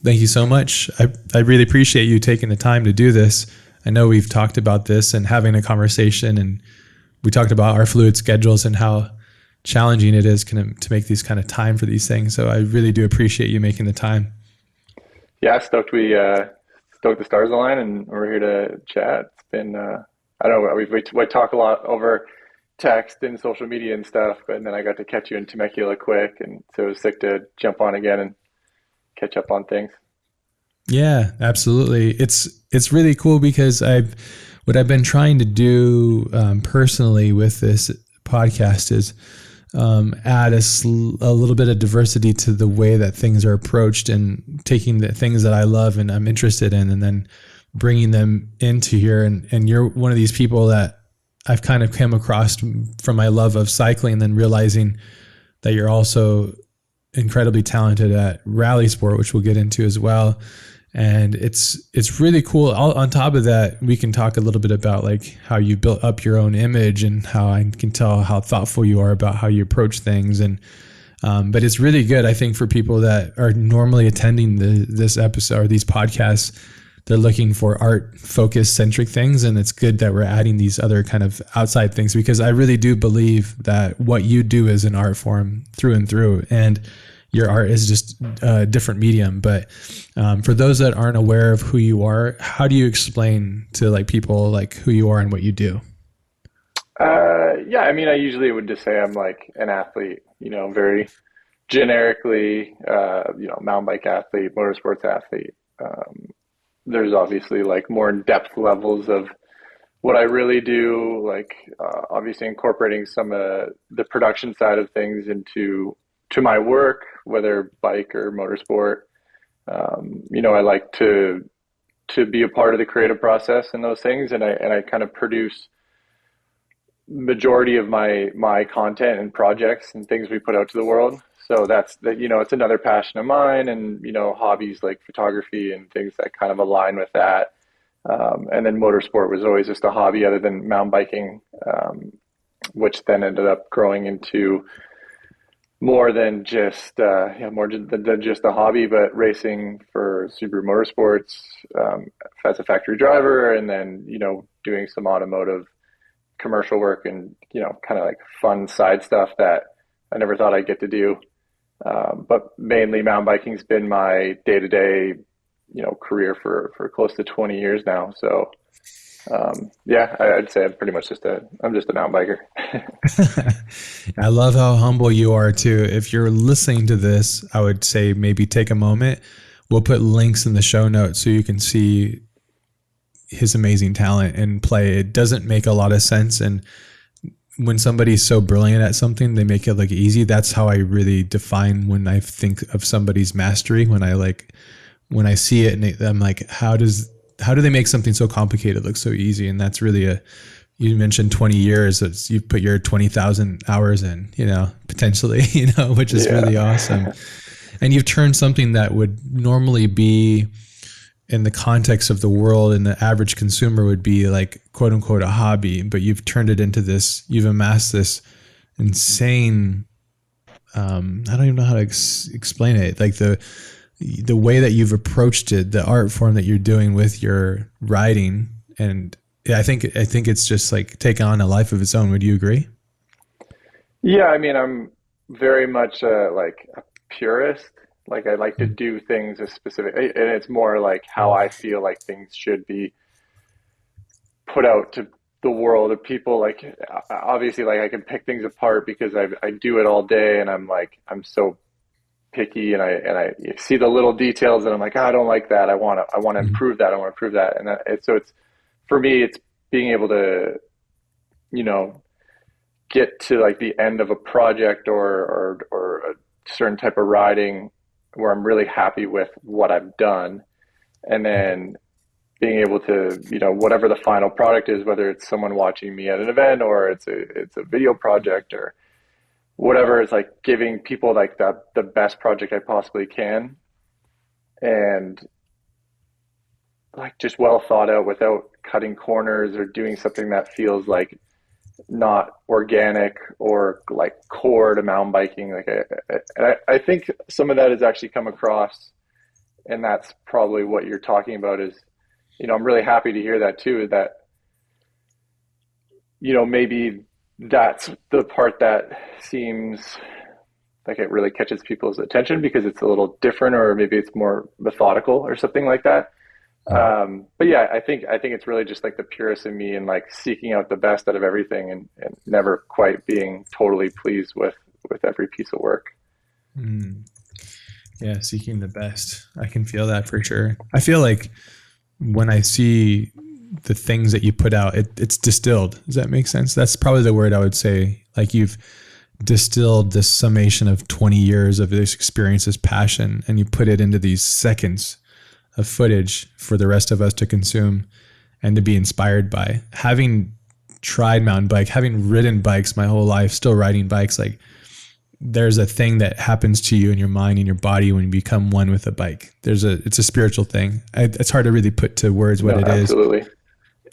Thank you so much. I really appreciate you taking the time to do this. I know we've talked about this and having a conversation, and we talked about our fluid schedules and how challenging it is to make these kind of time for these things. So I really do appreciate you making the time. Yeah, stoked the stars align and we're here to chat. It's been I don't know, we talk a lot over text and social media and stuff, but then I got to catch you in Temecula quick, and so it was sick to jump on again and catch up on things. Yeah, absolutely. It's really cool because what I've been trying to do personally with this podcast is add a little bit of diversity to the way that things are approached, and taking the things that I love and I'm interested in, and then bringing them into here. And you're one of these people that I've kind of come across from my love of cycling, and then realizing that you're also incredibly talented at rally sport, which we'll get into as well. And it's really cool. On top of that, we can talk a little bit about like how you built up your own image, and how I can tell how thoughtful you are about how you approach things. And but it's really good, I think, for people that are normally attending this episode or these podcasts. They're looking for art focused centric things, and it's good that we're adding these other kind of outside things, because I really do believe that what you do is an art form through and through, and your art is just a different medium. But for those that aren't aware of who you are, how do you explain to like people like who you are and what you do? Yeah, I mean, I usually would just say I'm like an athlete, very generically, mountain bike athlete, motorsports athlete. There's obviously like more in-depth levels of what I really do, like obviously incorporating some of the production side of things to my work, whether bike or motorsport. I like to be a part of the creative process and those things, and I kind of produce majority of my content and projects and things we put out to the world. So that's that, it's another passion of mine, and hobbies like photography and things that kind of align with that. And then motorsport was always just a hobby other than mountain biking, which then ended up growing into more than just a hobby, but racing for Subaru Motorsports as a factory driver, and then doing some automotive commercial work and kind of like fun side stuff that I never thought I'd get to do. But mainly mountain biking's been my day-to-day career for close to 20 years now. So yeah, I'd say I'm just a mountain biker. I love how humble you are too. If you're listening to this, I would say maybe take a moment. We'll put links in the show notes so you can see his amazing talent and play. It doesn't make a lot of sense, and when somebody's so brilliant at something, they make it look easy. That's how I really define when I think of somebody's mastery. When I see it, and I'm like, how do they make something so complicated look so easy? And that's really you mentioned 20 years. You've put your 20,000 hours in, potentially, which is really awesome. And you've turned something that would normally be in the context of the world and the average consumer would be like, quote unquote, a hobby, but you've turned it into this, you've amassed this insane, I don't even know how to explain it. Like the way that you've approached it, the art form that you're doing with your writing. And I think it's just like taken on a life of its own. Would you agree? Yeah. I mean, I'm very much like a purist. Like I like to do things a specific, and it's more like how I feel like things should be put out to the world of people. Like obviously, like I can pick things apart because I do it all day, and I'm so picky, and I see the little details, and I'm like, I don't like that. I want to improve that. I want to improve that, and so it's for me, it's being able to, get to like the end of a project or a certain type of riding where I'm really happy with what I've done, and then being able to, whatever the final product is, whether it's someone watching me at an event or it's a video project or whatever, it's like giving people like the best project I possibly can, and like just well thought out without cutting corners or doing something that feels like not organic or like core to mountain biking. Like I think some of that has actually come across And that's probably what you're talking about is, I'm really happy to hear that too, that, maybe that's the part that seems like it really catches people's attention because it's a little different, or maybe it's more methodical or something like that. But yeah, I think it's really just like the purist in me and like seeking out the best out of everything, and never quite being totally pleased with every piece of work. Mm. Yeah, seeking the best. I can feel that for sure. I feel like when I see the things that you put out, it's distilled. Does that make sense? That's probably the word I would say. Like you've distilled this summation of 20 years of this experience, this passion, and you put it into these seconds of footage for the rest of us to consume and to be inspired by. Having tried mountain bike, having ridden bikes my whole life, still riding bikes, like there's a thing that happens to you in your mind and your body when you become one with a bike. It's a spiritual thing. It's hard to really put to words what it is. Absolutely.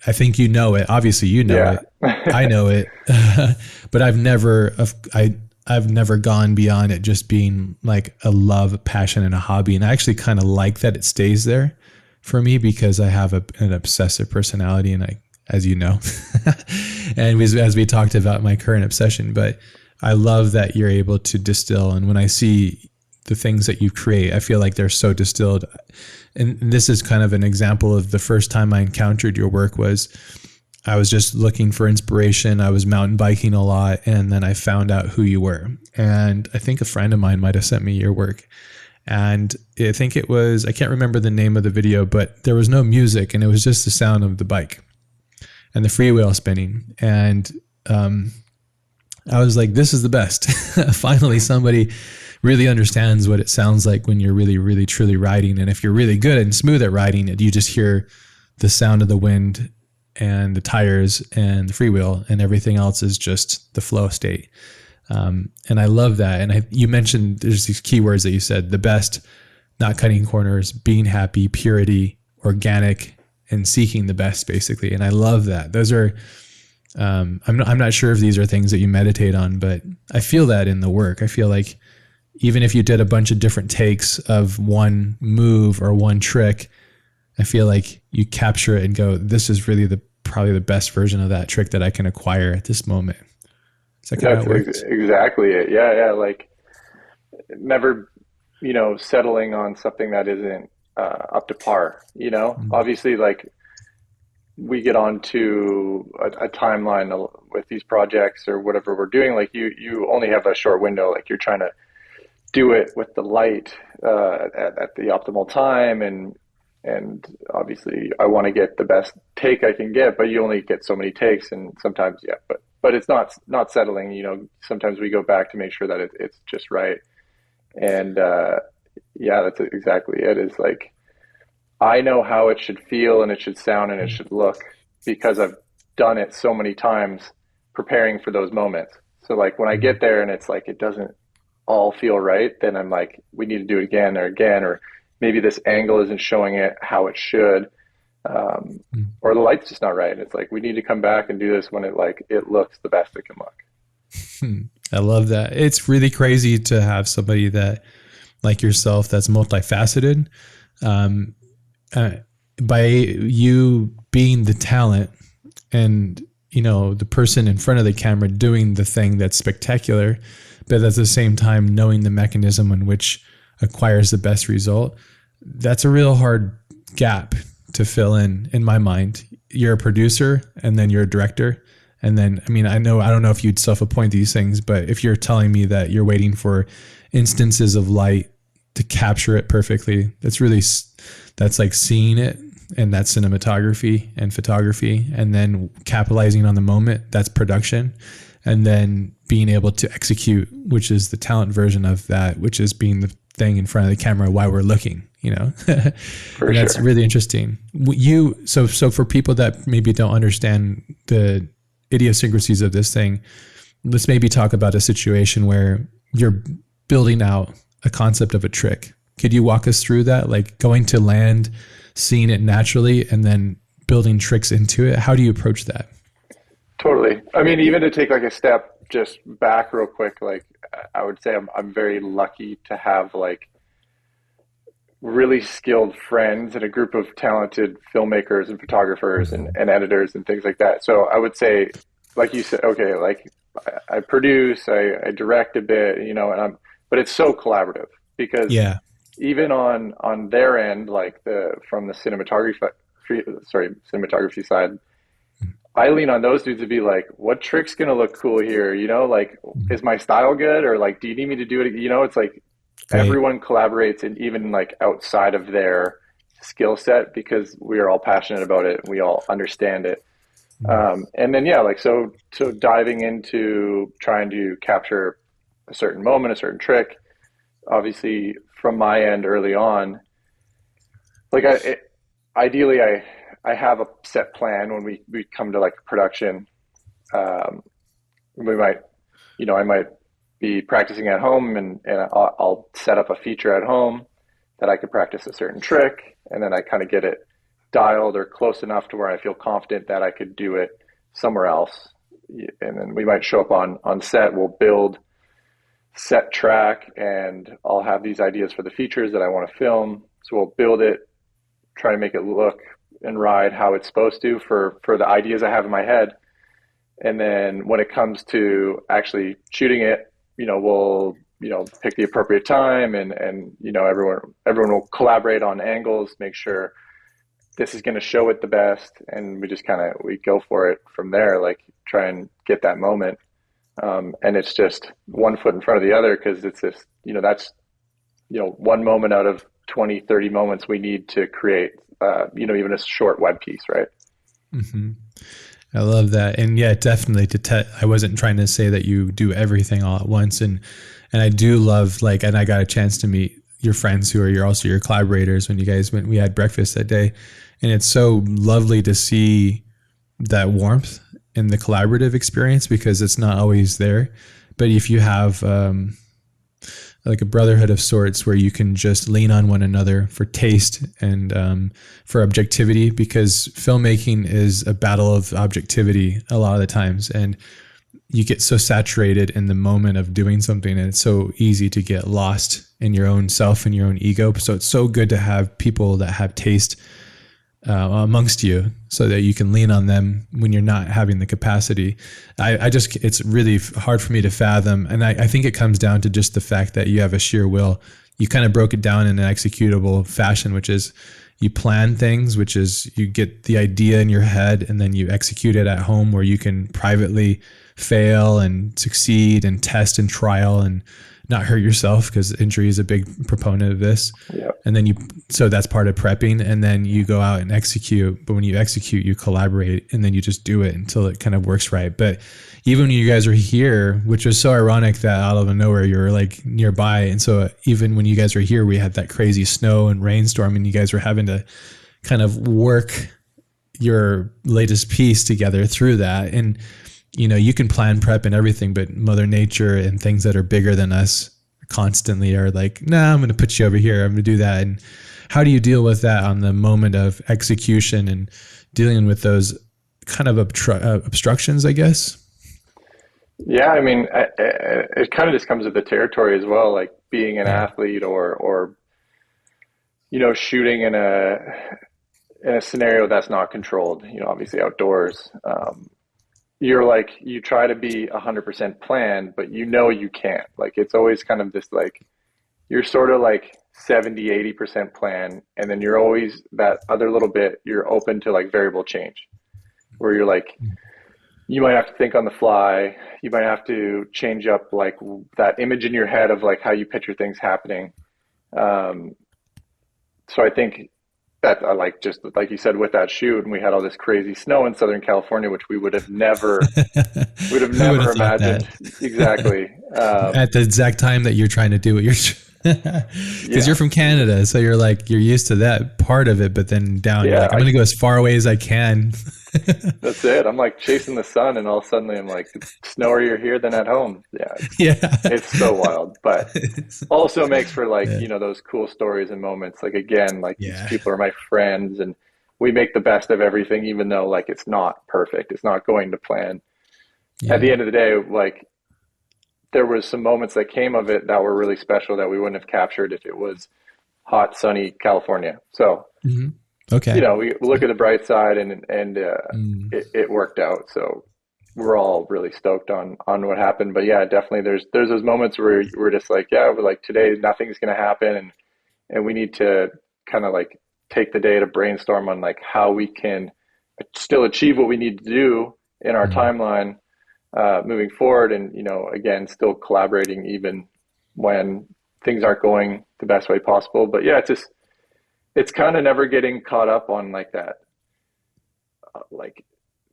I think you know it. Obviously, you know it. I know it, but I've never gone beyond it just being like a love, a passion, and a hobby. And I actually kind of like that it stays there for me because I have an obsessive personality, and as you know, and as we talked about my current obsession, but I love that you're able to distill. And when I see the things that you create, I feel like they're so distilled. And this is kind of an example of the first time I encountered your work was I was just looking for inspiration. I was mountain biking a lot, and then I found out who you were. And I think a friend of mine might have sent me your work. And I think it was, I can't remember the name of the video, but there was no music, and it was just the sound of the bike and the freewheel spinning. And I was like, this is the best. Finally, somebody really understands what it sounds like when you're really, really, truly riding. And if you're really good and smooth at riding it, you just hear the sound of the wind and the tires and the freewheel, and everything else is just the flow state. And I love that. And you mentioned there's these keywords that you said: the best, not cutting corners, being happy, purity, organic, and seeking the best, basically. And I love that. Those are, I'm not sure if these are things that you meditate on, but I feel that in the work. I feel like even if you did a bunch of different takes of one move or one trick, I feel like you capture it and go, this is really probably the best version of that trick that I can acquire at this moment. Is that kind of how it works? Exactly it. Yeah. Like never, settling on something that isn't up to par, Mm-hmm. Obviously, like we get onto a timeline with these projects or whatever we're doing. Like you only have a short window. Like you're trying to do it with the light at the optimal time, and obviously I want to get the best take I can get, but you only get so many takes, and sometimes but it's not settling. Sometimes we go back to make sure that it's just right. And that's exactly it. Is like I know how it should feel and it should sound and it should look because I've done it so many times preparing for those moments. So like when I get there and it's like it doesn't all feel right, then I'm like, we need to do it again, or maybe this angle isn't showing it how it should, or the light's just not right. It's like we need to come back and do this when it looks the best it can look. I love that. It's really crazy to have somebody that like yourself that's multifaceted. By you being the talent and the person in front of the camera doing the thing that's spectacular, but at the same time knowing the mechanism in which acquires the best result, that's a real hard gap to fill in my mind. You're a producer, and then you're a director, and then I don't know if you'd self-appoint these things, but if you're telling me that you're waiting for instances of light to capture it perfectly, that's like seeing it, and that's cinematography and photography, and then capitalizing on the moment, that's production. And then being able to execute, which is the talent version of that, which is being the thing in front of the camera while we're looking, For That's sure. really interesting. So for people that maybe don't understand the idiosyncrasies of this thing, let's maybe talk about a situation where you're building out a concept of a trick. Could you walk us through that? Like going to land, seeing it naturally, and then building tricks into it. How do you approach that? Totally. Even to take like a step just back real quick, like I would say I'm very lucky to have like really skilled friends and a group of talented filmmakers and photographers Mhm. and editors and things like that. So I would say, like you said, okay, like I produce, I direct a bit, you know, but it's so collaborative because Yeah. even on their end, like from the cinematography side, I lean on those dudes to be like, what trick's gonna look cool here? You know, like, Mhm. is my style good? Or like, do you need me to do it? You know, it's like Great. everyone collaborates and even like outside of their skill set because we are all passionate about it and we all understand it. Mhm. And then yeah, like so diving into trying to capture a certain moment, a certain trick, obviously from my end early on, like ideally I have a set plan when we come to like production. Um, we might, you know, I might be practicing at home and I'll set up a feature at home that I could practice a certain trick, and then I kind of get it dialed or close enough to where I feel confident that I could do it somewhere else. And then we might show up on set, we'll build set track, and I'll have these ideas for the features that I want to film. So we'll build it, try to make it look and ride how it's supposed to for the ideas I have in my head. And then when it comes to actually shooting it, you know, we'll, you know, pick the appropriate time and, you know, everyone will collaborate on angles, make sure this is going to show it the best. And we just we go for it from there, like try and get that moment. And it's just one foot in front of the other because it's this, you know, that's, you know, one moment out of 20, 30 moments we need to create, you know, even a short web piece, right? Hmm. I love that. And yeah, definitely I wasn't trying to say that you do everything all at once. And I do love like, and I got a chance to meet your friends who are also your collaborators when you guys we had breakfast that day. And it's so lovely to see that warmth in the collaborative experience because it's not always there. But if you have, like a brotherhood of sorts where you can just lean on one another for taste and for objectivity, because filmmaking is a battle of objectivity a lot of the times, and you get so saturated in the moment of doing something and it's so easy to get lost in your own self and your own ego. So it's so good to have people that have taste amongst you so that you can lean on them when you're not having the capacity. It's really hard for me to fathom. And I think it comes down to just the fact that you have a sheer will. You kind of broke it down in an executable fashion, which is you plan things, which is you get the idea in your head and then you execute it at home where you can privately fail and succeed and test and trial and not hurt yourself because injury is a big proponent of this. Yeah. And then so that's part of prepping, and then you go out and execute. But when you execute, you collaborate, and then you just do it until it kind of works right. But even when you guys were here, which was so ironic that out of nowhere you were like nearby, and so even when you guys were here, we had that crazy snow and rainstorm, and you guys were having to kind of work your latest piece together through that. And you know, you can plan prep and everything, but Mother Nature and things that are bigger than us constantly are like, nah, I'm going to put you over here. I'm going to do that. And how do you deal with that on the moment of execution and dealing with those kind of obstructions, I guess? Yeah, I mean, it kind of just comes with the territory as well, like being an Yeah. athlete or you know, shooting in a scenario that's not controlled, you know, obviously outdoors. You're like you try to be 100% planned, but you know you can't. Like it's always kind of this like you're sort of like 70, 80% plan, and then you're always that other little bit, you're open to like variable change where you're like you might have to think on the fly. You might have to change up like that image in your head of like how you picture things happening. Um, so I think that I like just like you said with that shoot, and we had all this crazy snow in Southern California, which we would have Who would never have thought imagined. that? Exactly. At the exact time that you're trying to do what you're because you're Yeah, from Canada, so you're like you're used to that part of it, but then down you're yeah. like I'm going to go as far away as I can. That's it. I'm like chasing the sun, and all of a sudden I'm like, it's snowier here than at home. Yeah, Yeah. it's so wild, but also makes for like Yeah. you know those cool stories and moments. Like again, like these Yeah. people are my friends, and we make the best of everything, even though like it's not perfect. It's not going to plan. At the Yeah. end of the day, like there was some moments that came of it that were really special that we wouldn't have captured if it was hot, sunny California. So, Hmm. Okay. we look at the bright side, and Mm. it worked out. So we're all really stoked on what happened. But yeah, definitely there's those moments where we're just like, yeah, we're like, today nothing's going to happen, and we need to kind of like take the day to brainstorm on like how we can still achieve what we need to do in our Mm. timeline, moving forward. And, again, still collaborating even when things aren't going the best way possible. But yeah, it's kind of never getting caught up on like that. Like,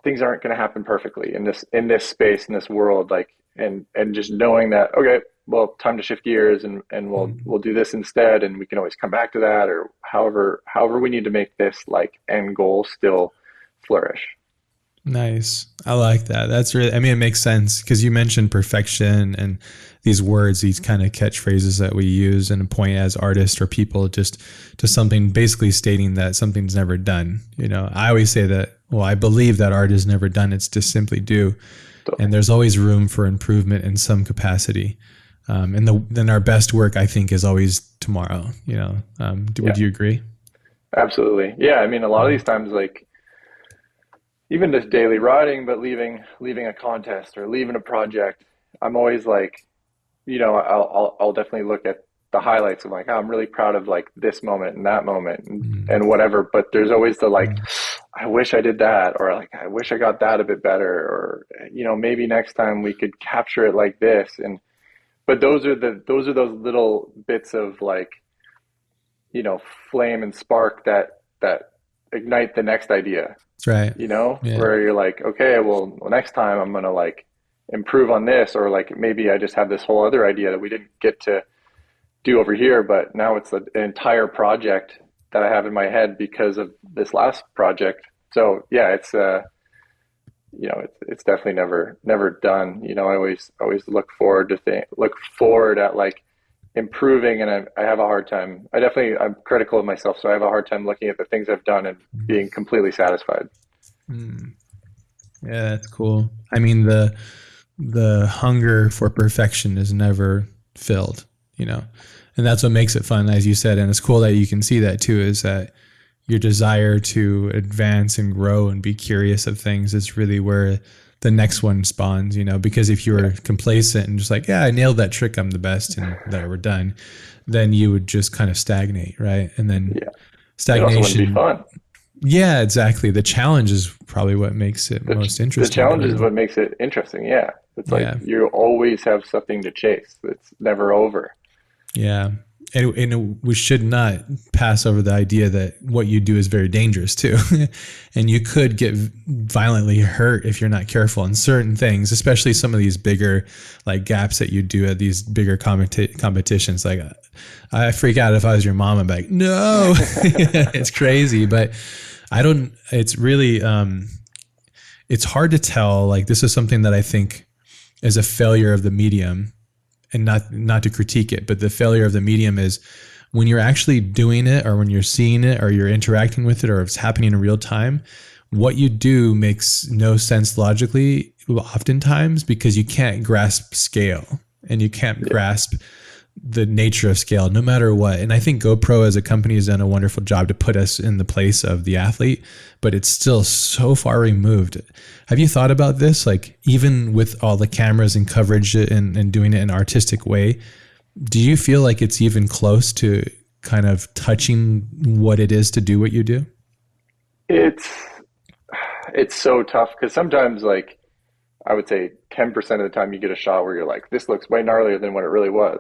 things aren't going to happen perfectly in this space, in this world, like, and just knowing that, okay, well, time to shift gears, and Mm. we'll do this instead, and we can always come back to that, or however we need to make this like end goal still flourish. Nice. I like that. That's really, I mean, it makes sense because you mentioned perfection and these words, these kind of catchphrases that we use and point as artists or people just to something basically stating that something's never done. I always say that, well, I believe that art is never done. It's just simply due. So And there's always room for improvement in some capacity. And then our best work, I think, is always tomorrow. Would yeah, you agree? absolutely. Yeah, I mean, a lot of these times, like, even just daily writing, but leaving a contest or leaving a project, I'm always like, I'll definitely look at the highlights of like, oh, I'm really proud of like this moment and that moment, Mm. and whatever. But there's always the like, Mm. I wish I did that, or like, I wish I got that a bit better, or, maybe next time we could capture it like this. And but those little bits of like, you know, flame and spark that ignite the next idea, That's right. Yeah. where you're like, okay, well, next time I'm gonna like improve on this, or like maybe I just have this whole other idea that we didn't get to do over here, but now it's an entire project that I have in my head because of this last project. So yeah, it's definitely never done. I always look forward at like improving, and I have a hard time. I'm critical of myself, so I have a hard time looking at the things I've done and being completely satisfied. Mm. Yeah, that's cool. I mean, the hunger for perfection is never filled, and that's what makes it fun, as you said. And it's cool that you can see that too, is that your desire to advance and grow and be curious of things is really where the next one spawns, because if you Yeah, were complacent and just like, yeah, I nailed that trick, I'm the best, and that we're done, then you would just kind of stagnate, right? And then yeah. It also wouldn't be stagnation. fun. Yeah, exactly. The challenge is probably what makes it The most the interesting to challenge is me. what makes it interesting. Yeah, it's like Yeah. you always have something to chase. It's never over. Yeah. And we should not pass over the idea that what you do is very dangerous too. And you could get violently hurt if you're not careful in certain things, especially some of these bigger like gaps that you do at these bigger competitions. Like I freak out if I was your mom. I'm like, no, it's crazy. But it's really, it's hard to tell. Like this is something that I think is a failure of the medium, and not to critique it, but the failure of the medium is when you're actually doing it, or when you're seeing it, or you're interacting with it, or it's happening in real time, what you do makes no sense logically oftentimes, because you can't grasp scale and you can't Yeah, grasp the nature of scale no matter what. And I think GoPro as a company has done a wonderful job to put us in the place of the athlete, but it's still so far removed. Have you thought about this? Like, even with all the cameras and coverage and doing it in an artistic way, do you feel like it's even close to kind of touching what it is to do what you do? it's it's so tough because sometimes, like, I would say 10% of the time you get a shot where you're like, this looks way gnarlier than what it really was.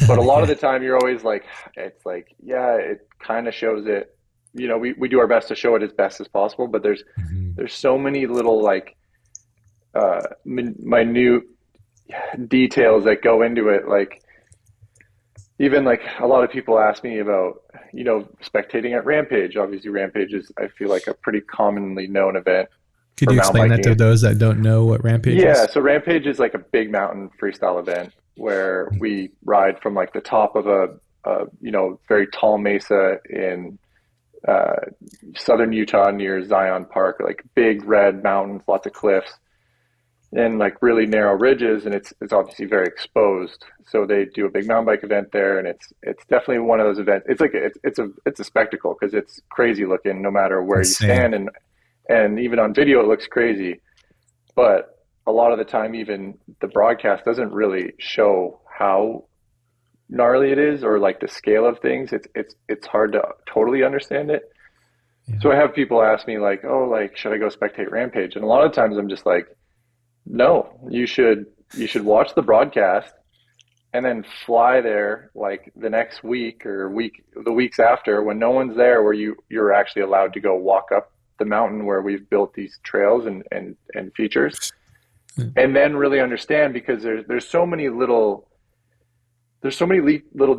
But a lot of Yeah. the time you're always like, it's like, yeah, it kind of shows it. We do our best to show it as best as possible, but Mhm. there's so many little like minute details that go into it. Like, even like a lot of people ask me about, spectating at Rampage. Obviously, Rampage is, I feel like, a pretty commonly known event Could for you mountain explain that biking. to those that don't know what Rampage Yeah, is? so Rampage is like a big mountain freestyle event where we ride from like the top of a very tall mesa in uh, southern Utah near Zion Park, like big red mountains, lots of cliffs, and like really narrow ridges, and it's obviously very exposed. So they do a big mountain bike event there, and it's definitely one of those events. It's like it's a spectacle because it's crazy looking no matter where you Insane. stand, and even on video it looks crazy. But a lot of the time, even the broadcast doesn't really show how gnarly it is or like the scale of things. It's hard to totally understand it. Yeah. So I have people ask me like, oh, like should I go spectate Rampage? And a lot of times I'm just like, no, you should watch the broadcast and then fly there like the next week or the weeks after when no one's there, where you're actually allowed to go walk up the mountain where we've built these trails and features, and then really understand, because there's so many little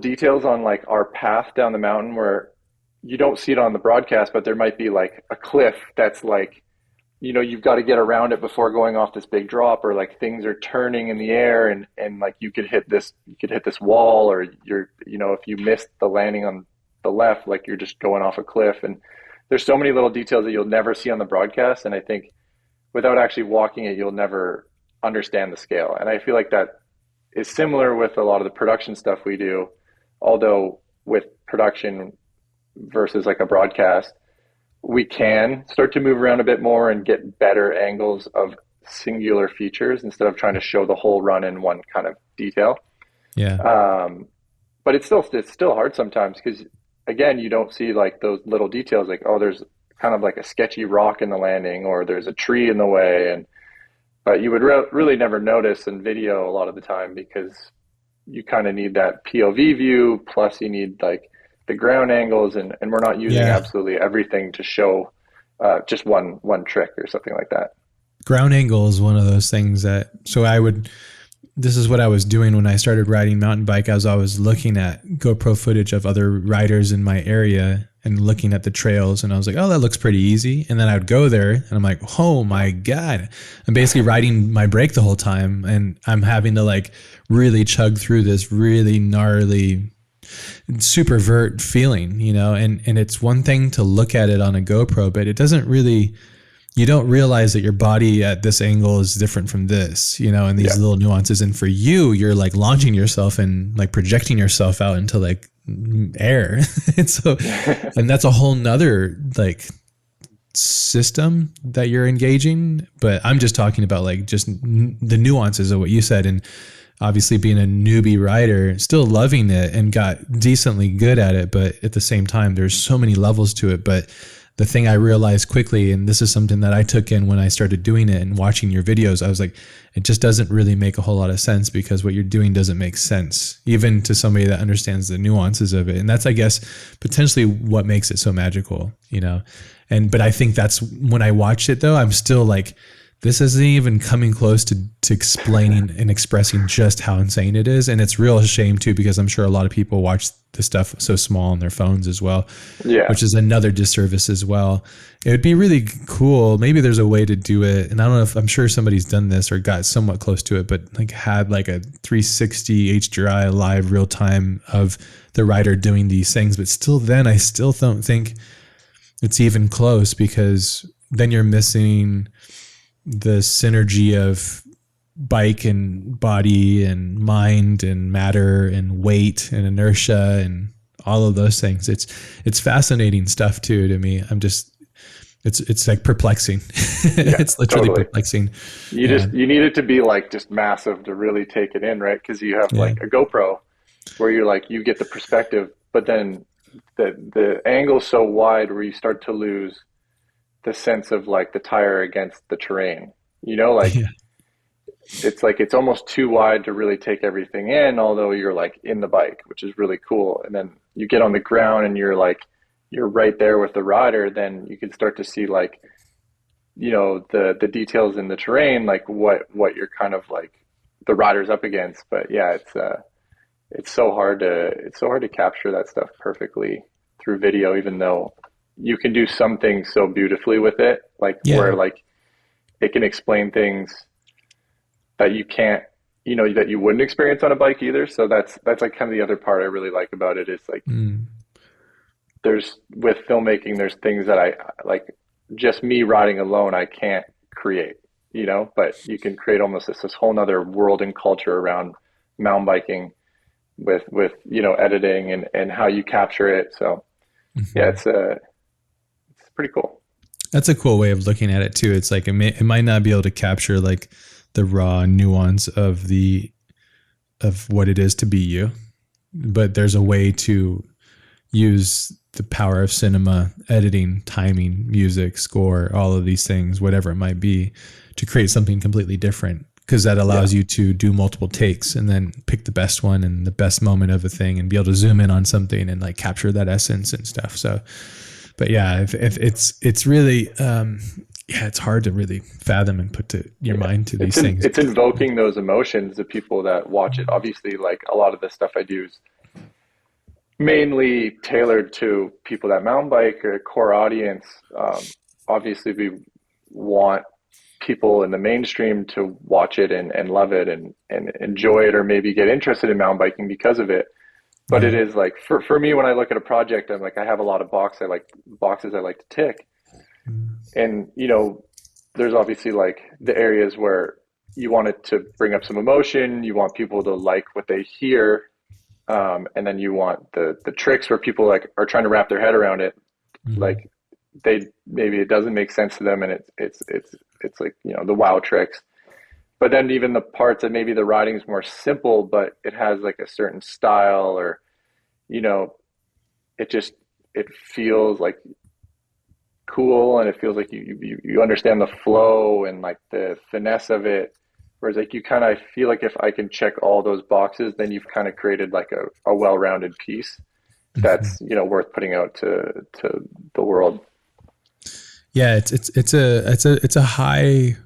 details on like our path down the mountain where you don't see it on the broadcast, but there might be like a cliff that's like, you've got to get around it before going off this big drop, or like things are turning in the air, and like you could hit this wall, or if you missed the landing on the left, like you're just going off a cliff. And there's so many little details that you'll never see on the broadcast. And I think without actually walking it, you'll never understand the scale. And I feel like that is similar with a lot of the production stuff we do, although with production versus like a broadcast, we can start to move around a bit more and get better angles of singular features instead of trying to show the whole run in one kind of detail. Yeah. But it's still hard sometimes because, again, you don't see like those little details, like, oh, there's kind of like a sketchy rock in the landing, or there's a tree in the way, but you would really never notice in video a lot of the time, because you kind of need that POV view, plus you need like the ground angles, and we're not using absolutely everything to show just one trick or something like that. Ground angle is one of those things this is what I was doing when I started riding mountain bike. As I was looking at GoPro footage of other riders in my area and looking at the trails, and I was like, oh, that looks pretty easy. And then I would go there and I'm like, oh my God, I'm basically riding my brake the whole time, and I'm having to like really chug through this really gnarly super vert feeling, and it's one thing to look at it on a GoPro, but it doesn't really, you don't realize that your body at this angle is different from this, and these little nuances. And for you're like launching yourself and like projecting yourself out into like air. And that's a whole nother like system that you're engaging. But I'm just talking about like just the nuances of what you said. And obviously being a newbie rider, still loving it and got decently good at it. But at the same time, there's so many levels to it. But the thing I realized quickly, and this is something that I took in when I started doing it and watching your videos, I was like, it just doesn't really make a whole lot of sense, because what you're doing doesn't make sense, even to somebody that understands the nuances of it. And that's, I guess, potentially what makes it so magical, but I think that's when I watch it though, I'm still like, this isn't even coming close to explaining and expressing just how insane it is. And it's real shame too, because I'm sure a lot of people watch the stuff so small on their phones as well, which is another disservice as well. It would be really cool. Maybe there's a way to do it. And I don't know if, I'm sure somebody's done this or got somewhat close to it, but like had like a 360 HDRI live real time of the rider doing these things. But still then I still don't think it's even close, because then you're missing the synergy of bike and body and mind and matter and weight and inertia and all of those things. It's fascinating stuff too, to me. It's like perplexing. It's literally totally perplexing. You need it to be like just massive to really take it in, right? Because you have like a GoPro where you're like, you get the perspective, but then the angle's so wide where you start to lose the sense of like the tire against the terrain, it's like, it's almost too wide to really take everything in, although you're like in the bike, which is really cool. And then you get on the ground and you're right there with the rider, then you can start to see like, the details in the terrain, like what you're kind of like the rider's up against. But yeah, it's so hard to capture that stuff perfectly through video, even though you can do some things so beautifully with it, where like it can explain things that you can't, that you wouldn't experience on a bike either. So that's like kind of the other part I really like about it, is like, there's, with filmmaking, there's things that I like, just me riding alone, I can't create. but you can create almost this whole nother world and culture around mountain biking with editing and how you capture it. So yeah, Mhm. it's pretty cool. That's a cool way of looking at it too. It's like it might not be able to capture like the raw nuance of what it is to be you, but there's a way to use the power of cinema, editing, timing, music, score, all of these things, whatever it might be, to create something completely different. Because that Yeah. allows you to do multiple takes and then pick the best one and the best moment of a thing and be able to zoom in on something and like capture that essence and stuff. So, but yeah, if it's really, yeah, it's hard to really fathom and put to your Yeah. mind to these things. It's invoking those emotions of people that watch it. Obviously, like a lot of the stuff I do is mainly tailored to people that mountain bike or core audience. Obviously, we want people in the mainstream to watch it and love it and enjoy it or maybe get interested in mountain biking because of it. But it Yeah. is like for me when I look at a project, I'm like I have a lot of boxes I like to tick. And there's obviously like the areas where you want it to bring up some emotion, you want people to like what they hear, and then you want the tricks where people like are trying to wrap their head around it, Mhm. like they maybe it doesn't make sense to them, and it's like the wow tricks. But then even the parts that maybe the riding is more simple, but it has like a certain style, or you know, it just it feels like cool, and it feels like you understand the flow and like the finesse of it. Whereas like you kind of feel like if I can check all those boxes, then you've kind of created like a well-rounded piece Mhm. that's worth putting out to the world. Yeah, it's a high.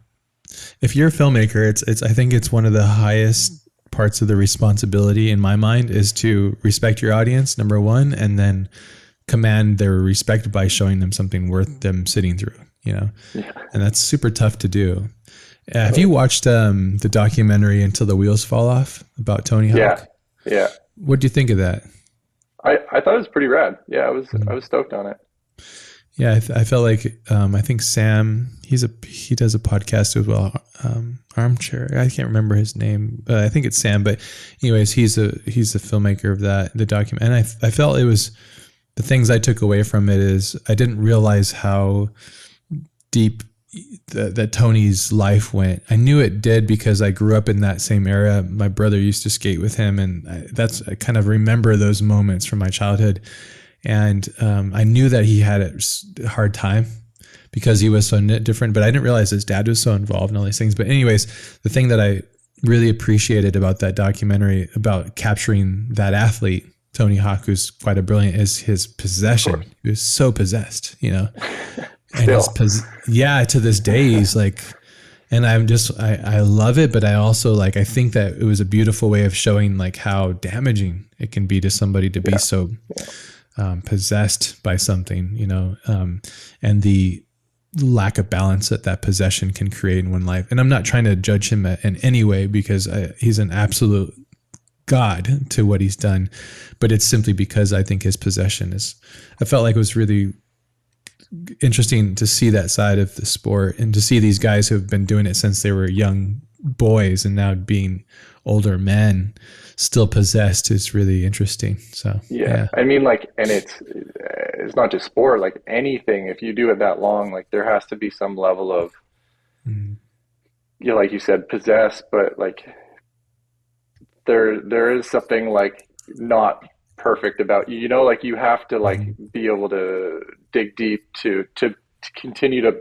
If you're a filmmaker, it's I think it's one of the highest parts of the responsibility in my mind is to respect your audience, number one, and then command their respect by showing them something worth them sitting through. You know, Yeah, and that's super tough to do. Have you totally. watched the documentary "Until the Wheels Fall Off" about Tony Yeah, Hawk? yeah. What do you think of that? I thought it was pretty rad. Yeah, I Mm. was stoked on it. Yeah, I felt like I think Sam he does a podcast as well. Armchair, I can't remember his name. I think it's Sam, but anyways, he's the filmmaker of the document, and I felt it was the things I took away from it is I didn't realize how deep that Tony's life went. I knew it did because I grew up in that same era. My brother used to skate with him, and I kind of remember those moments from my childhood. And I knew that he had a hard time because he was so different, but I didn't realize his dad was so involved in all these things. But anyways, the thing that I really appreciated about that documentary about capturing that athlete, Tony Hawk, who's quite a brilliant, is his Of possession. course. He was so possessed, and Still. yeah, to this day, he's like, and I love it, but I also like, I think that it was a beautiful way of showing like how damaging it can be to somebody to be Yeah, so yeah, possessed by something, and the lack of balance that possession can create in one life. And I'm not trying to judge him in any way because he's an absolute god to what he's done, but it's simply because I think his possession is. I felt like it was really interesting to see that side of the sport and to see these guys who have been doing it since they were young boys and now being older men still possessed is really interesting. So yeah. yeah. I mean, like, and it's not just sport. Like anything, if you do it that long, like there has to be some level of Mm. like you said, possessed, but like there is something like not perfect about you. Like you have to like Mhm. be able to dig deep to continue to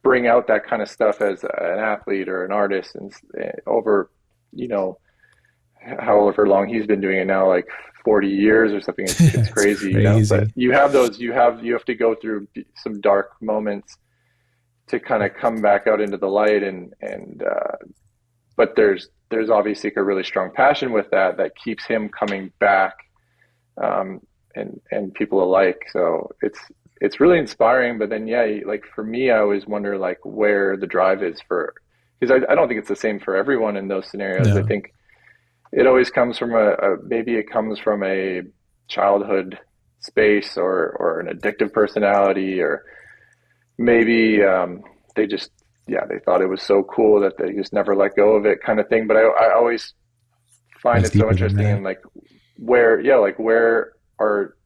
bring out that kind of stuff as an athlete or an artist, and over you know however long he's been doing it now, like 40 years or something. It's It's crazy, but crazy. you have to go through some dark moments to kind of come back out into the light, and but there's obviously a really strong passion with that keeps him coming back, and people alike. So it's really inspiring. But then yeah, like for me, I always wonder like where the drive is for, because I don't think it's the same for everyone in those scenarios. I No. think it always comes from maybe it comes from a childhood space, or an addictive personality, or maybe they just yeah, they thought it was so cool that they just never let go of it kind of thing. But I always find It's it so deeper than interesting that. in like where, yeah, like where are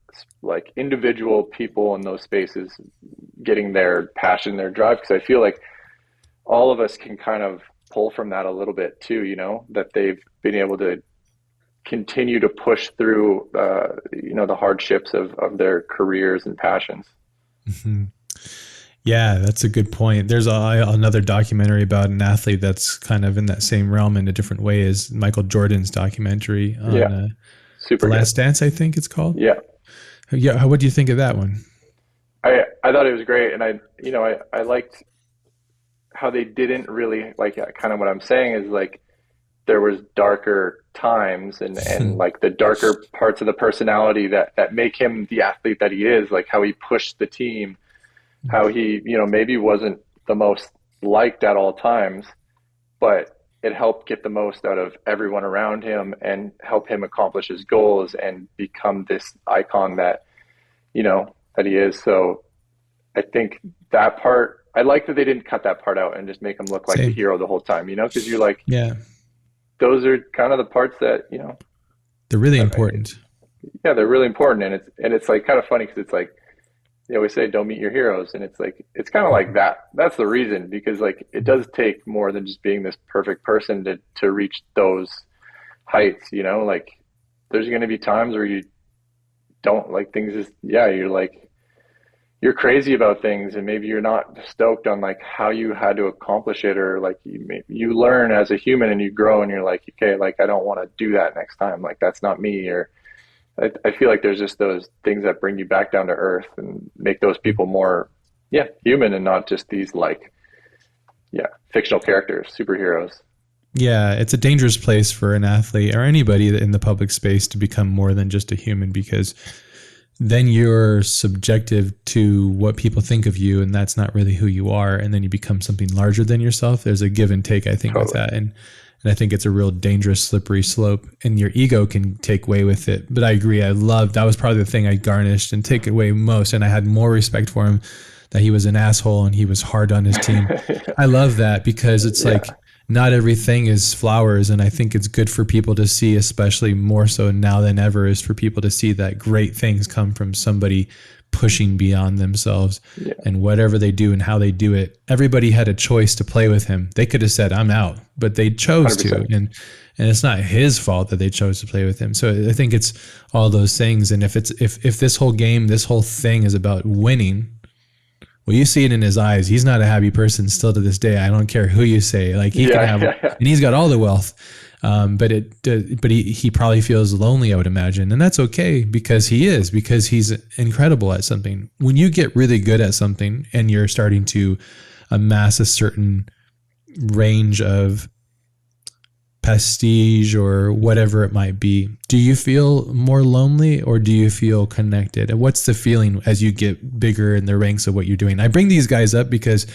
like individual people in those spaces getting their passion, their drive? Because I feel like all of us can kind of pull from that a little bit too, you know, that they've been able to continue to push through, you know, the hardships of their careers and passions. Hmm. Yeah, that's a good point. There's another documentary about an athlete that's kind of in that same realm in a different way as Michael Jordan's documentary on Yeah, super The good. Last Dance, I think it's called. Yeah. Yeah, what do you think of that one? I thought it was great. And you know, I liked how they didn't really like kind of what I'm saying is like there was darker times and like the darker parts of the personality that make him the athlete that he is, like how he pushed the team, how he, you know, maybe wasn't the most liked at all times, but it helped get the most out of everyone around him and help him accomplish his goals and become this icon that, you know, that he is. So I think that part, I like that they didn't cut that part out and just make him look like the Same. hero the whole time, you know, because you're like, Yeah, those are kind of the parts that, you know, they're really I, important. yeah, they're really important. And it's like kind of funny because it's like, they always say, don't meet your heroes. And it's like, it's kind of like that. That's the reason, because like it does take more than just being this perfect person to reach those heights, you know, like there's going to be times where you don't like things is, yeah, you're like, you're crazy about things and maybe you're not stoked on like how you had to accomplish it, or like you learn as a human and you grow and you're like, okay, like I don't want to do that next time, like that's not me. Or I feel like there's just those things that bring you back down to earth and make those people more, yeah, human and not just these like, yeah, fictional characters, superheroes. Yeah, it's a dangerous place for an athlete or anybody in the public space to become more than just a human, because then you're subjective to what people think of you, and that's not really who you are, and then you become something larger than yourself. There's a give and take, I think, with Totally. that, and I think it's a real dangerous slippery slope, and your ego can take away with it. But I agree, I love that was probably the thing I garnished and take away most, and I had more respect for him, that he was an asshole and he was hard on his team. I love that because it's Yeah, like not everything is flowers. And I think it's good for people to see, especially more so now than ever, is for people to see that great things come from somebody pushing beyond themselves, yeah, and whatever they do and how they do it. Everybody had a choice to play with him. They could have said, I'm out, but they chose to. 100%. And it's not his fault that they chose to play with him. So I think it's all those things. And if this whole game, this whole thing is about winning, well, you see it in his eyes. He's not a happy person still to this day. I don't care who you say. Like he can Yeah, have, yeah, yeah. and he's got all the wealth, but he probably feels lonely, I would imagine, and that's okay because he's incredible at something. When you get really good at something and you're starting to amass a certain range of prestige or whatever it might be, do you feel more lonely or do you feel connected? And what's the feeling as you get bigger in the ranks of what you're doing? I bring these guys up because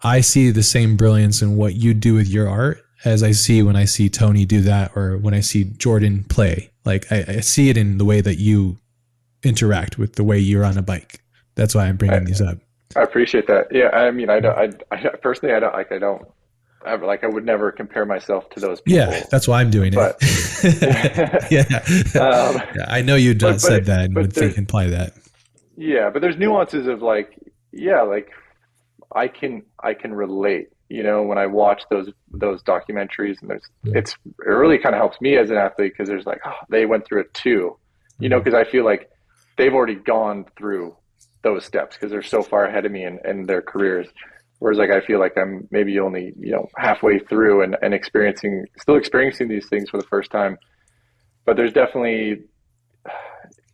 I see the same brilliance in what you do with your art as I see when I see Tony do that, or when I see Jordan play. Like I see it in the way that you interact with the way you're on a bike. That's why I'm I, bringing these up. I appreciate that. Yeah, I mean, I don't, I personally, I don't like, I don't ever, like, I would never compare myself to those Yeah, people, that's why I'm doing it. but yeah, um, Yeah, I know you not said that and would but think there's, imply that. yeah, but there's nuances of like, yeah, like I can relate, you know, when I watch those documentaries, and it really kind of helps me as an athlete because there's like, oh, they went through it too, you know, Mhm. because I feel like they've already gone through those steps because they're so far ahead of me in their careers. Whereas like I feel like I'm maybe only, you know, halfway through and still experiencing these things for the first time. But there's definitely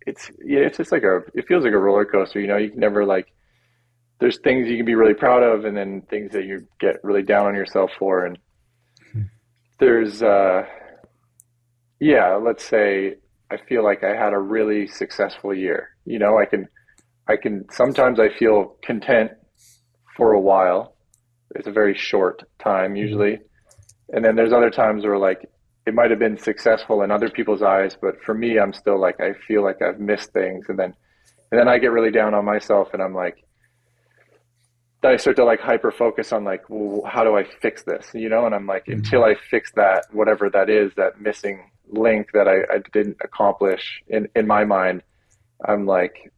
it's yeah, it's just like it feels like a roller coaster, you know, you can never like there's things you can be really proud of and then things that you get really down on yourself for. And there's yeah, let's say I feel like I had a really successful year. You know, I can sometimes I feel content for a while. It's a very short time usually. And then there's other times where like it might have been successful in other people's eyes, but for me I'm still like I feel like I've missed things, and then I get really down on myself and I'm like then I start to like hyper focus on like, well, how do I fix this? You know, and I'm like, until I fix that, whatever that is, that missing link that I didn't accomplish in my mind, I'm like,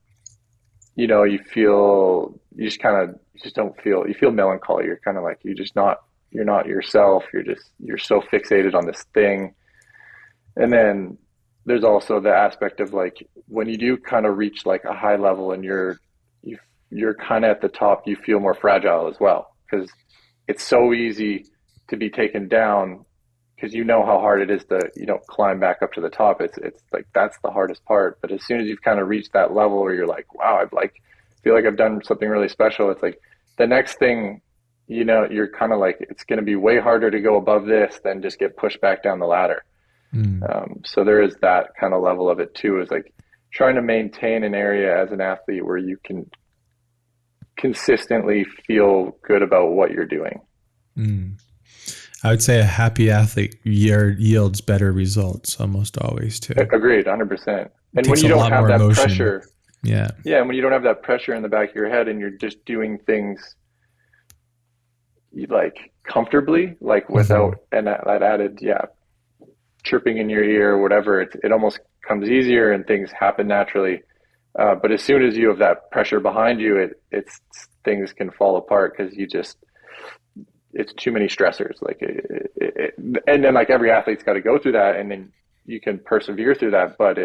you know, you just don't feel, you feel melancholy. You're kind of like, you're not yourself. You're so fixated on this thing. And then there's also the aspect of like, when you do kind of reach like a high level and you're kind of at the top, you feel more fragile as well, because it's so easy to be taken down, because you know how hard it is to, you know, climb back up to the top. It's like, that's the hardest part. But as soon as you've kind of reached that level where you're like, wow, feel like I've done something really special, it's like the next thing, you know, you're kind of like, it's going to be way harder to go above this than just get pushed back down the ladder. So there is that kind of level of it too, is like trying to maintain an area as an athlete where you can consistently feel good about what you're doing. I would say a happy athlete yields better results almost always too. Agreed, 100%. And when you don't have that pressure, and when you don't have that pressure in the back of your head and you're just doing things like comfortably, like without and that added, chirping in your ear or whatever, it almost comes easier and things happen naturally. But as soon as you have that pressure behind you, it's things can fall apart, because it's too many stressors. Like, and then like every athlete's got to go through that, and then you can persevere through that, but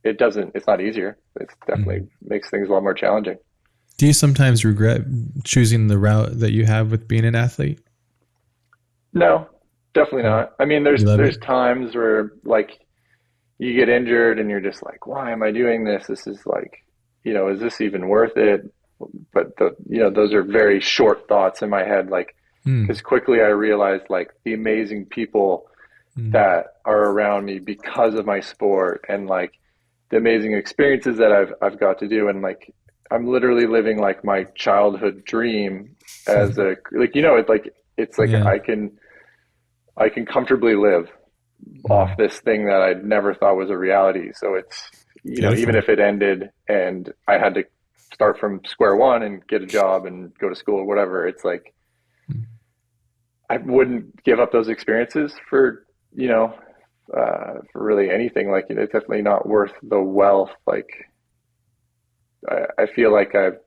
it's not easier. It's definitely makes things a lot more challenging. Do you sometimes regret choosing the route that you have with being an athlete? No, definitely not. I mean, there's times where like you get injured and you're just like, why am I doing this? This is like, you know, is this even worth it? But those are very short thoughts in my head. Like, because quickly I realized like the amazing people that are around me because of my sport, and like the amazing experiences that I've got to do. And like, I'm literally living like my childhood dream as a, like, you know, it's like I can comfortably live off this thing that I never thought was a reality. So it's, you know, even if it ended and I had to start from square one and get a job and go to school or whatever, it's like, I wouldn't give up those experiences for, you know, for really anything. Like, it's definitely not worth the wealth. Like, I feel like I've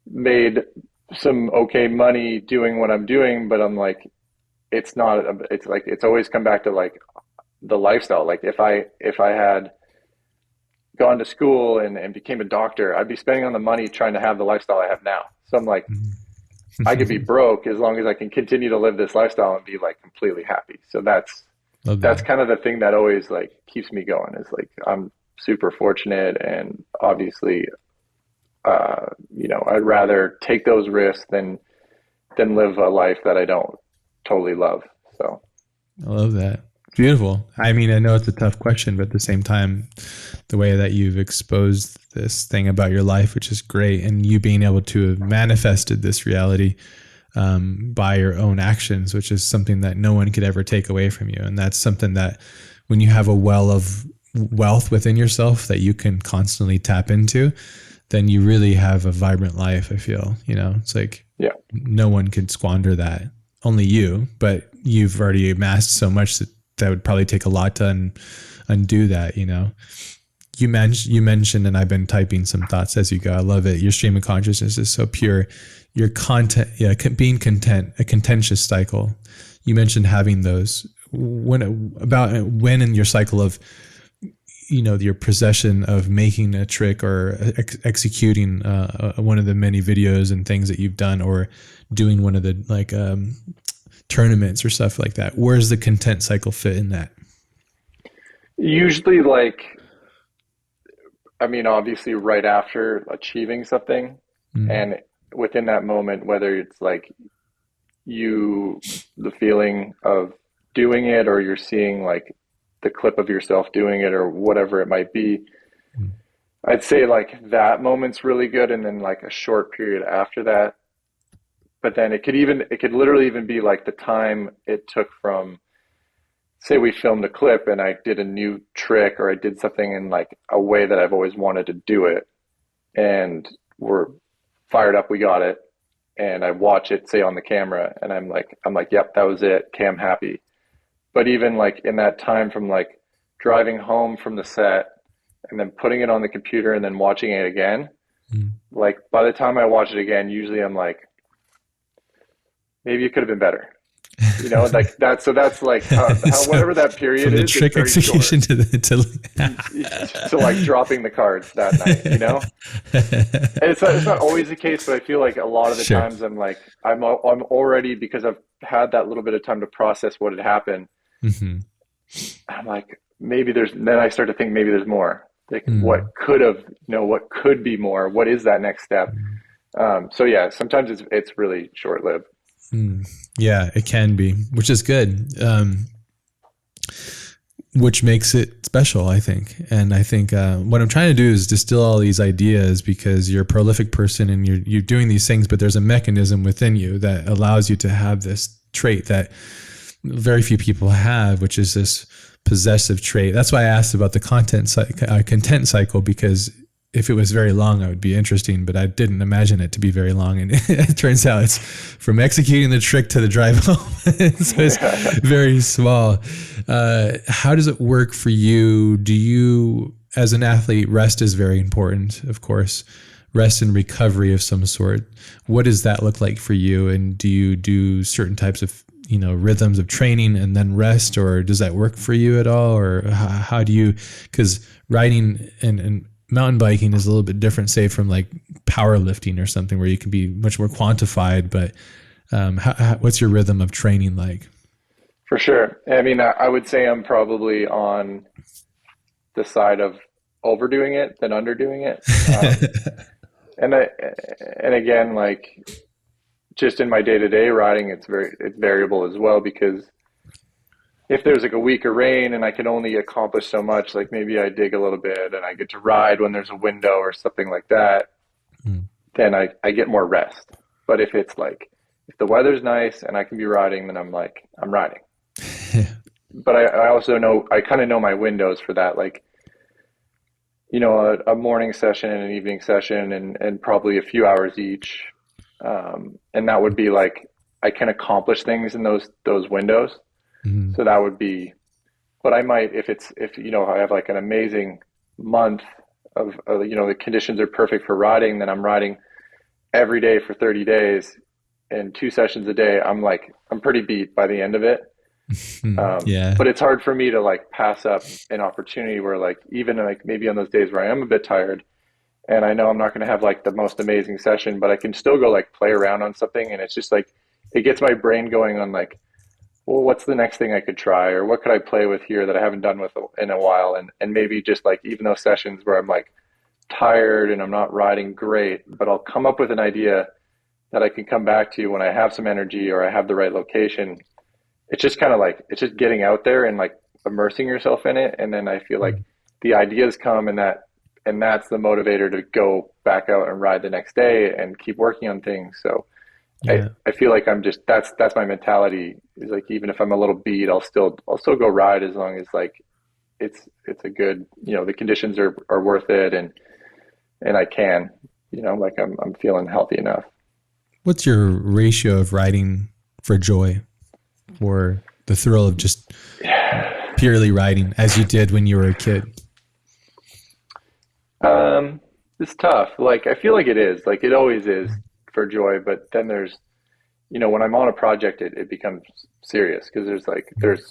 made some okay money doing what I'm doing, but I'm like, it's like, it's always come back to like the lifestyle. Like, if I had gone to school and became a doctor, I'd be spending on the money trying to have the lifestyle I have now. So I'm like, I could be broke as long as I can continue to live this lifestyle and be like completely happy. So that's kind of the thing that always like keeps me going, is like, I'm super fortunate, and obviously, you know, I'd rather take those risks than live a life that I don't totally love. So I love that. Beautiful. I mean, I know it's a tough question, but at the same time, the way that you've exposed this thing about your life, which is great, and you being able to have manifested this reality by your own actions, which is something that no one could ever take away from you. And that's something that when you have a well of wealth within yourself that you can constantly tap into, then you really have a vibrant life. I feel, you know, it's like, no one could squander that, only you, but you've already amassed so much that would probably take a lot to undo that, you know. You mentioned, and I've been typing some thoughts as you go. I love it. Your stream of consciousness is so pure. Your content, being content, a contentious cycle. You mentioned having those. When in your cycle of, you know, your possession of making a trick or executing one of the many videos and things that you've done, or doing one of the like tournaments or stuff like that. Where's the content cycle fit in that? Usually, like, I mean, obviously right after achieving something, and within that moment, whether it's like the feeling of doing it, or you're seeing like the clip of yourself doing it, or whatever it might be, I'd say like that moment's really good. And then like a short period after that, but then it could literally even be like the time it took from, say we filmed a clip and I did a new trick, or I did something in like a way that I've always wanted to do it, and we're fired up, we got it. and I watch it, say on the camera, and I'm like, yep, that was it. Okay, I'm happy. But even like in that time from like driving home from the set and then putting it on the computer and then watching it again, like by the time I watch it again, usually I'm like, maybe it could have been better. You know, like that. So that's like how So whatever that period from the is, trick it's very execution short. to To like dropping the cards that night, you know? And it's not always the case, but I feel like a lot of the sure. times I'm like, I'm already, because I've had that little bit of time to process what had happened. Hmm. I'm like, maybe then I start to think maybe there's more. Like Mm. what could have, what could be more? What is that next step? So yeah, sometimes it's really short lived. Mm. Yeah, it can be, which is good. Which makes it special, I think. And I think what I'm trying to do is distill all these ideas because you're a prolific person and you're doing these things, but there's a mechanism within you that allows you to have this trait that very few people have, which is this possessive trait. That's why I asked about the content cycle, because if it was very long, it would be interesting, but I didn't imagine it to be very long. And it turns out it's from executing the trick to the drive home. So it's Yeah. very small. How does it work for you? Do you, as an athlete, rest is very important, of course, rest and recovery of some sort. What does that look like for you? And do you do certain types of rhythms of training and then rest, or does that work for you at all? Or how do you, because riding and mountain biking is a little bit different, say from like powerlifting or something where you can be much more quantified, but what's your rhythm of training like? For sure. I mean, I would say I'm probably on the side of overdoing it than underdoing it. And I, and again, like just in my day to day riding, it's variable as well, because if there's like a week of rain and I can only accomplish so much, like maybe I dig a little bit and I get to ride when there's a window or something like that, Mm. then I get more rest. But if it's like, if the weather's nice and I can be riding, then I'm riding. But I also know, I kind of know my windows for that. Like, a morning session and an evening session and probably a few hours each. And that would be like, I can accomplish things in those windows. Mm. So that would be, but I might, if I have like an amazing month of, the conditions are perfect for riding, then I'm riding every day for 30 days and 2 sessions a day. I'm pretty beat by the end of it. Yeah. But it's hard for me to like pass up an opportunity where like, even like maybe on those days where I am a bit tired and I know I'm not going to have like the most amazing session, but I can still go like play around on something. And it's just like, it gets my brain going on like, well, what's the next thing I could try, or what could I play with here that I haven't done with in a while? And maybe just like, even those sessions where I'm like tired and I'm not riding great, but I'll come up with an idea that I can come back to when I have some energy or I have the right location. It's just kind of like, it's just getting out there and like immersing yourself in it. And then I feel like the ideas come, and that's the motivator to go back out and ride the next day and keep working on things. So Yeah. I feel like I'm just, that's my mentality, is like, even if I'm a little beat, I'll still go ride, as long as like it's a good, the conditions are worth it, and I can, like I'm feeling healthy enough. What's your ratio of riding for joy, or the thrill of just purely riding as you did when you were a kid? It's tough. Like, I feel like it is, like it always is for joy, but then there's, when I'm on a project, it becomes serious, because there's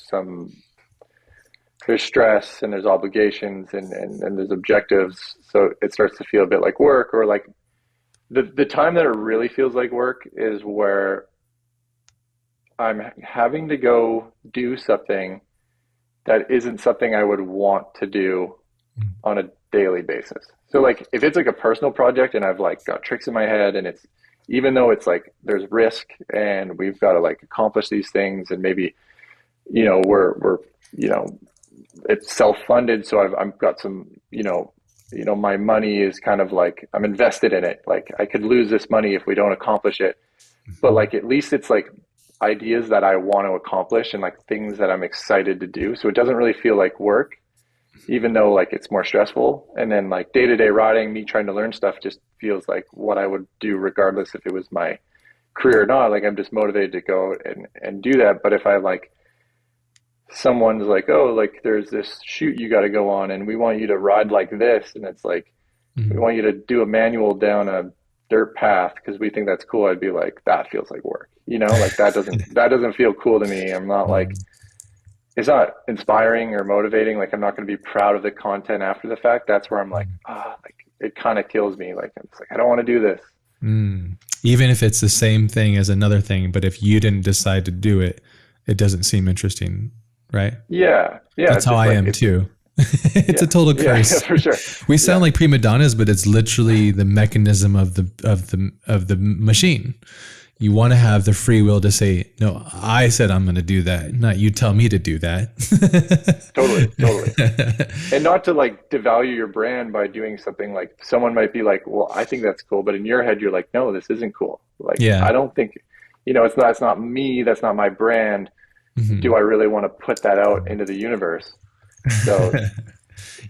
stress and there's obligations and there's objectives. So it starts to feel a bit like work, or like the time that it really feels like work is where I'm having to go do something that isn't something I would want to do on a daily basis. So like, if it's like a personal project and I've like got tricks in my head, and it's, even though it's like there's risk and we've got to like accomplish these things, and maybe, we're it's self-funded. So I've got some, my money is kind of like, I'm invested in it. Like, I could lose this money if we don't accomplish it, but like, at least it's like ideas that I want to accomplish and like things that I'm excited to do. So it doesn't really feel like work, even though like it's more stressful. And then like day-to-day riding, me trying to learn stuff just feels like what I would do regardless if it was my, career or not, like I'm just motivated to go and do that. But if I like, someone's like, oh, like there's this shoot you got to go on and we want you to ride like this. And it's like, we want you to do a manual down a dirt path because we think that's cool. I'd be like, that feels like work, you know, like that doesn't feel cool to me. I'm not like, it's not inspiring or motivating. Like I'm not going to be proud of the content after the fact. That's where I'm like, like it kind of kills me. Like it's like, I don't want to do this. Even if it's the same thing as another thing, but if you didn't decide to do it, it doesn't seem interesting, right? Yeah. That's how I am too. It's a total curse. Yeah, for sure. We sound like prima donnas, but it's literally the mechanism of the machine. You want to have the free will to say, no, I said I'm going to do that, not you tell me to do that. Totally. And not to like devalue your brand by doing something like someone might be like, well, I think that's cool. But in your head, you're like, no, this isn't cool. Like, I don't think, you know, it's not me. That's not my brand. Do I really want to put that out into the universe? So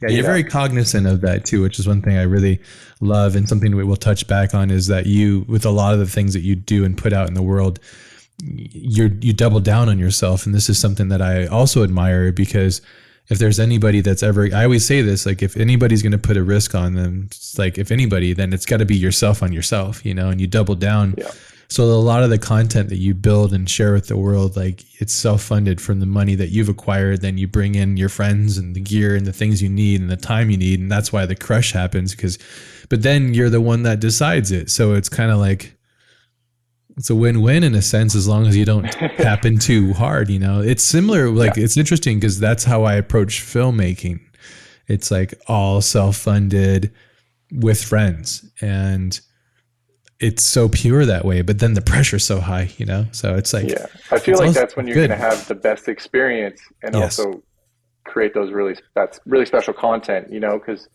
yeah, you're very cognizant of that too, which is one thing I really love, and something we will touch back on is that you, with a lot of the things that you do and put out in the world, you double down on yourself. And this is something that I also admire, because if there's anybody that's ever, I always say this, like if anybody's going to put a risk on them, it's like if anybody, then it's got to be yourself on yourself, you know, and you double down. Yeah. So a lot of the content that you build and share with the world, like it's self-funded from the money that you've acquired. Then you bring in your friends and the gear and the things you need and the time you need. And that's why the crush happens, but then you're the one that decides it. So it's kind of like, it's a win-win in a sense, as long as you don't tap in too hard, you know. It's similar, like it's interesting because that's how I approach filmmaking. It's like all self-funded with friends, and it's so pure that way, but then the pressure's so high, you know? So it's like, I feel like that's when you're going to have the best experience and also create that's really special content, you know, because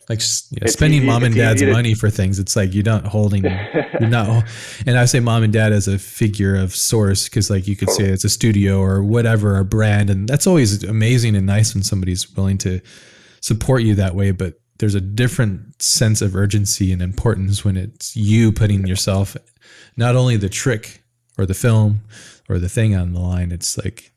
like spending mom and dad's money for things. It's like, you're not, and I say mom and dad as a figure of source, because like you could say it's a studio or whatever, a brand. And that's always amazing and nice when somebody's willing to support you that way. But there's a different sense of urgency and importance when it's you putting yourself, not only the trick or the film or the thing on the line. It's like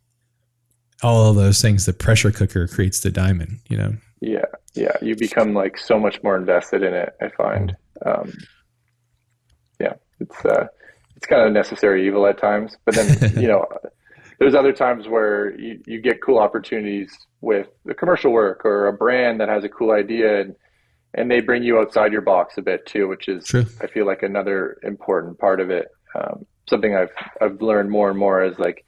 all of those things, the pressure cooker creates the diamond, you know? Yeah. Yeah. You become like so much more invested in it, I find. It's kind of a necessary evil at times, but then, you know, there's other times where you get cool opportunities with the commercial work or a brand that has a cool idea, and they bring you outside your box a bit too, which is, true. I feel like another important part of it. Something I've learned more and more is like,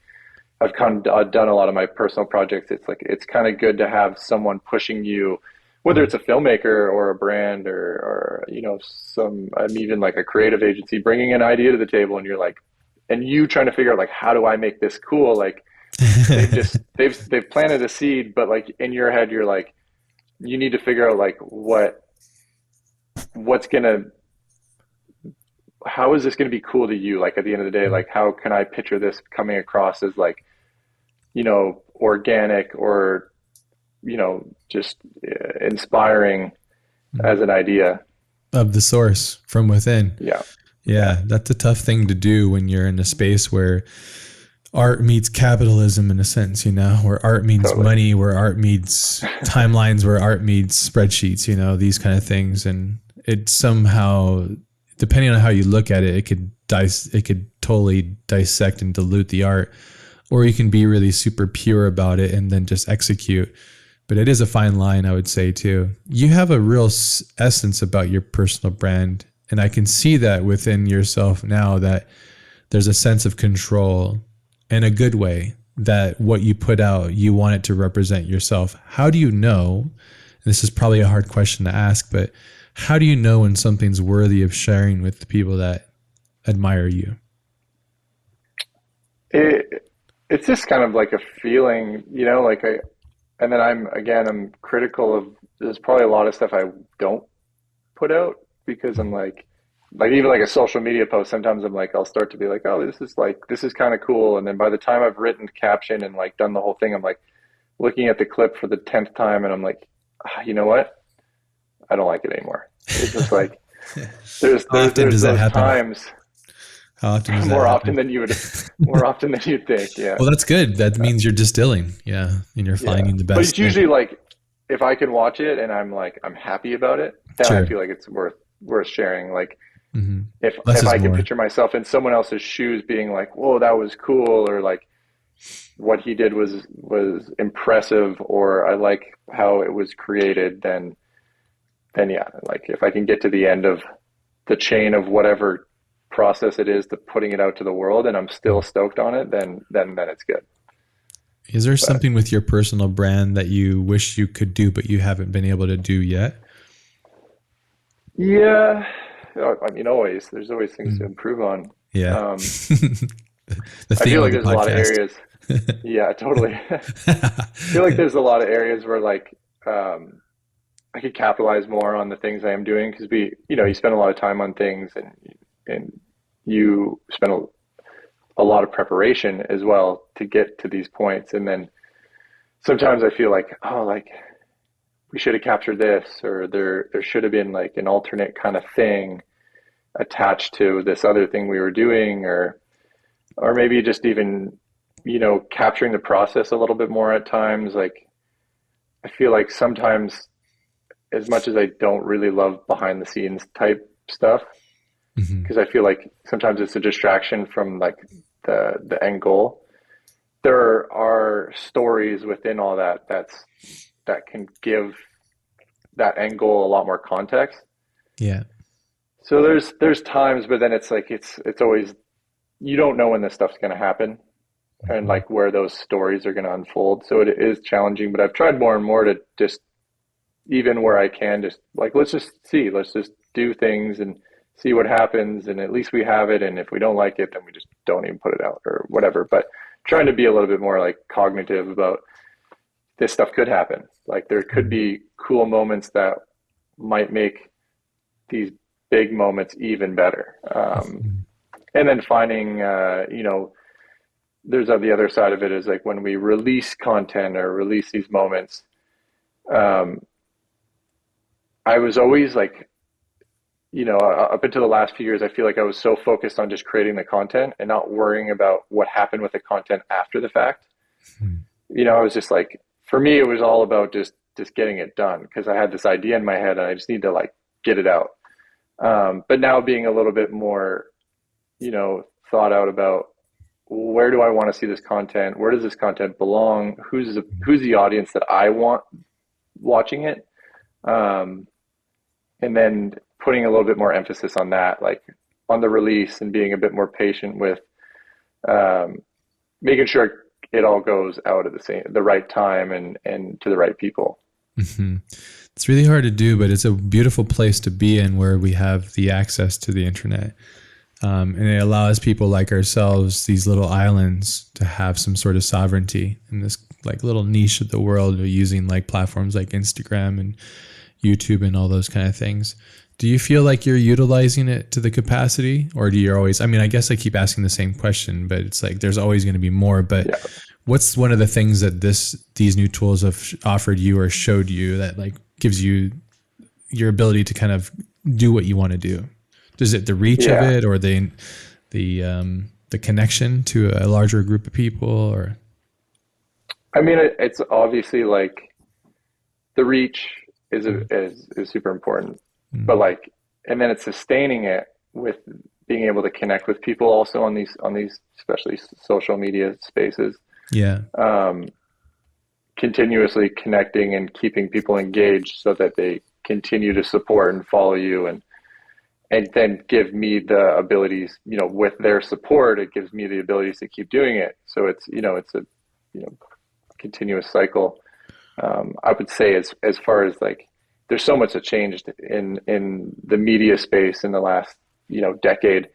I've done a lot of my personal projects. It's like, it's kind of good to have someone pushing you, whether it's a filmmaker or a brand or you know, even like a creative agency bringing an idea to the table, and you're like, and you trying to figure out like, how do I make this cool? Like they've planted a seed, but like in your head, you're like, you need to figure out like how is this going to be cool to you? Like at the end of the day, like how can I picture this coming across as like, you know, organic or, you know, just inspiring as an idea of the source from within. Yeah. That's a tough thing to do when you're in a space where art meets capitalism in a sense, you know, where art means money, where art meets timelines, where art meets spreadsheets, you know, these kind of things. And it somehow, depending on how you look at it, it could totally dissect and dilute the art, or you can be really super pure about it and then just execute. But it is a fine line, I would say too. You have a real essence about your personal brand. And I can see that within yourself now, that there's a sense of control in a good way, that what you put out, you want it to represent yourself. How do you know, and this is probably a hard question to ask, but how do you know when something's worthy of sharing with the people that admire you? It's just kind of like a feeling, you know, like and then I'm critical of, there's probably a lot of stuff I don't put out because I'm like even like a social media post, sometimes I'm like, I'll start to be like, oh, this is kind of cool. And then by the time I've written caption and like done the whole thing, I'm like looking at the clip for the 10th time and I'm like, you know what? I don't like it anymore. It's just like, there's those times. How often does that more often happen? than you would, more often than you'd think. Yeah. Well, that's good. That means you're distilling. Yeah. And you're Yeah. finding the But best it's thing. usually like, if I can watch it and I'm like, I'm happy about it, then I Sure. feel like it's worth sharing. Like, Hmm. if Less if is I can more. picture myself in someone else's shoes being like, whoa, that was cool, or like what he did was impressive, or I like how it was created, then yeah, like if I can get to the end of the chain of whatever process it is to putting it out to the world and I'm still stoked on it, then it's good. Is there But something with your personal brand that you wish you could do, but you haven't been able to do yet? yeah, I mean, always there's always things to Mm. improve on. Yeah. Um, The I theme feel of like the there's a lot of podcast. areas. Yeah, totally. I feel like there's a lot of areas where like I could capitalize more on the things I am doing, because you spend a lot of time on things, and you spend a lot of preparation as well to get to these points, and then sometimes I feel like, oh, like we should have captured this, or there should have been like an alternate kind of thing attached to this other thing we were doing, or maybe just even capturing the process a little bit more at times. Like I feel like sometimes, as much as I don't really love behind the scenes type stuff, Hmm. because I feel like sometimes it's a distraction from like the end goal. There are stories within all that can give that end goal a lot more context. Yeah. So there's times, but then it's like it's always, you don't know when this stuff's going to happen, and Hmm. like where those stories are going to unfold. So it is challenging, but I've tried more and more to just, even where I can, just like, let's just do things and see what happens, and at least we have it, and if we don't like it, then we just don't even put it out or whatever. But trying to be a little bit more like cognitive about, this stuff could happen. Like there could be cool moments that might make these big moments even better. And then finding, there's the other side of it is like when we release content or release these moments, um, I was always like, up until the last few years, I feel like I was so focused on just creating the content and not worrying about what happened with the content after the fact. I was just like, for me, it was all about just getting it done, because I had this idea in my head and I just need to like get it out. But now being a little bit more, thought out about, where do I want to see this content? Where does this content belong? Who's the audience that I want watching it? Um, and then putting a little bit more emphasis on that, like on the release, and being a bit more patient with um, making sure it all goes out at the right time, and to the right people. Hmm. It's really hard to do, but it's a beautiful place to be in, where we have the access to the internet. And it allows people like ourselves, these little islands, to have some sort of sovereignty in this like little niche of the world, using like platforms like Instagram and YouTube and all those kind of things. Do you feel like you're utilizing it to the capacity, or do you always, I mean, I guess I keep asking the same question, but it's like there's always going to be more. But Yeah. what's one of the things that these new tools have offered you or showed you that like gives you your ability to kind of do what you want to do? Is it the reach of Yeah. it, or the connection to a larger group of people, or? I mean, it's obviously like the reach is super important, but Mm. like, and then it's sustaining it with being able to connect with people also on these especially social media spaces, Yeah. um, continuously connecting and keeping people engaged so that they continue to support and follow you, and then give me the abilities, with their support, it gives me the abilities to keep doing it. So it's a, you know, continuous cycle. I would say, as far as like, there's so much that changed in the media space in the last, decade.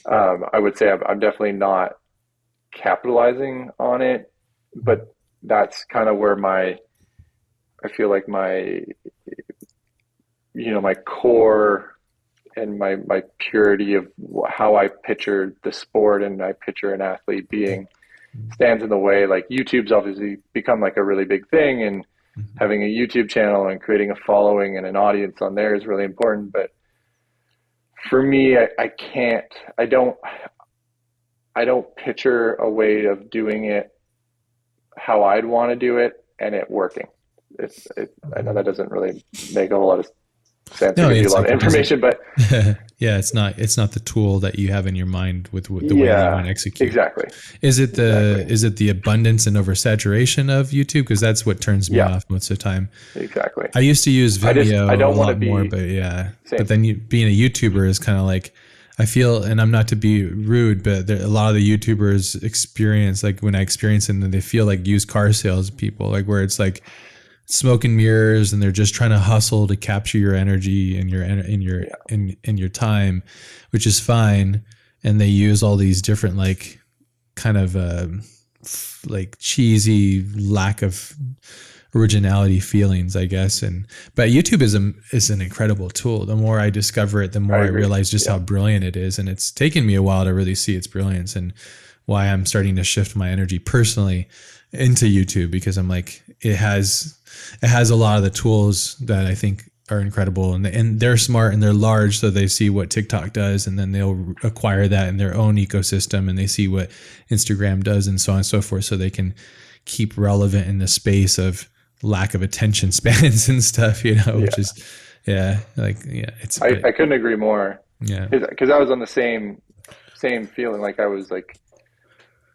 I would say I'm definitely not capitalizing on it, but that's kind of where I feel like my core and my purity of how I picture the sport and I picture an athlete being stands in the way. Like YouTube's obviously become like a really big thing, and having a YouTube channel and creating a following and an audience on there is really important. But for me, I can't, I don't, I don't picture a way of doing it how I'd want to do it and it working. I know that doesn't really make a whole lot of sense. No, I give you a it's lot like of it doesn't. information, but Yeah, it's not the tool that you have in your mind with the way that you want yeah, to execute. exactly. Is it Exactly. the abundance and oversaturation of YouTube? Because that's what turns me Yeah, off most of the time. exactly. I used to use I Vimeo a don't want to lot more, be but yeah. But same. then being a YouTuber is kind of like, I feel, and I'm not to be rude, but a lot of the YouTubers experience, like when I experience them, they feel like used car sales people, like where it's like smoke and mirrors, and they're just trying to hustle to capture your energy and Yeah. in your time, which is fine. And they use all these different like kind of like cheesy lack of originality feelings, I guess. But YouTube is an incredible tool. The more I discover it, the I more I agree. realize just Yeah. how brilliant it is. And it's taken me a while to really see its brilliance, and why I'm starting to shift my energy personally into YouTube, because I'm like, it has a lot of the tools that I think are incredible, and they're smart and they're large, so they see what TikTok does, and then they'll acquire that in their own ecosystem, and they see what Instagram does, and so on and so forth, so they can keep relevant in the space of lack of attention spans and stuff, which Yeah. is, yeah, like, yeah, it's, I couldn't agree more. yeah. Because I was on the same feeling. Like I was like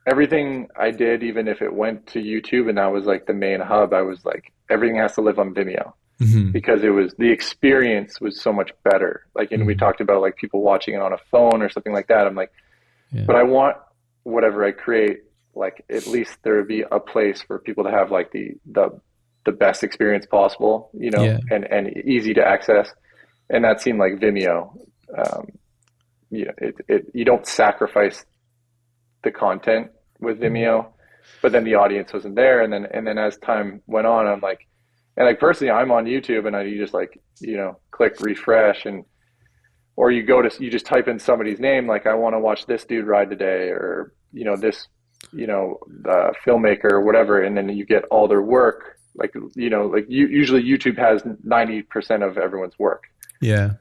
everything I did, even if it went to YouTube and that was like the main hub, I was like everything has to live on Vimeo Hmm. because it was the experience was so much better. Like, and we Hmm. talked about like people watching it on a phone or something like that. I'm like, Yeah. but I want whatever I create, like at least there would be a place for people to have like the best experience possible, Yeah. and easy to access. And that seemed like Vimeo. Um, you don't sacrifice the content with Vimeo, but then the audience wasn't there. And then as time went on, I'm like, and like personally, I'm on YouTube and you just like, click refresh or you just type in somebody's name. Like I want to watch this dude ride today or, this, the filmmaker or whatever. And then you get all their work. Like, usually YouTube has 90% of everyone's work Yeah.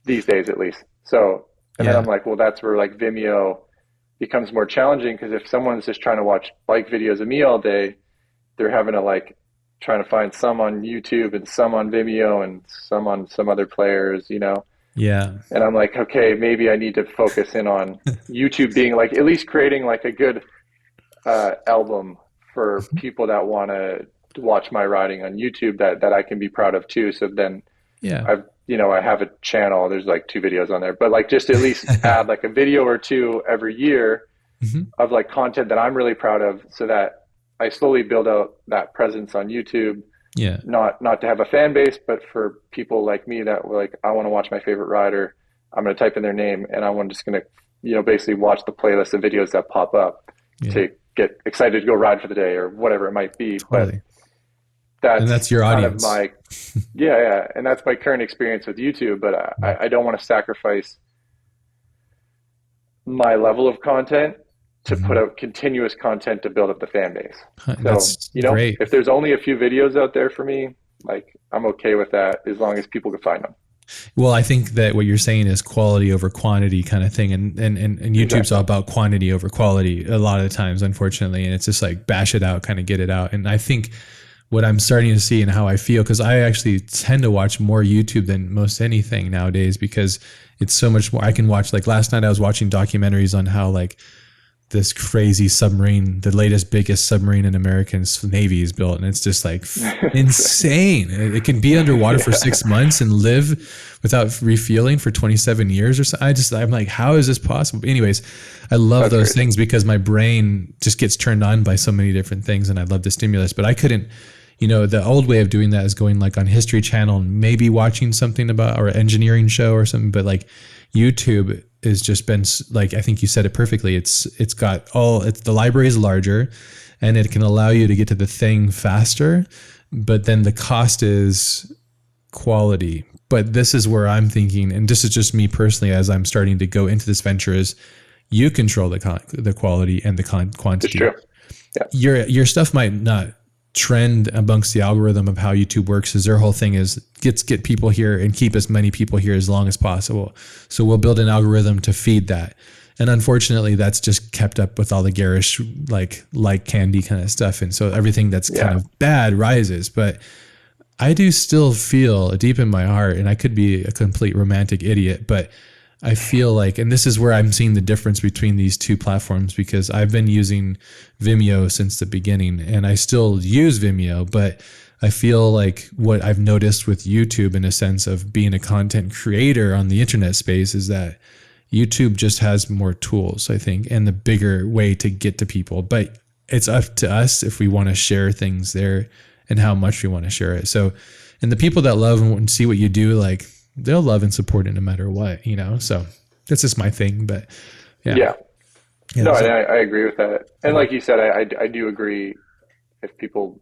these days, at least. So, and then Yeah. I'm like, well, that's where like Vimeo becomes more challenging because if someone's just trying to watch bike videos of me all day, they're having to like trying to find some on YouTube and some on Vimeo and some on some other players. Yeah. And I'm like, okay, maybe I need to focus in on YouTube being like at least creating like a good album for people that want to watch my riding on YouTube that I can be proud of too. So then Yeah. I have a channel. There's like 2 videos on there, but like just at least add like a video or 2 every year Hmm. of like content that I'm really proud of, so that I slowly build out that presence on YouTube. Yeah. Not to have a fan base, but for people like me that were like, I want to watch my favorite rider. I'm going to type in their name and I'm just going to, basically watch the playlist of videos that pop up Yeah. to get excited to go ride for the day or whatever it might be. Totally. But And that's your kind audience. of my yeah, and that's my current experience with YouTube. But I don't want to sacrifice my level of content to put Mhm. out continuous content to build up the fan base. So That's great. if there's only a few videos out there for me, like I'm okay with that as long as people can find them. Well, I think that what you're saying is quality over quantity kind of thing. And YouTube's Exactly. all about quantity over quality a lot of the times, unfortunately. And it's just like bash it out, kind of get it out. And I think what I'm starting to see and how I feel, because I actually tend to watch more YouTube than most anything nowadays, because it's so much more. I can watch, like last night I was watching documentaries on how like this crazy submarine, the latest, biggest submarine in American Navy is built. And it's just like insane. It can be underwater for 6 months and live without refueling for 27 years or so. I'm like, how is this possible? Anyways, I love That's those crazy. things because my brain just gets turned on by so many different things, and I love the stimulus, but I couldn't, the old way of doing that is going like on History Channel and maybe watching something about, or engineering show or something. But like YouTube has just been like, I think you said it perfectly. It's got the library is larger and it can allow you to get to the thing faster, but then the cost is quality. But this is where I'm thinking, and this is just me personally, as I'm starting to go into this venture, is you control the quality and the It's quantity. true. Yeah. Your stuff might not trend amongst the algorithm of how YouTube works, is their whole thing is get people here and keep as many people here as long as possible. So we'll build an algorithm to feed that. And unfortunately, that's just kept up with all the garish, like candy kind of stuff. And so everything that's kind of bad rises. But I do still feel deep in my heart, and I could be a complete romantic idiot, but I feel like, and this is where I'm seeing the difference between these two platforms, because I've been using Vimeo since the beginning and I still use Vimeo, but I feel like what I've noticed with YouTube in a sense of being a content creator on the internet space is that YouTube just has more tools, I think, and the bigger way to get to people. But it's up to us if we want to share things there and how much we want to share it. So, and the people that love and see what you do, like, they'll love and support it no matter what, you know? So that's just my thing, but yeah. No, so, I agree with that. And like you said, I do agree, if people,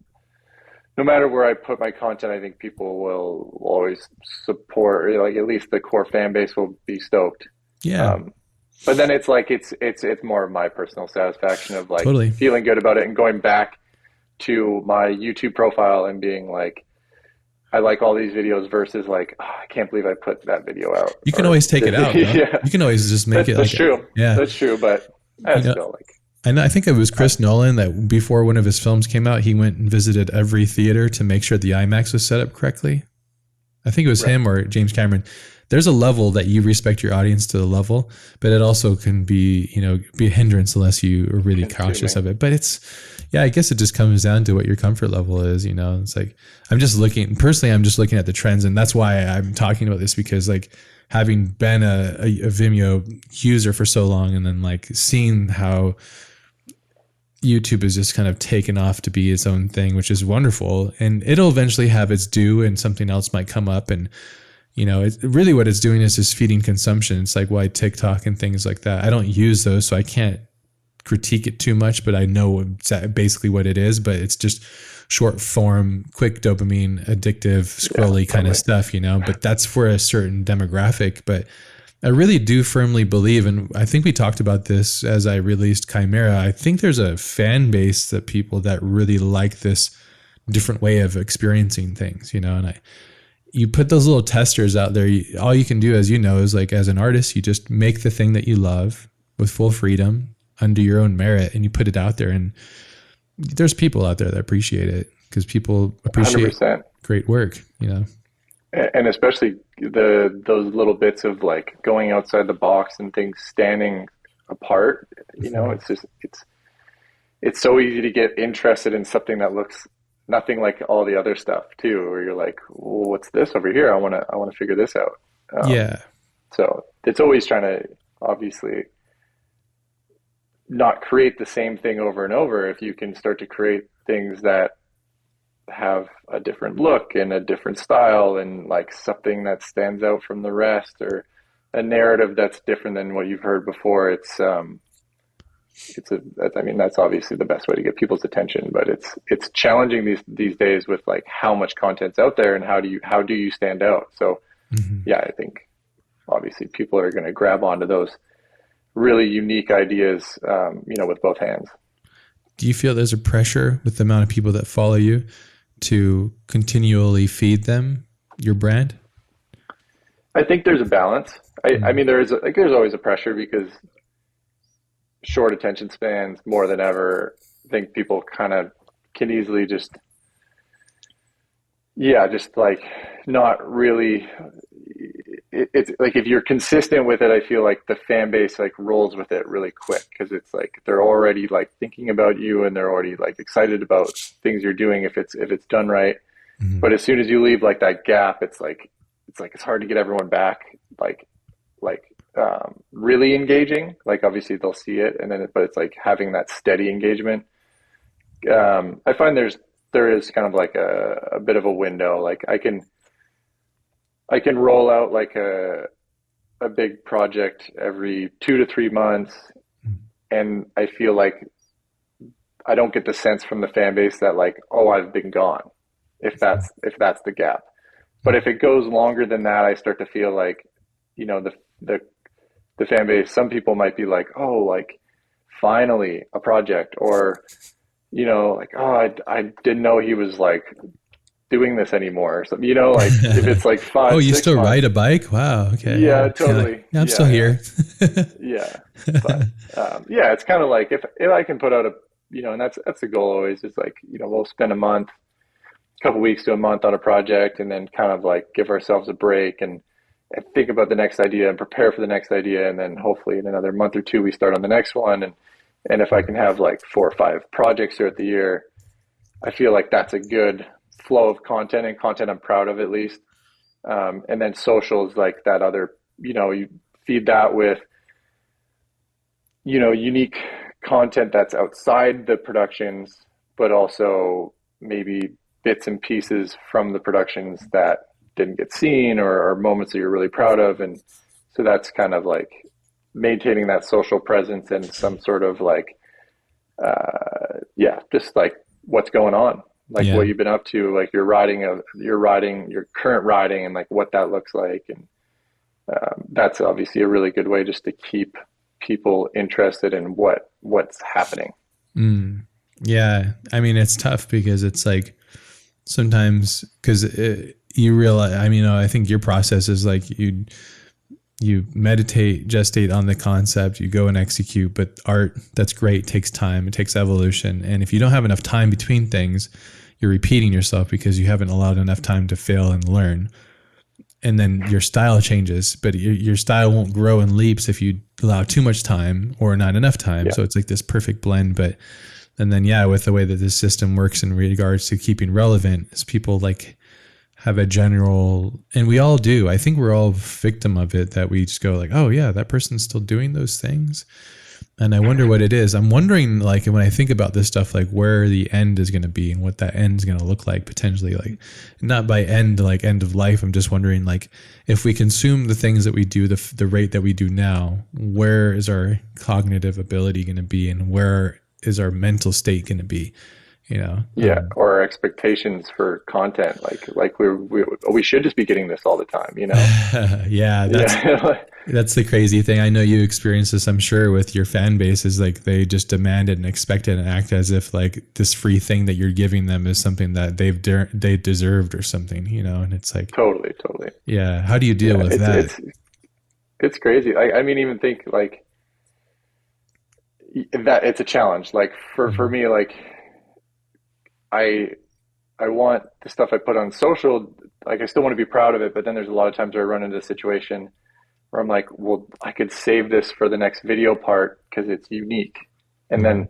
no matter where I put my content, I think people will always support, like at least the core fan base will be stoked. Yeah. But then it's like, it's more of my personal satisfaction of like totally feeling good about it and going back to my YouTube profile and being like, I like all these videos versus like, oh, I can't believe I put that video out. You can always take it out. Yeah. You can always just make it. That's true. Yeah, that's true. But I still like. I think it was Chris Nolan that before one of his films came out, he went and visited every theater to make sure the IMAX was set up correctly. I think it was him or James Cameron. There's a level that you respect your audience to the level, but it also can be, be a hindrance unless you are really cautious of it. But I guess it just comes down to what your comfort level is, It's like, I'm just looking at the trends, and that's why I'm talking about this, because like having been a Vimeo user for so long and then like seeing how YouTube is just kind of taken off to be its own thing, which is wonderful. And it'll eventually have its due and something else might come up. And, it's really what it's doing is just feeding consumption. It's like why TikTok and things like that. I don't use those, so I can't critique it too much, but I know basically what it is, but it's just short form, quick dopamine, addictive, scrolly kind of stuff, but that's for a certain demographic. But I really do firmly believe, and I think we talked about this as I released Chimera, I think there's a fan base that people that really like this different way of experiencing things, and you put those little testers out there. All you can do, as is like, as an artist, you just make the thing that you love with full freedom under your own merit, and you put it out there, and there's people out there that appreciate it, because people appreciate 100%. Great work, And especially those little bits of like going outside the box and things standing apart, it's just, it's so easy to get interested in something that looks nothing like all the other stuff too, where you're like, well, what's this over here? I want to figure this out. So it's always trying to obviously not create the same thing over and over. If you can start to create things that have a different look and a different style and like something that stands out from the rest, or a narrative that's different than what you've heard before, that's obviously the best way to get people's attention. But it's challenging these days with like how much content's out there and how do you stand out. So I think obviously people are going to grab onto those really unique ideas, with both hands. Do you feel there's a pressure with the amount of people that follow you to continually feed them your brand? I think there's a balance. I mean, there's always a pressure, because short attention spans more than ever. I think people kind of can easily just like not really. It's like, if you're consistent with it, I feel like the fan base like rolls with it really quick, because it's like they're already like thinking about you, and they're already like excited about things you're doing if it's done right. But as soon as you leave like that gap, it's hard to get everyone back like really engaging. Like obviously they'll see it, but it's like having that steady engagement. I find there is kind of like a bit of a window. Like I can roll out like a big project every 2 to 3 months, and I feel like I don't get the sense from the fan base that like, oh, I've been gone, if that's the gap. But if it goes longer than that, I start to feel like, the fan base, some people might be like, oh, like finally a project, or like, oh, I didn't know he was like doing this anymore. So, you know, like if it's like Oh, five, you six still ride months, a bike? Wow. Okay. yeah, Yeah. Like, totally. yeah, I'm still Yeah, yeah, here. yeah. But yeah, it's kind of like if I can put out a, you know, and that's the goal always is like, you know, we'll spend a month, a couple weeks to a month on a project and then kind of like give ourselves a break and think about the next idea and prepare for the next idea. And then hopefully in another month or two, we start on the next one. And if I can have like 4 or 5 projects throughout the year, I feel like that's a good flow of content and content I'm proud of at least. And then social is like that other, you know, you feed that with, you know, unique content that's outside the productions, but also maybe bits and pieces from the productions that didn't get seen or moments that you're really proud of. And so that's kind of like maintaining that social presence and some sort of like, yeah, just like what's going on, like Yeah. what you've been up to, like your current riding and like what that looks like. And that's obviously a really good way just to keep people interested in what's happening. Mm. Yeah. I mean, it's tough because it's like sometimes because you realize, I mean, I think your process is like you meditate, gestate on the concept, you go and execute, but art, that's great, takes time, it takes evolution. And if you don't have enough time between things, you're repeating yourself because you haven't allowed enough time to fail and learn. And then your style changes, but your style won't grow in leaps if you allow too much time or not enough time. Yeah. So it's like this perfect blend. And then, yeah, with the way that this system works in regards to keeping relevant is people like have a general, and we all do. I think we're all victim of it, that we just go like, oh yeah, that person's still doing those things. And I wonder what it is. I'm wondering, like, when I think about this stuff, like where the end is going to be and what that end is going to look like potentially, like not by end, like end of life. I'm just wondering, like, if we consume the things that we do, the rate that we do now, where is our cognitive ability going to be and where is our mental state going to be? You know? Yeah, or our expectations for content, like we should just be getting this all the time, you know? Yeah, that's the crazy thing. I know you experience this, I'm sure, with your fan base, is like they just demand it and expect it and act as if like this free thing that you're giving them is something that they deserved or something, you know? And it's like Totally. yeah. How do you deal with that? It's crazy. I mean, even think like that it's a challenge. Like for me, like I want the stuff I put on social, like I still want to be proud of it, but then there's a lot of times where I run into a situation where I'm like, well, I could save this for the next video part because it's unique. And then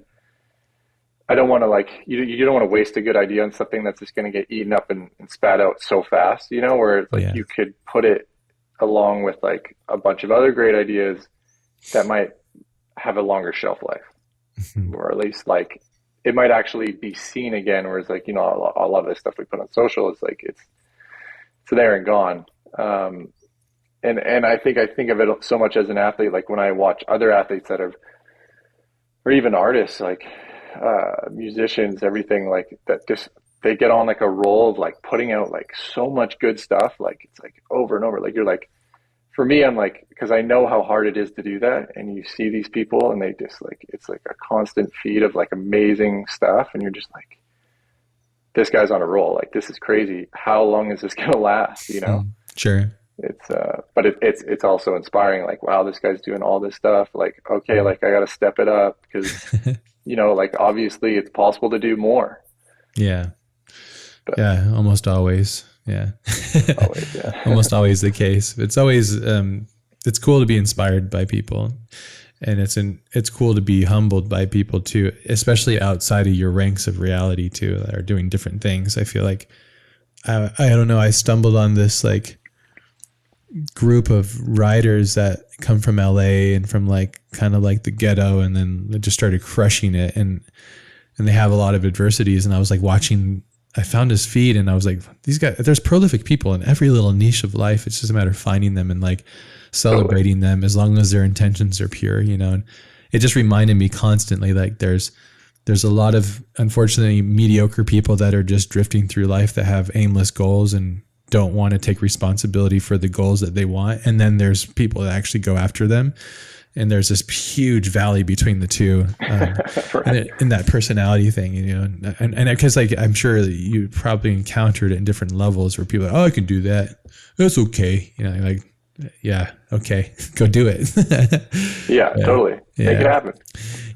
I don't want to like, you don't want to waste a good idea on something that's just going to get eaten up and spat out so fast, you know, where it's like you could put it along with like a bunch of other great ideas that might have a longer shelf life, or at least like it might actually be seen again, whereas like, you know, a lot of this stuff we put on social is like it's there and gone. And I think of it so much as an athlete, like when I watch other athletes that have, or even artists, like musicians, everything like that, just they get on like a roll of like putting out like so much good stuff, like it's like over and over. Like you're like, for me, I'm like, because I know how hard it is to do that, and you see these people and they just like, it's like a constant feed of like amazing stuff, and you're just like, this guy's on a roll, like this is crazy, how long is this gonna last, you know? Sure. It's but it's also inspiring, like, wow, this guy's doing all this stuff, like, okay, like I gotta step it up because you know, like obviously it's possible to do more. Yeah. But, yeah, almost always. Yeah. always, yeah. Almost always the case. It's always it's cool to be inspired by people, and it's cool to be humbled by people too, especially outside of your ranks of reality too, that are doing different things. I feel like I don't know, I stumbled on this like group of writers that come from LA and from like kind of like the ghetto, and then they just started crushing it, and they have a lot of adversities. And I was like watching, I found his feed and I was like, these guys, there's prolific people in every little niche of life. It's just a matter of finding them and like celebrating them as long as their intentions are pure, you know? And it just reminded me constantly, like there's a lot of unfortunately mediocre people that are just drifting through life that have aimless goals and don't want to take responsibility for the goals that they want. And then there's people that actually go after them. and there's this huge valley between the two, Right. in that personality thing, and because like I'm sure that you probably encountered it in different levels where people are, oh, I can do that, that's okay, like, yeah, okay, go do it. Yeah, totally. Make it happen.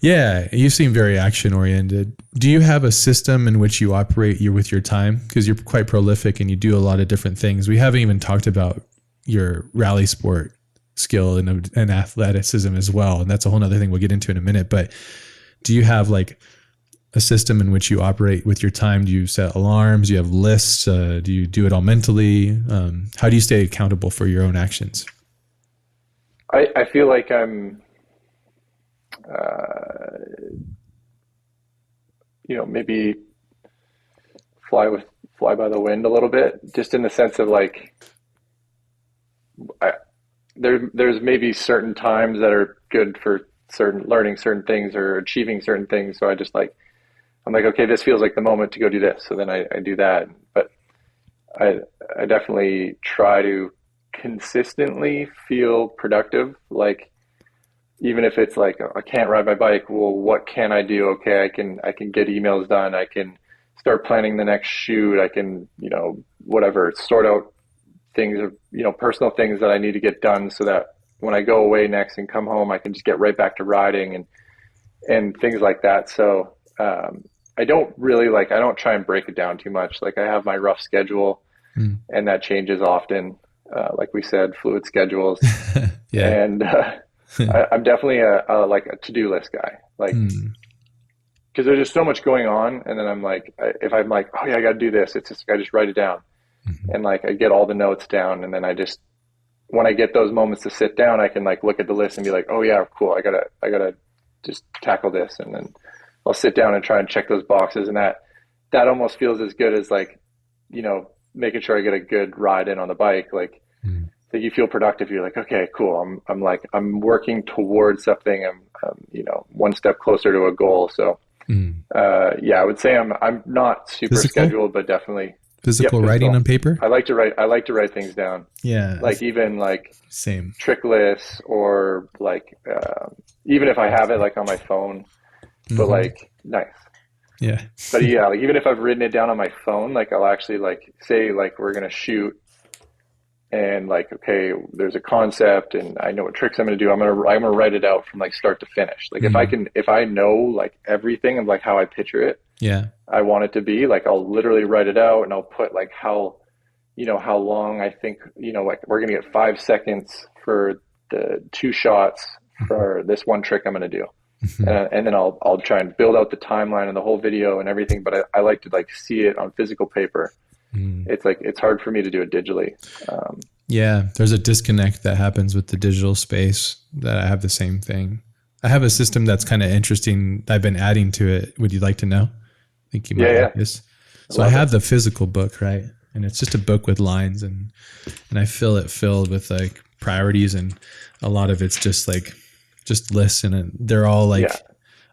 Yeah, you seem very action oriented. Do you have a system in which you operate with your time? Because you're quite prolific and you do a lot of different things. We haven't even talked about your rally sport skill and athleticism as well, and that's a whole other thing we'll get into in a minute. But do you have like a system in which you operate with your time? Do you set alarms? Do you have lists? Do you do it all mentally? How do you stay accountable for your own actions? I feel like I'm, maybe fly by the wind a little bit, just in the sense of like, there's maybe certain times that are good for learning certain things or achieving certain things. So I'm like, okay, this feels like the moment to go do this. So then I do that. But I definitely try to consistently feel productive. Like, even if it's like, I can't ride my bike, well, what can I do? Okay, I can get emails done. I can start planning the next shoot. I can, whatever, sort out things, personal things that I need to get done so that when I go away next and come home, I can just get right back to riding and things like that. So, I don't try and break it down too much. Like, I have my rough schedule and that changes often. Like we said, fluid schedules. Yeah. And, I'm definitely a to-do list guy. Like, because there's just so much going on. And then I'm like, if I'm like, oh yeah, I got to do this, it's just, I just write it down. And like, I get all the notes down, and then when I get those moments to sit down, I can like look at the list and be like, oh yeah, cool. I gotta just tackle this. And then I'll sit down and try and check those boxes. And that almost feels as good as like, making sure I get a good ride in on the bike. Like, that you feel productive. You're like, okay, cool. I'm working towards something. I'm one step closer to a goal. So, I would say I'm not super scheduled, but definitely physical writing on paper. I like to write things down. Yeah. Like, even like same trick lists, or like, even if I have it like on my phone, but like, nice. Yeah. But yeah, like, even if I've written it down on my phone, like, I'll actually like say like, we're going to shoot, and like, okay, there's a concept and I know what tricks I'm going to do. I'm going to write it out from like start to finish. Like, if I know like everything of like how I picture it, I want it to be, like, I'll literally write it out, and I'll put like how long I think, like, we're going to get 5 seconds for the 2 shots for this one trick I'm going to do. And then I'll try and build out the timeline and the whole video and everything. But I like to like see it on physical paper. It's like, it's hard for me to do it digitally. Yeah, there's a disconnect that happens with the digital space. That I have the same thing. I have a system that's kind of interesting. I've been adding to it. Would you like to know? I think you might like this. So I have the physical book, right? And it's just a book with lines, and I fill it filled with like priorities, and a lot of it's just lists, and they're all like,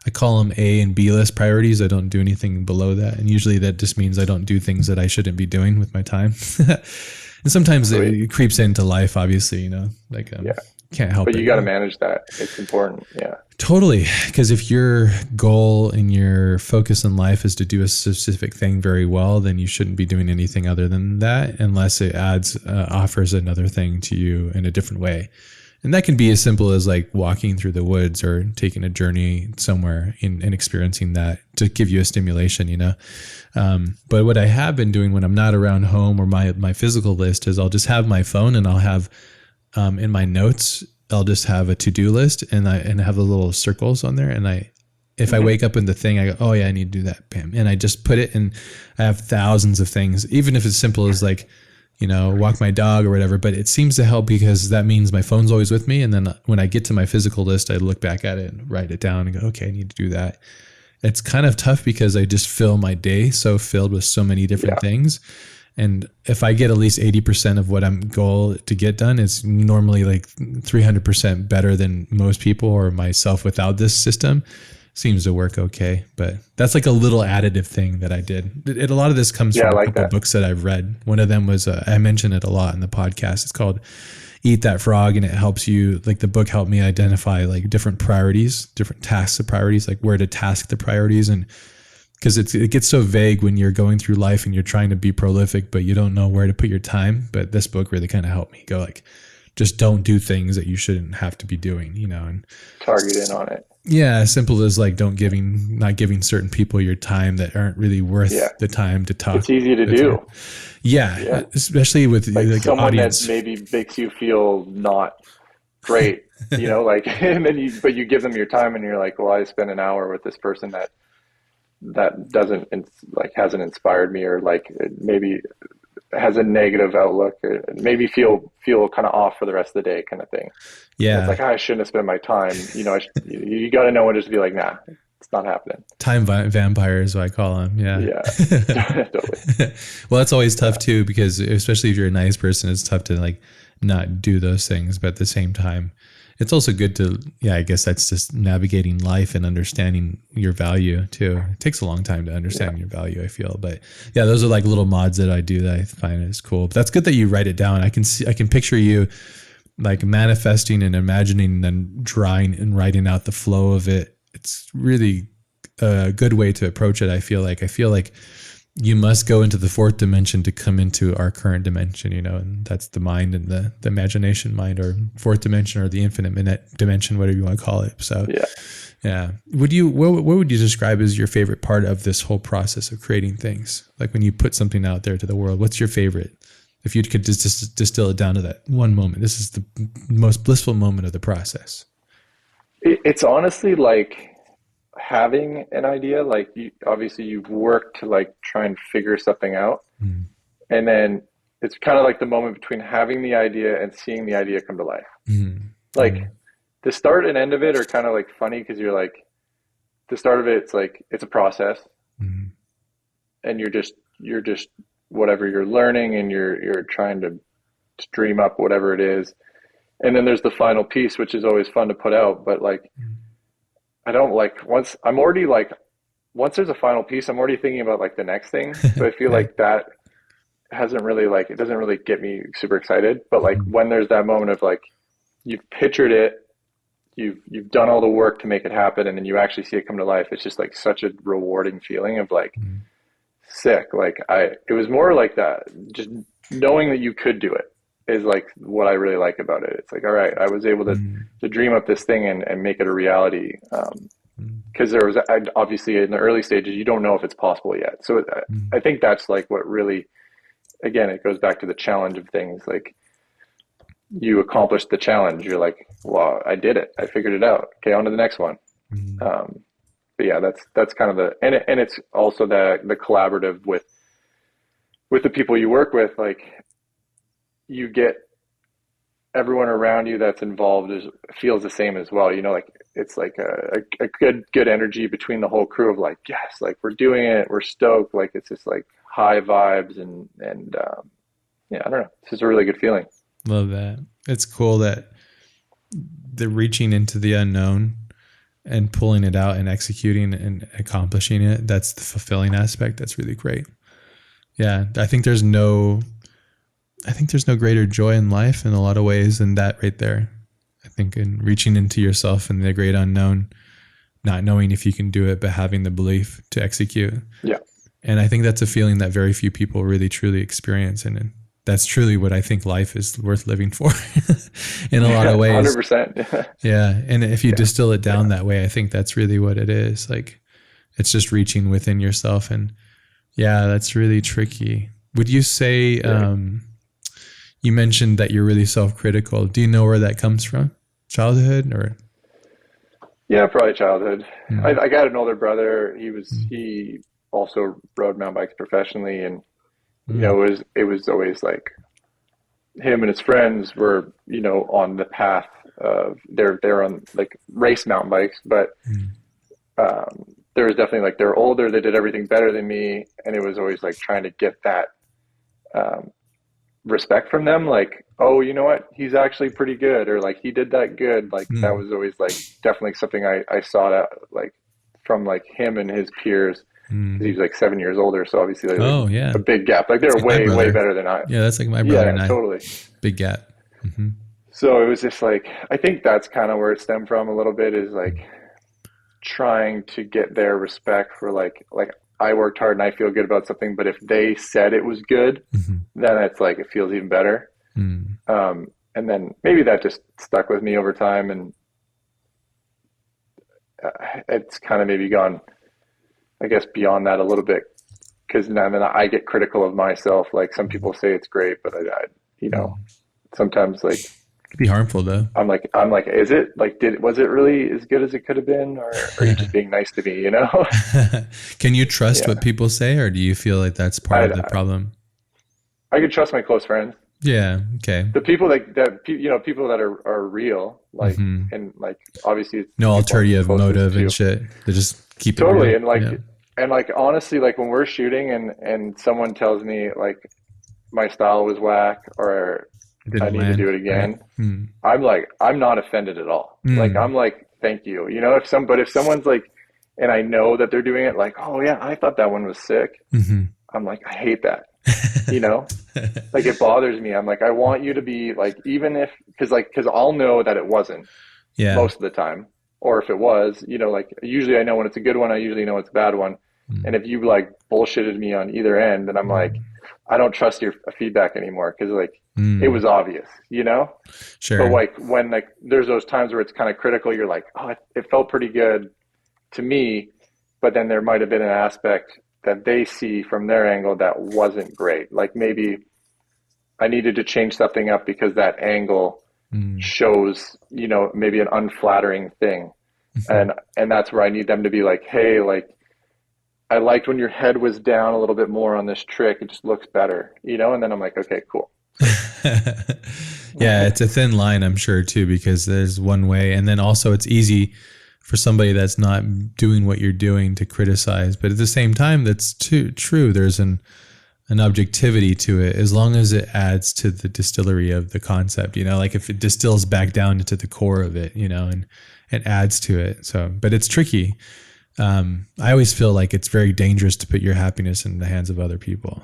I call them A and B list priorities. I don't do anything below that. And usually that just means I don't do things that I shouldn't be doing with my time. And sometimes it creeps into life, obviously, can't help it. But you got to manage that. It's important. Yeah, totally. Because if your goal and your focus in life is to do a specific thing very well, then you shouldn't be doing anything other than that, unless it offers another thing to you in a different way. And that can be as simple as like walking through the woods or taking a journey somewhere and experiencing that to give you a stimulation, But what I have been doing when I'm not around home, or my physical list, is I'll just have my phone, and I'll have in my notes, I'll just have a to-do list, and have the little circles on there. And if I wake up in the thing, I go, oh yeah, I need to do that, bam. And I just put it in. I have thousands of things, even if it's simple as like, walk my dog or whatever, but it seems to help because that means my phone's always with me. And then when I get to my physical list, I look back at it and write it down and go, okay, I need to do that. It's kind of tough because I just fill my day so filled with so many different things. And if I get at least 80% of what I'm goal to get done, it's normally like 300% better than most people or myself without this system. Seems to work okay, but that's like a little additive thing that I did. A lot of this comes from a couple books that I've read. One of them was, I mention it a lot in the podcast. It's called eat that frog, and it helps you, like the book helped me identify like different priorities, different tasks of priorities, like where to task the priorities. And because it gets so vague when you're going through life and you're trying to be prolific, but you don't know where to put your time. But this book really kind of helped me go like, just don't do things that you shouldn't have to be doing, and target in on it. Yeah, as simple as like not giving certain people your time that aren't really worth the time to talk. It's easy to do. Yeah, especially with like someone audience that maybe makes you feel not great, like, and then you give them your time, and you're like, well, I spent an hour with this person that doesn't like hasn't inspired me, or like maybe has a negative outlook, or maybe feel kind of off for the rest of the day, kind of thing. Yeah, and it's like, I shouldn't have spent my time. You got to know when to just be like, nah, it's not happening. Time vampires, what I call them. Yeah, totally. Well, that's always tough too, because especially if you're a nice person, it's tough to like not do those things. But at the same time, it's also good to, I guess that's just navigating life and understanding your value too. It takes a long time to understand your value, I feel. But yeah, those are like little mods that I do that I find is cool. But that's good that you write it down. I can picture you like manifesting and imagining and then drawing and writing out the flow of it. It's really a good way to approach it. I feel like you must go into the fourth dimension to come into our current dimension, and that's the mind and the imagination mind, or fourth dimension, or the infinite dimension, whatever you want to call it. So yeah. What would you describe as your favorite part of this whole process of creating things? Like when you put something out there to the world, what's your favorite? If you could just distill it down to that one moment, this is the most blissful moment of the process. It's honestly like having an idea, like obviously you've worked to like try and figure something out. And then it's kind of like the moment between having the idea and seeing the idea come to life. Like the start and end of it are kind of like funny, because you're like, the start of it, it's like, it's a process, and you're just whatever you're learning, and you're trying to dream up whatever it is. And then there's the final piece, which is always fun to put out, but like, I don't like, once there's a final piece, I'm already thinking about like the next thing. So I feel like that hasn't really it doesn't really get me super excited. But like when there's that moment of like, you've pictured it, you've done all the work to make it happen, and then you actually see it come to life, it's just like such a rewarding feeling of like, sick. Like it was more like that, just knowing that you could do it is like what I really like about it. It's like, all right, I was able to dream up this thing and make it a reality. Because there was obviously in the early stages, you don't know if it's possible yet. So I think that's like what really, again, it goes back to the challenge of things. Like you accomplished the challenge. You're like, well, I did it. I figured it out. Okay, on to the next one. But yeah, that's kind of and it's also the collaborative with the people you work with. Like you get everyone around you that's involved feels the same as well. Like it's like a good energy between the whole crew of like, yes, like we're doing it. We're stoked. Like it's just like high vibes and I don't know. It's just a really good feeling. Love that. It's cool that the reaching into the unknown and pulling it out and executing and accomplishing it. That's the fulfilling aspect. That's really great. Yeah. I think there's no greater joy in life in a lot of ways than that right there. I think in reaching into yourself and the great unknown, not knowing if you can do it, but having the belief to execute. Yeah. And I think that's a feeling that very few people really truly experience. And that's truly what I think life is worth living for in a lot of ways. 100%. Yeah. And if you distill it down that way, I think that's really what it is. Like it's just reaching within yourself. And yeah, that's really tricky. Would you say, you mentioned that you're really self-critical. Do you know where that comes from? Childhood or? Yeah, probably childhood. I got an older brother. He also rode mountain bikes professionally, and it was always like him and his friends were on the path of they're on like race mountain bikes, but there was definitely like they're older, they did everything better than me, and it was always like trying to get that respect from them, like, oh, you know what, he's actually pretty good, or like he did that good. Like that was always like definitely something I sought out, like from like him and his peers. He's like 7 years older, so obviously like a big gap. Like they're way better than I. Yeah, that's like my brother and I. Totally. Big gap. So it was just like, I think that's kind of where it stemmed from a little bit, is like trying to get their respect for like I worked hard and I feel good about something, but if they said it was good, Mm-hmm. then it's like it feels even better. Mm. And then maybe that just stuck with me over time, and it's kind of maybe gone, I guess, beyond that a little bit, because now then I get critical of myself. Like some people say it's great, but I you know, sometimes like Could be harmful though. I'm like, is it like, was it really as good as it could have been, or are you just being nice to me, you know? Can you trust Yeah. what people say, or do you feel like that's part of the I problem? I could trust my close friends, Yeah. Okay. the people people that are real, like, Hmm. and like obviously it's the No people I'm ulterior closest motive and to. shit. They just keep it Totally. real. And like, Yeah. honestly, like when we're shooting and someone tells me like my style was whack or It I didn't need to do land. it Right. again, Mm. I'm like, I'm not offended at all. Like, Mm. I'm like, thank you. If someone's like, and I know that they're doing it, like, oh yeah, I thought that one was sick. Hmm. I'm like, I hate that, you know? Like it bothers me. I'm like, I want you to be like, even if, cause I'll know that it wasn't Yeah. most of the time. Or if it was, like usually I know when it's a good one, I usually know it's a bad one. Mm. And if you like bullshitted me on either end, then I'm like, Mm. I don't trust your feedback anymore. Cause like it Mm. was obvious, but Sure. like when like there's those times where it's kind of critical, you're like, oh, it felt pretty good to me, but then there might have been an aspect that they see from their angle that wasn't great. Like maybe I needed to change something up because that angle Mm. shows, maybe an unflattering thing. Mhm. And that's where I need them to be like, hey, like I liked when your head was down a little bit more on this trick. It just looks better, and then I'm like, okay, cool. Yeah, it's a thin line, I'm sure, too, because there's one way. And then also it's easy for somebody that's not doing what you're doing to criticize. But at the same time, that's true. There's an objectivity to it, as long as it adds to the distillery of the concept, like if it distills back down into the core of it, and it adds to it. So, but it's tricky. I always feel like it's very dangerous to put your happiness in the hands of other people.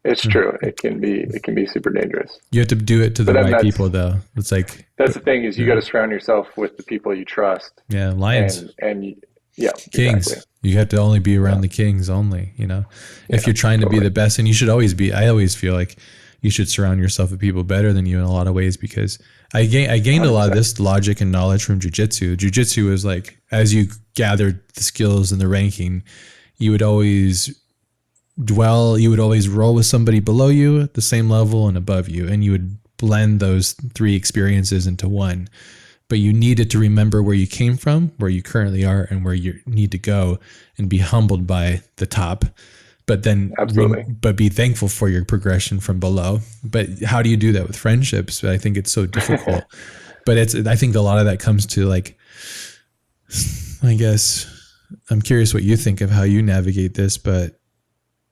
It's true. It can be super dangerous. You have to do it to But the then right people, though. It's like, that's the thing, is you got to surround yourself with the people you trust, yeah, lions, and yeah, kings. exactly. You have to only be around Yeah. the kings only, if Yeah, you're trying to be totally. the best. And you should always be, I always feel like you should surround yourself with people better than you in a lot of ways, because I gained a lot of 100%. this logic and knowledge from jujitsu. Jujitsu is like, as you gathered the skills and the ranking, you would always roll with somebody below you at the same level and above you, and you would blend those three experiences into one. But you needed to remember where you came from, where you currently are, and where you need to go, and be humbled by the top. But then, Absolutely. but be thankful for your progression from below. But how do you do that with friendships? I think it's so difficult. But I think a lot of that comes to like, I guess, I'm curious what you think of how you navigate this, but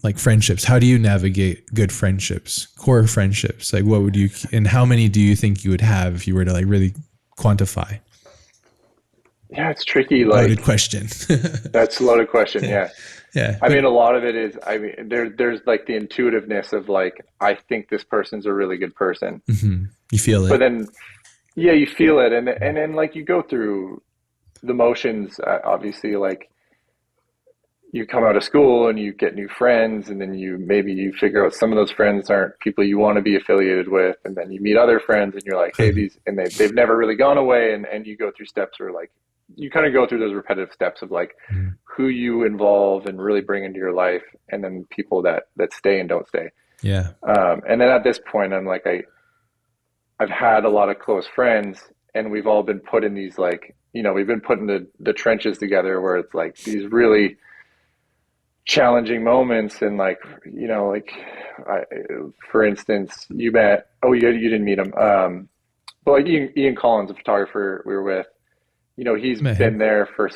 like friendships, how do you navigate good friendships, core friendships? Like what would you, and how many do you think you would have if you were to like really quantify? Yeah, it's tricky. Loaded Like question. that's a loaded question. Yeah. Yeah. I But mean, a lot of it is, there's like the intuitiveness of like, I think this person's a really good person, you feel but it. then, yeah, you feel it. And then like you go through the motions, obviously, like you come out of school and you get new friends, and then maybe you figure out some of those friends aren't people you want to be affiliated with. And then you meet other friends and you're like, hey, they've never really gone away. And you go through steps where like, you kind of go through those repetitive steps of like Mhm. who you involve and really bring into your life, and then people that stay and don't stay. Yeah. And then at this point, I'm like, I've had a lot of close friends, and we've all been put in these like, we've been put in the trenches together, where it's like these really challenging moments. And like, I, for instance, you you didn't meet him. But like Ian Collins, a photographer we were with, he's Met been him. there for,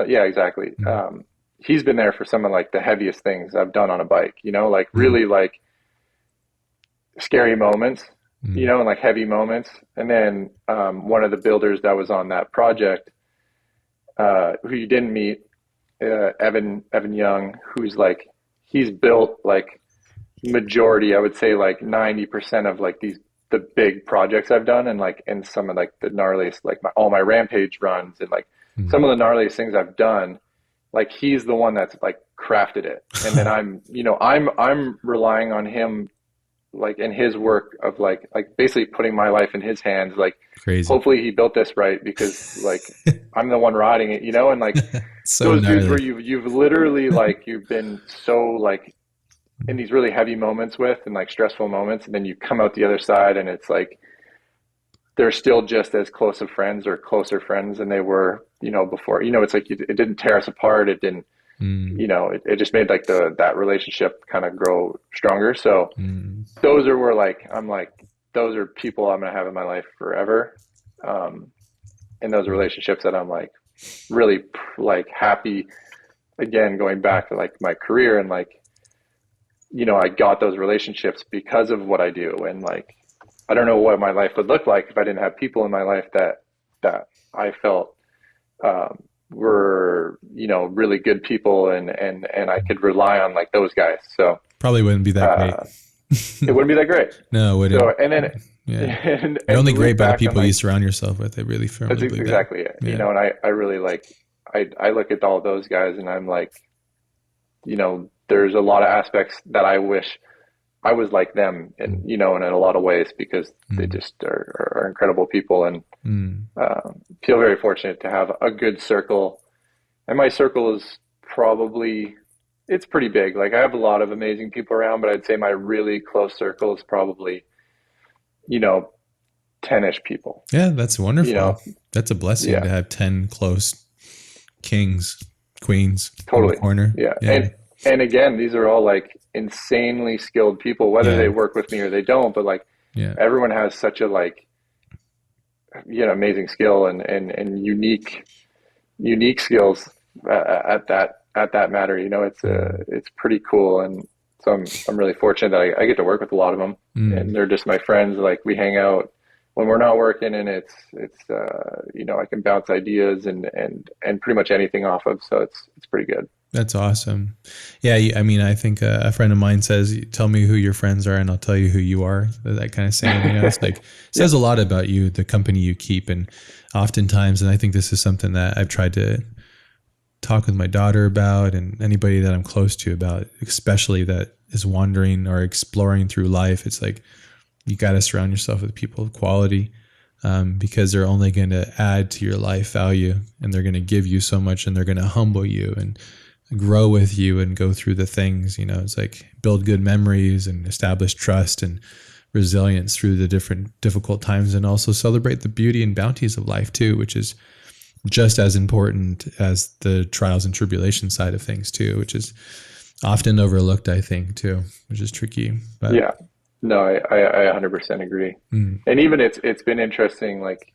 yeah, exactly. Mhm. He's been there for some of like the heaviest things I've done on a bike, like Mhm. really like scary moments, Mhm. and like heavy moments. And then one of the builders that was on that project, who you didn't meet, Evan Young, who's like, he's built like majority, I would say like 90% of like these the big projects I've done, and like in some of like the gnarliest, like all my Rampage runs, and like some of the gnarliest things I've done, like he's the one that's like crafted it. And then I'm relying on him, like in his work of like basically putting my life in his hands. Like, crazy. Hopefully he built this right, because like I'm the one riding it, and like so those gnarly. dudes where you've literally like, you've been so like in these really heavy moments with, and like stressful moments, and then you come out the other side and it's like they're still just as close of friends or closer friends than they were, before. It's like it didn't tear us apart. It didn't, it just made like that relationship kind of grow stronger. So those are where like I'm like, those are people I'm gonna have in my life forever, and those relationships that I'm like really like happy. Again, going back to like my career, and like, I got those relationships because of what I do. And like, I don't know what my life would look like if I didn't have people in my life that I felt were, really good people, and I could rely on like those guys. So probably wouldn't be that great. It wouldn't be that great. No, it wouldn't. So, and then you're only great by the people you surround yourself with. I really firmly believe exactly it. Yeah. And I really like, I look at all those guys and I'm like, there's a lot of aspects that I wish I was like them, and and in a lot of ways, because they just are incredible people, and feel very fortunate to have a good circle. And my circle is probably, it's pretty big. Like I have a lot of amazing people around, but I'd say my really close circle is probably 10-ish people. Yeah, that's wonderful. That's a blessing to have 10 close kings, queens, totally in the corner. Yeah. And again, these are all like insanely skilled people, whether they work with me or they don't, but like everyone has such a like, amazing skill and unique skills at that matter. It's pretty cool. And so I'm really fortunate that I get to work with a lot of them, and they're just my friends. Like we hang out when we're not working, and it's I can bounce ideas and pretty much anything off of. So it's pretty good. That's awesome. Yeah. I mean, I think a friend of mine says, tell me who your friends are and I'll tell you who you are. That kind of saying, it's like, says a lot about you, the company you keep. And oftentimes, and I think this is something that I've tried to talk with my daughter about, and anybody that I'm close to about, especially that is wandering or exploring through life. It's like, you got to surround yourself with people of quality, because they're only going to add to your life value, and they're going to give you so much, and they're going to humble you and grow with you and go through the things. It's like build good memories and establish trust and resilience through the different difficult times, and also celebrate the beauty and bounties of life too, which is just as important as the trials and tribulation side of things too, which is often overlooked, I think, too, which is tricky. But yeah, no, I 100% agree. And even it's been interesting, like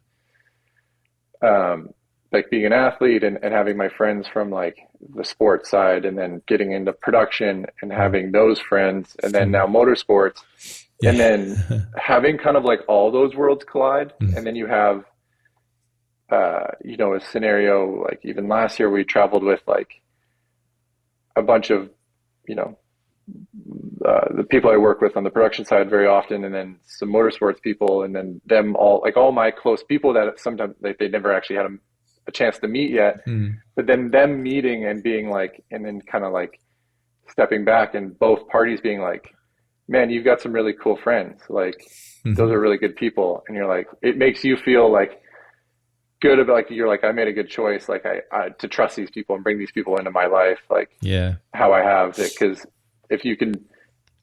being an athlete and having my friends from like the sports side, and then getting into production and having those friends, and then now motorsports, and then having kind of like all those worlds collide. And then you have, a scenario like even last year we traveled with like a bunch of, the people I work with on the production side very often, and then some motorsports people, and then them all, like all my close people that sometimes they never actually had a chance to meet yet, but then them meeting and being like, and then kind of like stepping back and both parties being like, man, you've got some really cool friends. Like those are really good people. And you're like, it makes you feel like good about, like, you're like, I made a good choice. Like I to trust these people and bring these people into my life. Like how I have it. 'Cause if you can,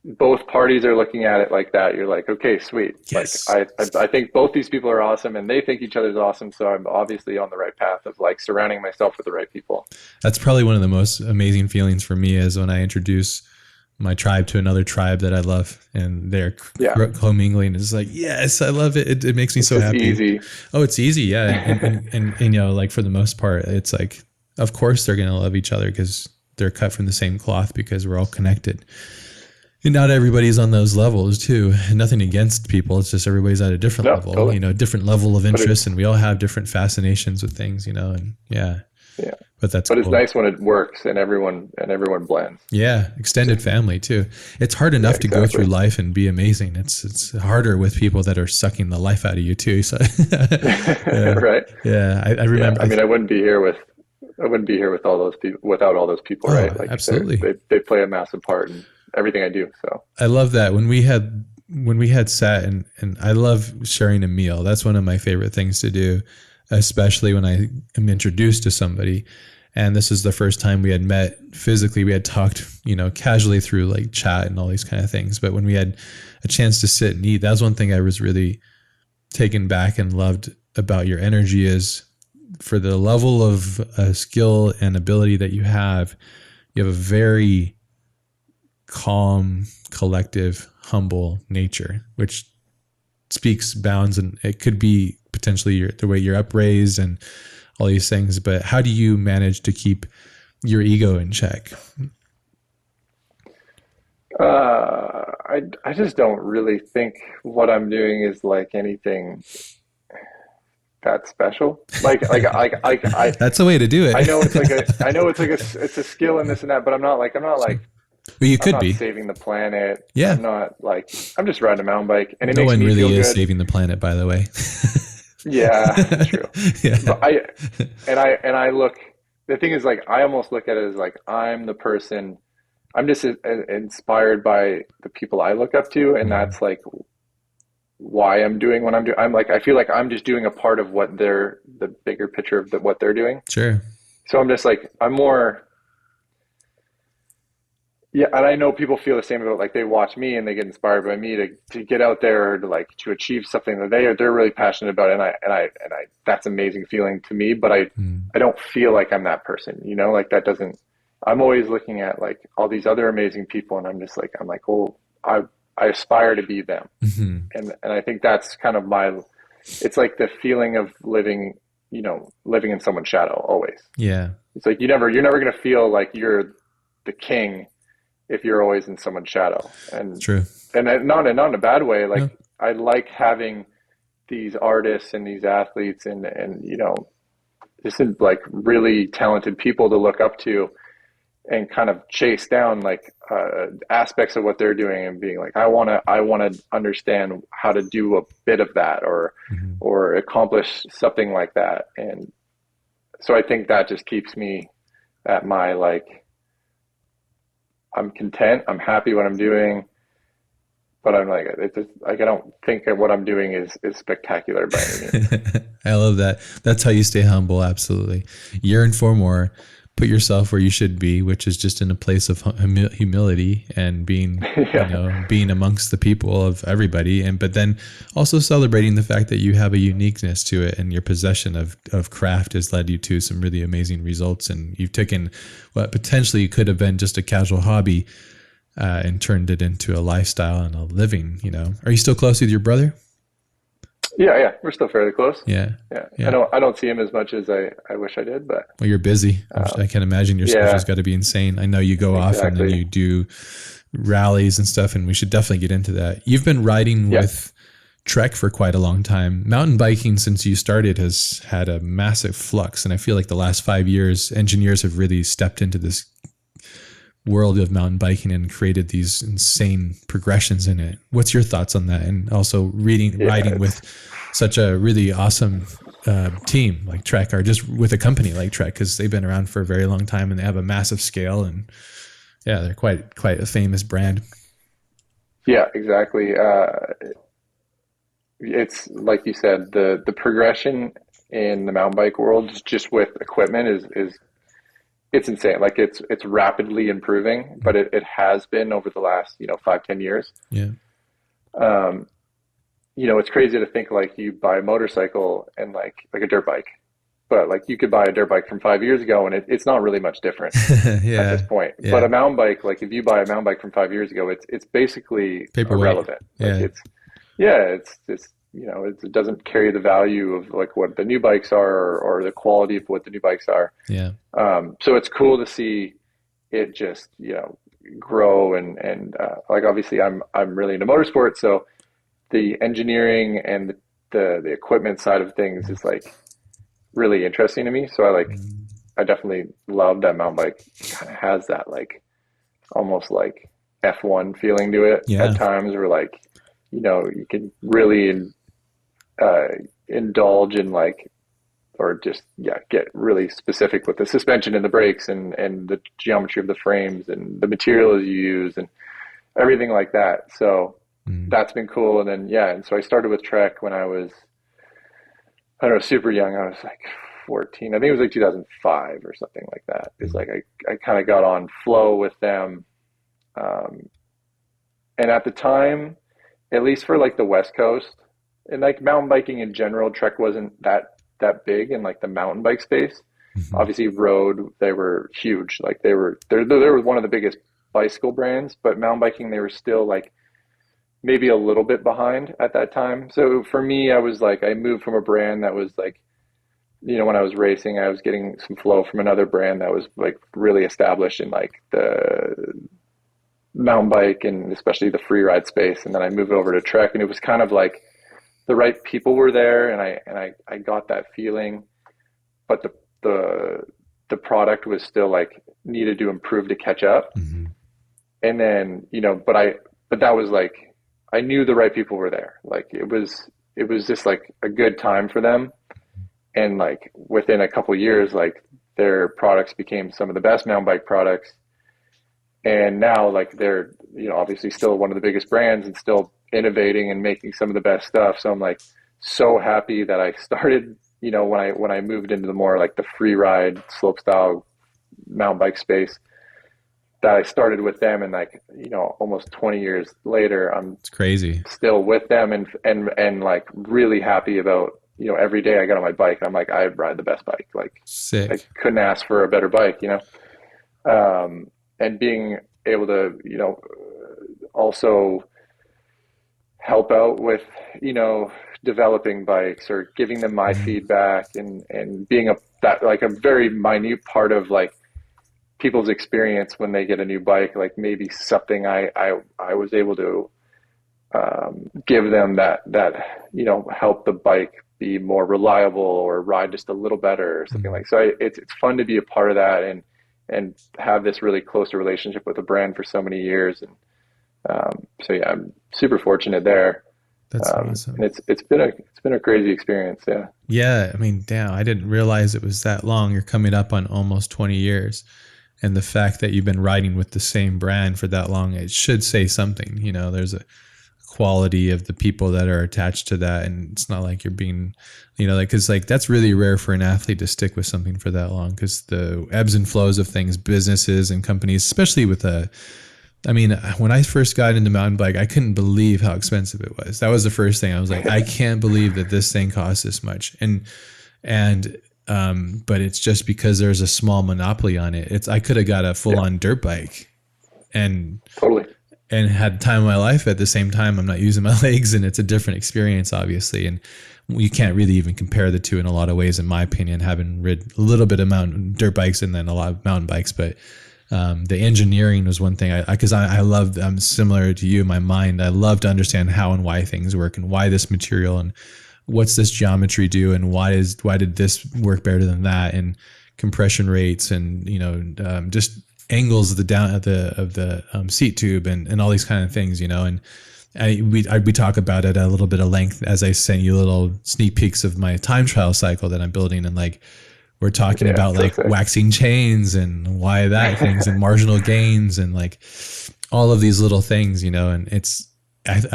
both parties are looking at it like that, you're like, okay, sweet. Yes. Like I think both these people are awesome, and they think each other's awesome. So I'm obviously on the right path of like surrounding myself with the right people. That's probably one of the most amazing feelings for me, is when I introduce my tribe to another tribe that I love, and they're commingling. It's like, yes, I love it. It makes me so happy. Easy. Oh, it's easy. Yeah. And like for the most part, it's like, of course they're going to love each other because they're cut from the same cloth, because we're all connected. And not everybody's on those levels too. And nothing against people. It's just everybody's at a different level, totally. Different level of interest, and we all have different fascinations with things, and Yeah. But that's But it's cool. nice when it works and everyone blends. Yeah, extended family too. It's hard Yeah, enough to go through exactly. life and be amazing. It's harder with people that are sucking the life out of you too. So yeah, Right. yeah. I Yeah. remember. I mean, I wouldn't be here with all those people without all those people, Oh, right? Like absolutely. they play a massive part in everything I do. So I love that when we had sat and I love sharing a meal. That's one of my favorite things to do, especially when I am introduced to somebody. And this is the first time we had met physically. We had talked, casually through like chat and all these kind of things. But when we had a chance to sit and eat, that was one thing I was really taken back and loved about your energy is for the level of skill and ability that you have a very calm, collective, humble nature, which speaks bounds, and it could be potentially the way you're upraised and all these things. But how do you manage to keep your ego in check? I just don't really think what I'm doing is like anything that special. That's the way to do I it. know it's like it's a skill and this and that, but Well, you I'm could not be. saving the planet. Yeah. I'm just riding a mountain bike and it No makes one me feel really is good. saving the planet, by the way. Yeah, true. Yeah. But I look, the thing is like I almost look at it as like I'm the person, I'm just inspired by the people I look up to, and Mhm. that's like why I'm doing what I'm doing. I'm like I feel like I'm just doing a part of what they're the bigger picture of what they're doing. Sure. So I'm just like I'm more. Yeah, and I know people feel the same about like they watch me and they get inspired by me to get out there to like to achieve something that they're really passionate about, and I that's amazing feeling to me. But Mm. I don't feel like I'm that person, like that doesn't. I'm always looking at like all these other amazing people, and I'm like, well, I aspire to be them, Mhm. and I think that's kind of my. It's like the feeling of living in someone's shadow always. Yeah. It's like you're never gonna feel like you're the king if you're always in someone's shadow, It's true. and not in a bad way. No. Like I like having these artists and these athletes and just like really talented people to look up to and kind of chase down like aspects of what they're doing and being like I want to understand how to do a bit of that Mhm. or accomplish something like that. And so I think that just keeps me at my like I'm content. I'm happy what I'm doing, but I'm like it's just, like I don't think that what I'm doing is spectacular by any means. I love that. That's how you stay humble. Absolutely. Yearn for more. Put yourself where you should be, which is just in a place of humility and being, Yeah, being amongst the people of everybody. And, but then also celebrating the fact that you have a uniqueness to it and your possession of craft has led you to some really amazing results. And you've taken what potentially could have been just a casual hobby, and turned it into a lifestyle and a living, Are you still close with your brother? yeah. We're still fairly close. Yeah. Yeah, I Yeah. don't see him as much as I wish I did, but Well, you're busy. I can imagine your schedule's yeah, got to be insane. I know you go off and then exactly. you do rallies and stuff, and we should definitely get into that. You've been riding Yeah, with Trek for quite a long time. Mountain biking, since you started, has had a massive flux. And I feel like the last 5 years, engineers have really stepped into this world of mountain biking and created these insane progressions in it. What's your thoughts on that? And also yeah. riding with such a really awesome team like Trek, or just with a company like Trek, because they've been around for a very long time and they have a massive scale, and yeah, they're quite a famous brand. Yeah, exactly. It's like you said, the progression in the mountain bike world just with equipment is it's insane. Like it's rapidly improving, but it has been over the last 5-10 years. Yeah. Um, it's crazy to think like you buy a motorcycle and like a dirt bike, but like you could buy a dirt bike from 5 years ago and it's not really much different at this Yeah. point. But Yeah. a mountain bike, like if you buy a mountain bike from 5 years ago, it's basically Paperweight. irrelevant. Like Yeah. it's just it doesn't carry the value of like what the new bikes are or the quality of what the new bikes are. Yeah. So it's cool to see it just grow and like obviously I'm really into motorsports, so the engineering and the equipment side of things is like really interesting to me. So I like I definitely love that mountain bike kind of has that like almost like F1 feeling to it Yeah. at times, where like, you know, you can really uh, indulge in like, or just, yeah, get really specific with the suspension and the brakes and the geometry of the frames and the materials you use and everything like that. So Mm. that's been cool. And then, yeah, and so I started with Trek when I was, I don't know, super young. I was like 14. I think it was like 2005 or something like that. It's Mm. like I kind of got on flow with them. Um, and at the time, at least for like the West Coast and like mountain biking in general, Trek wasn't that big in like the mountain bike space. Mhm. Obviously, road, they were huge. Like they were one of the biggest bicycle brands, but mountain biking, they were still like maybe a little bit behind at that time. So for me, I was like, I moved from a brand that was like, you know, when I was racing, I was getting some flow from another brand that was like really established in like the mountain bike and especially the free ride space. And then I moved over to Trek, and it was kind of like the right people were there, and I got that feeling, but the the product was still like needed to improve to catch up. Mhm. And then, you know, but that was like I knew the right people were there. Like it was just like a good time for them. And like within a couple of years, like their products became some of the best mountain bike products. And now like they're, you know, obviously still one of the biggest brands and still innovating and making some of the best stuff. So I'm like so happy that I started, you know, when I moved into the more like the free ride slope style mountain bike space, that I started with them. And like, you know, almost 20 years later, I'm It's crazy. still with them and like really happy about, you know, every day I get on my bike and I'm like, I ride the best bike. Like I Sick. couldn't ask for a better bike, you know? And being able to, you know, also help out with, you know, developing bikes or giving them my Mhm. feedback and being that like a very minute part of like people's experience when they get a new bike, like maybe something I was able to give them that, you know, help the bike be more reliable or ride just a little better or something Mhm. like. So it's fun to be a part of that and have this really close relationship with the brand for so many years. And so yeah, I'm super fortunate there. That's awesome. And it's been a crazy experience. Yeah. Yeah, I mean, damn, I didn't realize it was that long. You're coming up on almost 20 years. And the fact that you've been riding with the same brand for that long, it should say something. You know, there's a quality of the people that are attached to that. And it's not like you're being, you know, like, cause like that's really rare for an athlete to stick with something for that long. Cause the ebbs and flows of things, businesses and companies, especially with I mean, when I first got into mountain bike, I couldn't believe how expensive it was. That was the first thing. I was like, I can't believe that this thing costs this much. But it's just because there's a small monopoly on it. I could have got a full Yeah, on dirt bike and totally. had time of my life. At the same time, I'm not using my legs, and it's a different experience, obviously. And you can't really even compare the two in a lot of ways, in my opinion, having rid a little bit of mountain dirt bikes and then a lot of mountain bikes. But the engineering was one thing because I love, I'm similar to you in my mind. I love to understand how and why things work and why this material and what's this geometry do and why did this work better than that, and compression rates and, you know, just angles of the down of the seat tube and all these kind of things, you know. And we talk about it at a little bit of length as I sent you little sneak peeks of my time trial cycle that I'm building, and like we're talking Yeah, about so like sick. waxing chains and why that things and marginal gains and like all of these little things, you know. And it's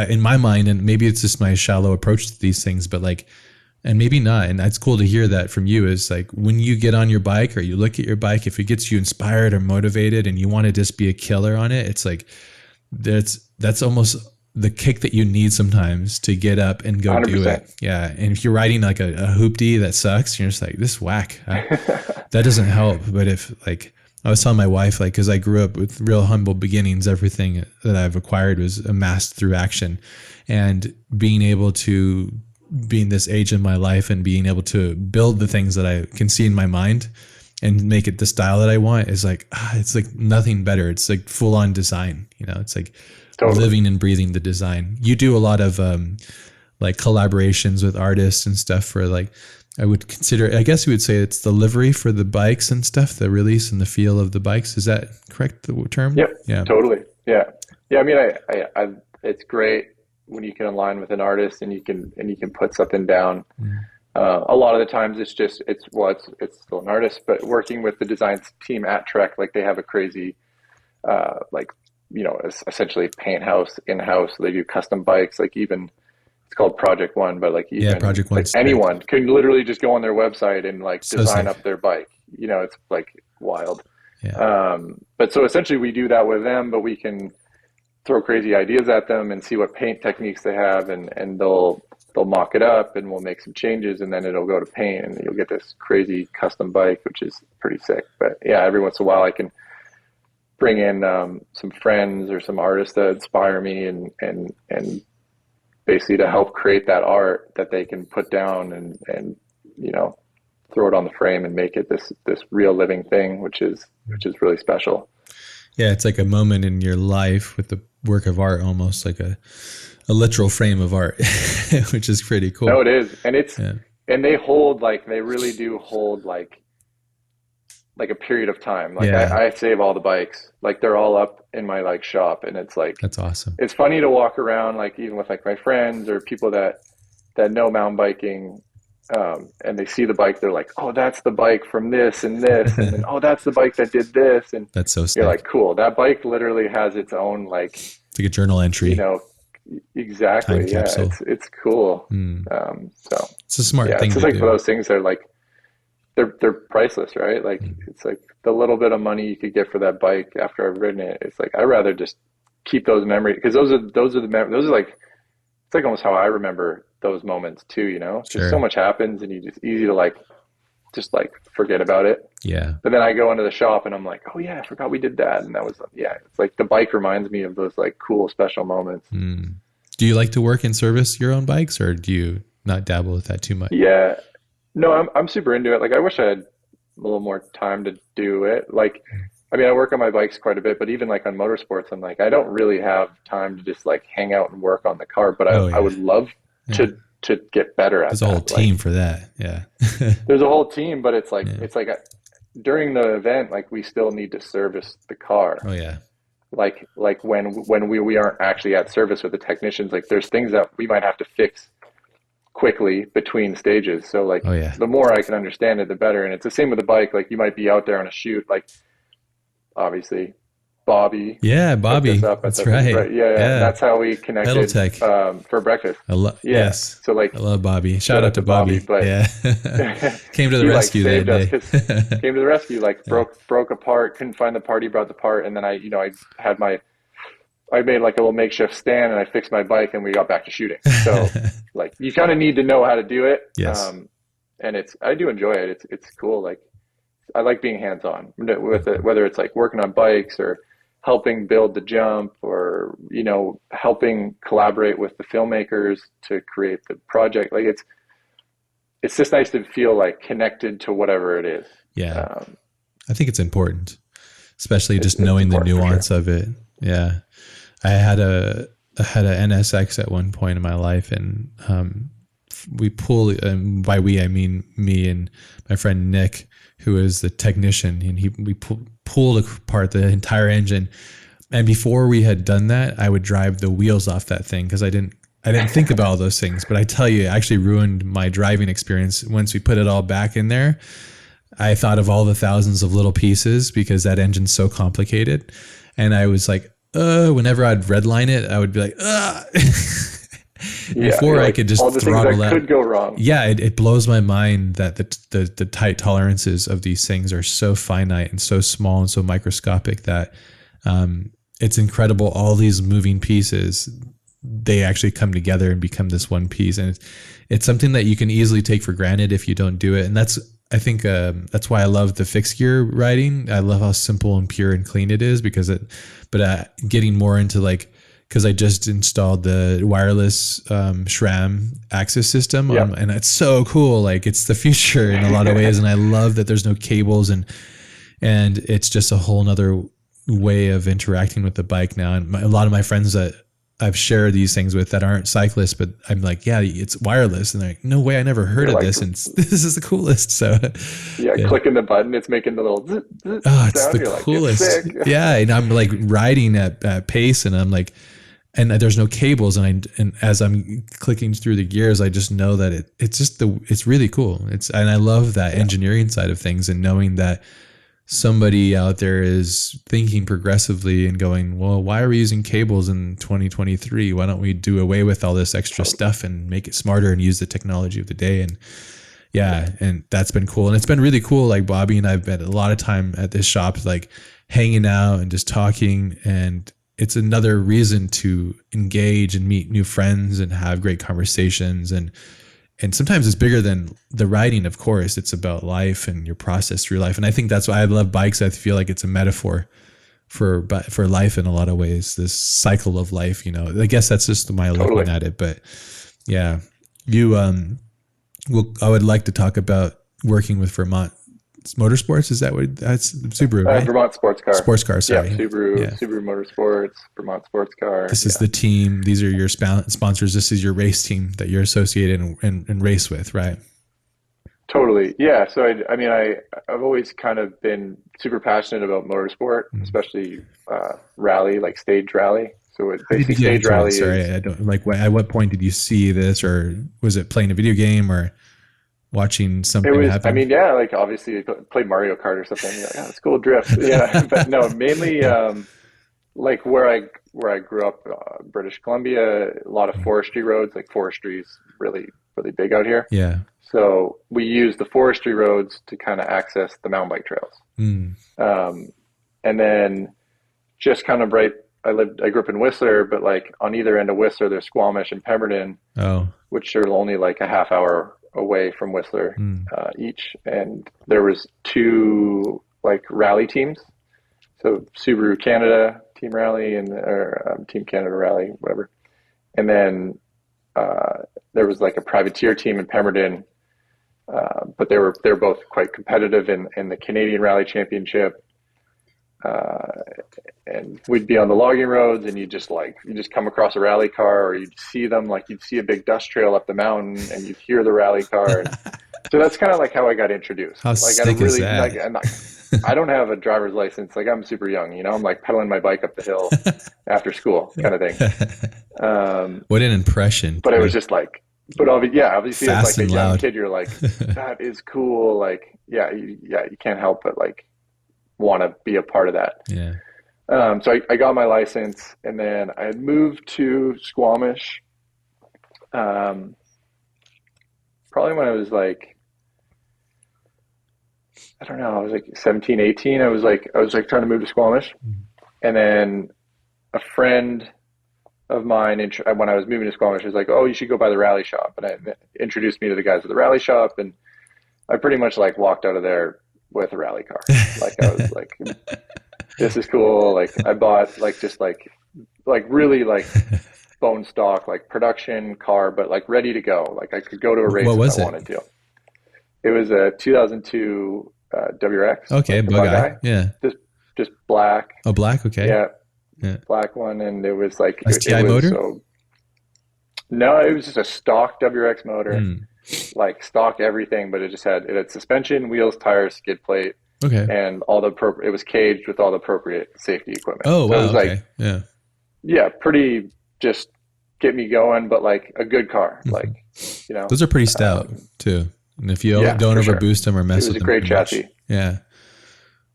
in my mind, and maybe it's just my shallow approach to these things, but like, and maybe not. And it's cool to hear that from you, is like when you get on your bike or you look at your bike, if it gets you inspired or motivated and you want to just be a killer on it, it's like that's almost the kick that you need sometimes to get up and go do 100%. it. Yeah. And if you're riding like a hoopty that sucks, you're just like, this whack. That doesn't help. But if like, I was telling my wife, like, cause I grew up with real humble beginnings, everything that I've acquired was amassed through action, and being able to be in this age in my life and being able to build the things that I can see in my mind and make it the style that I want is like, it's like nothing better. It's like full on design, you know, it's like Totally. living and breathing the design. You do a lot of, like collaborations with artists and stuff for like I would consider, I guess you would say it's the livery for the bikes and stuff, the release and the feel of the bikes. Is that correct, the term? Yep, Yeah. totally. Yeah. Yeah. I mean, it's great when you can align with an artist and you can put something down. A lot of the times it's still an artist, but working with the design team at Trek, like they have a crazy, like, you know, essentially paint house in-house. They do custom bikes, like even it's called Project One, but like even Project like anyone can literally just go on their website and like design up their bike. You know, it's like wild. Yeah. But so essentially we do that with them, but we can throw crazy ideas at them and see what paint techniques they have, and they'll mock it up and we'll make some changes, and then it'll go to paint and you'll get this crazy custom bike, which is pretty sick. But yeah, every once in a while I can bring in some friends or some artists that inspire me and basically to help create that art that they can put down and you know, throw it on the frame and make it this real living thing, which is really special. Yeah, it's like a moment in your life with the work of art, almost like a literal frame of art, which is pretty cool. No, it is. And and they really do hold like a period of time. Like I save all the bikes, like they're all up in my like shop, and it's like, that's awesome. It's funny to walk around, like even with like my friends or people that know mountain biking, and they see the bike, they're like, oh, that's the bike from this and this, and then, oh, that's the bike that did this, and that's so sick. You're like, cool, that bike literally has its own like, it's like a journal entry, you know. Exactly. Time capsule. It's cool. So it's a smart thing. It's just to like do. those things are like they're priceless, right? Like it's like the little bit of money you could get for that bike after I've ridden it. It's like I'd rather just keep those memories, because those are the memories. Those are like, it's like almost how I remember those moments too. You know, sure. Just so much happens, and you just easy to like just like forget about it. Yeah. But then I go into the shop and I'm like, oh yeah, I forgot we did that. And that was, it's like the bike reminds me of those like cool, special moments. Do you like to work and service your own bikes, or do you not dabble with that too much? Yeah, no, I'm super into it. Like I wish I had a little more time to do it. Like, I mean, I work on my bikes quite a bit, but even like on motorsports, I'm like, I don't really have time to just like hang out and work on the car, but I would love to get better at that. There's a whole team for that. Yeah. There's a whole team, but it's like, during the event, like we still need to service the car. Oh yeah. Like when we aren't actually at service with the technicians, like there's things that we might have to fix quickly between stages. So like, the more I can understand it, the better. And it's the same with the bike. Like you might be out there on a shoot, like obviously Bobby. Yeah, Bobby. That's right. Yeah. That's how we connected for breakfast. Yes. So like, I love Bobby. Shout out to Bobby. But came to the rescue that day. Came to the rescue, like broke apart, couldn't find the part, he brought the part, and then I made like a little makeshift stand and I fixed my bike and we got back to shooting. So like you kind of need to know how to do it. Yes. And I do enjoy it. It's cool. Like I like being hands-on with it, whether it's like working on bikes or helping build the jump, or, you know, helping collaborate with the filmmakers to create the project. Like it's just nice to feel like connected to whatever it is. Yeah. I think it's important, especially just knowing the nuance of it. Yeah. I had a NSX at one point in my life, and we pull, by we, I mean me and my friend Nick, who is the technician, and we pulled apart the entire engine. And before we had done that, I would drive the wheels off that thing, because I didn't think about all those things. But I tell you, it actually ruined my driving experience. Once we put it all back in there, I thought of all the thousands of little pieces, because that engine's so complicated. And I was like, whenever I'd redline it, I would be like, before I could just all the throttle things that could go wrong. Yeah, it blows my mind that the tight tolerances of these things are so finite and so small and so microscopic that it's incredible. All these moving pieces, they actually come together and become this one piece, and it's something that you can easily take for granted if you don't do it. And I think that's why I love the fixed gear riding. I love how simple and pure and clean it is, but getting more into like, because I just installed the wireless SRAM access system, and it's so cool. Like it's the future in a lot of ways, and I love that there's no cables, and it's just a whole nother way of interacting with the bike now. And a lot of my friends that I've shared these things with that aren't cyclists, but I'm like, yeah, it's wireless. And they're like, no way, I never heard of like, this. And this is the coolest. So yeah, clicking the button, it's making the little zzz, zzz it's sound. the You're coolest. like, it's sick. Yeah. And I'm like riding at pace, and I'm like, and there's no cables. And as I'm clicking through the gears, I just know that it's really cool. And I love that engineering side of things, and knowing that somebody out there is thinking progressively and going, well, why are we using cables in 2023? Why don't we do away with all this extra stuff and make it smarter and use the technology of the day? And and that's been cool. And it's been really cool. Like Bobby and I've been a lot of time at this shop, like hanging out and just talking. And it's another reason to engage and meet new friends and have great conversations. And sometimes it's bigger than the riding, of course. It's about life and your process through life. And I think that's why I love bikes. I feel like it's a metaphor for life in a lot of ways, this cycle of life, you know. I guess that's just my looking at it. But yeah, I would like to talk about working with Vermont Motorsports. Is that what that's Subaru, right? Vermont Sports Car. Sports car, sorry. Yeah, Subaru Motorsports, Vermont Sports Car. This is the team. These are your sponsors. This is your race team that you're associated and race with, right? Totally. Yeah. So I've always kind of been super passionate about motorsport, especially rally, like stage rally. So it's basically stage rally. Sorry, I don't like. At what point did you see this, or was it playing a video game or watching something happen? I mean, yeah, like obviously you play Mario Kart or something. You're like, oh, it's cool drift. Yeah, but no, mainly like where I grew up, British Columbia, a lot of forestry roads. Like forestry is really, really big out here. Yeah. So we use the forestry roads to kind of access the mountain bike trails. And then just kind of I grew up in Whistler, but like on either end of Whistler, there's Squamish and Pemberton, which are only like a half hour away from Whistler each. And there was 2 like rally teams. So Subaru Canada Team Rally or Team Canada Rally, whatever. And then there was like a privateer team in Pemberton, but they're both quite competitive in the Canadian Rally Championship. And we'd be on the logging roads, and you just come across a rally car, or you'd see them, like you'd see a big dust trail up the mountain, and you'd hear the rally car. So that's kind of like how I got introduced. How sick is that? I don't have a driver's license. Like I'm super young, you know. I'm like pedaling my bike up the hill after school, kind of thing. What an impression! But it was just like, obviously, fast as like a and young loud kid, you're like, that is cool. Like, you can't help but like want to be a part of that. Yeah. So I got my license, and then I had moved to Squamish. Probably when I was like, I don't know, I was like 17, 18. I was like trying to move to Squamish. And then a friend of mine, when I was moving to Squamish, was like, oh, you should go by the rally shop. And I introduced me to the guys at the rally shop. And I pretty much like walked out of there with a rally car. Like I was like, this is cool. Like I bought like just like really like bone stock, like production car, but like ready to go. Like I could go to a race if I wanted to. It was a 2002 WRX. Okay, like bug eye. Yeah. Just black. Oh, black. Okay. Yeah. Black one, and it was like STI motor. No, it was just a stock WRX motor, like stock everything, but it had suspension, wheels, tires, skid plate. Okay. And it was caged with all the appropriate safety equipment. Oh, wow. So it was okay. Yeah, pretty just get me going, but like a good car. Like, you know. Those are pretty stout too. And if you don't overboost them or mess with them. It was a great chassis. Yeah.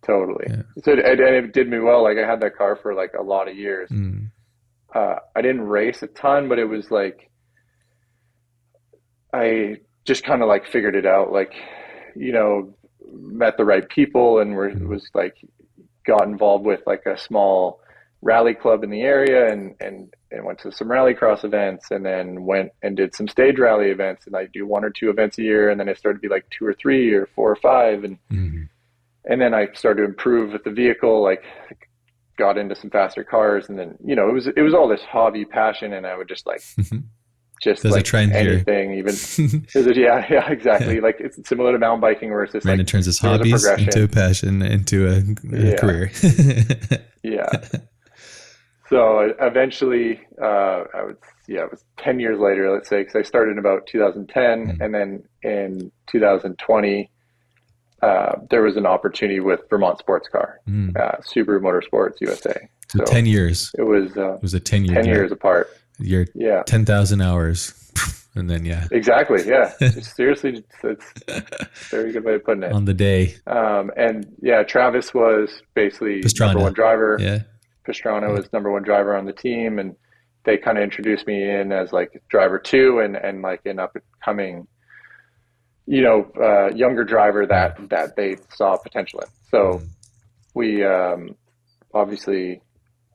Totally. Yeah. So it did me well. Like I had that car for like a lot of years. I didn't race a ton, but it was like, I just kind of like figured it out. Like, you know, met the right people and was like, got involved with like a small rally club in the area and went to some rallycross events, and then went and did some stage rally events, and I do 1 or 2 events a year. And then it started to be like 2 or 3 or 4 or 5. And then I started to improve with the vehicle, like got into some faster cars. And then, you know, it was all this hobby passion, and I would just like, There's like a trend anything, here. Even yeah, exactly. Yeah. Like it's similar to mountain biking, where it's just Brandon like turns his hobbies into a passion, into a career. Yeah. So eventually, it was 10 years later, let's say, because I started in about 2010, and then in 2020, there was an opportunity with Vermont Sports Car, Subaru Motorsports USA. So 10 years. It was a 10-year 10 years apart. You're 10,000 hours. And then, Exactly. Yeah. Seriously, it's a very good way of putting it. On the day. And Travis was basically number one driver. Yeah. Pastrana was number one driver on the team, and they kind of introduced me in as like driver two and like an up and coming, younger driver that they saw potential in. So we obviously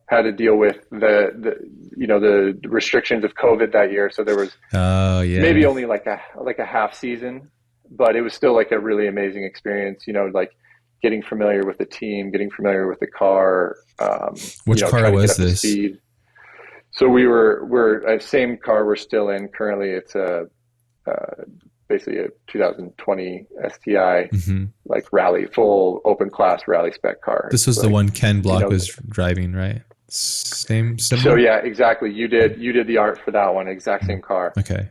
had to deal with the restrictions of COVID that year. So there was maybe only like a half season, but it was still like a really amazing experience, like getting familiar with the team, getting familiar with the car. Which car was this? So we're same car we're still in currently. It's basically a 2020 STI, like rally, full open class rally spec car. This was the one Ken Block was driving, right? Similar? So yeah, exactly. You did the art for that one, exact same car. Okay.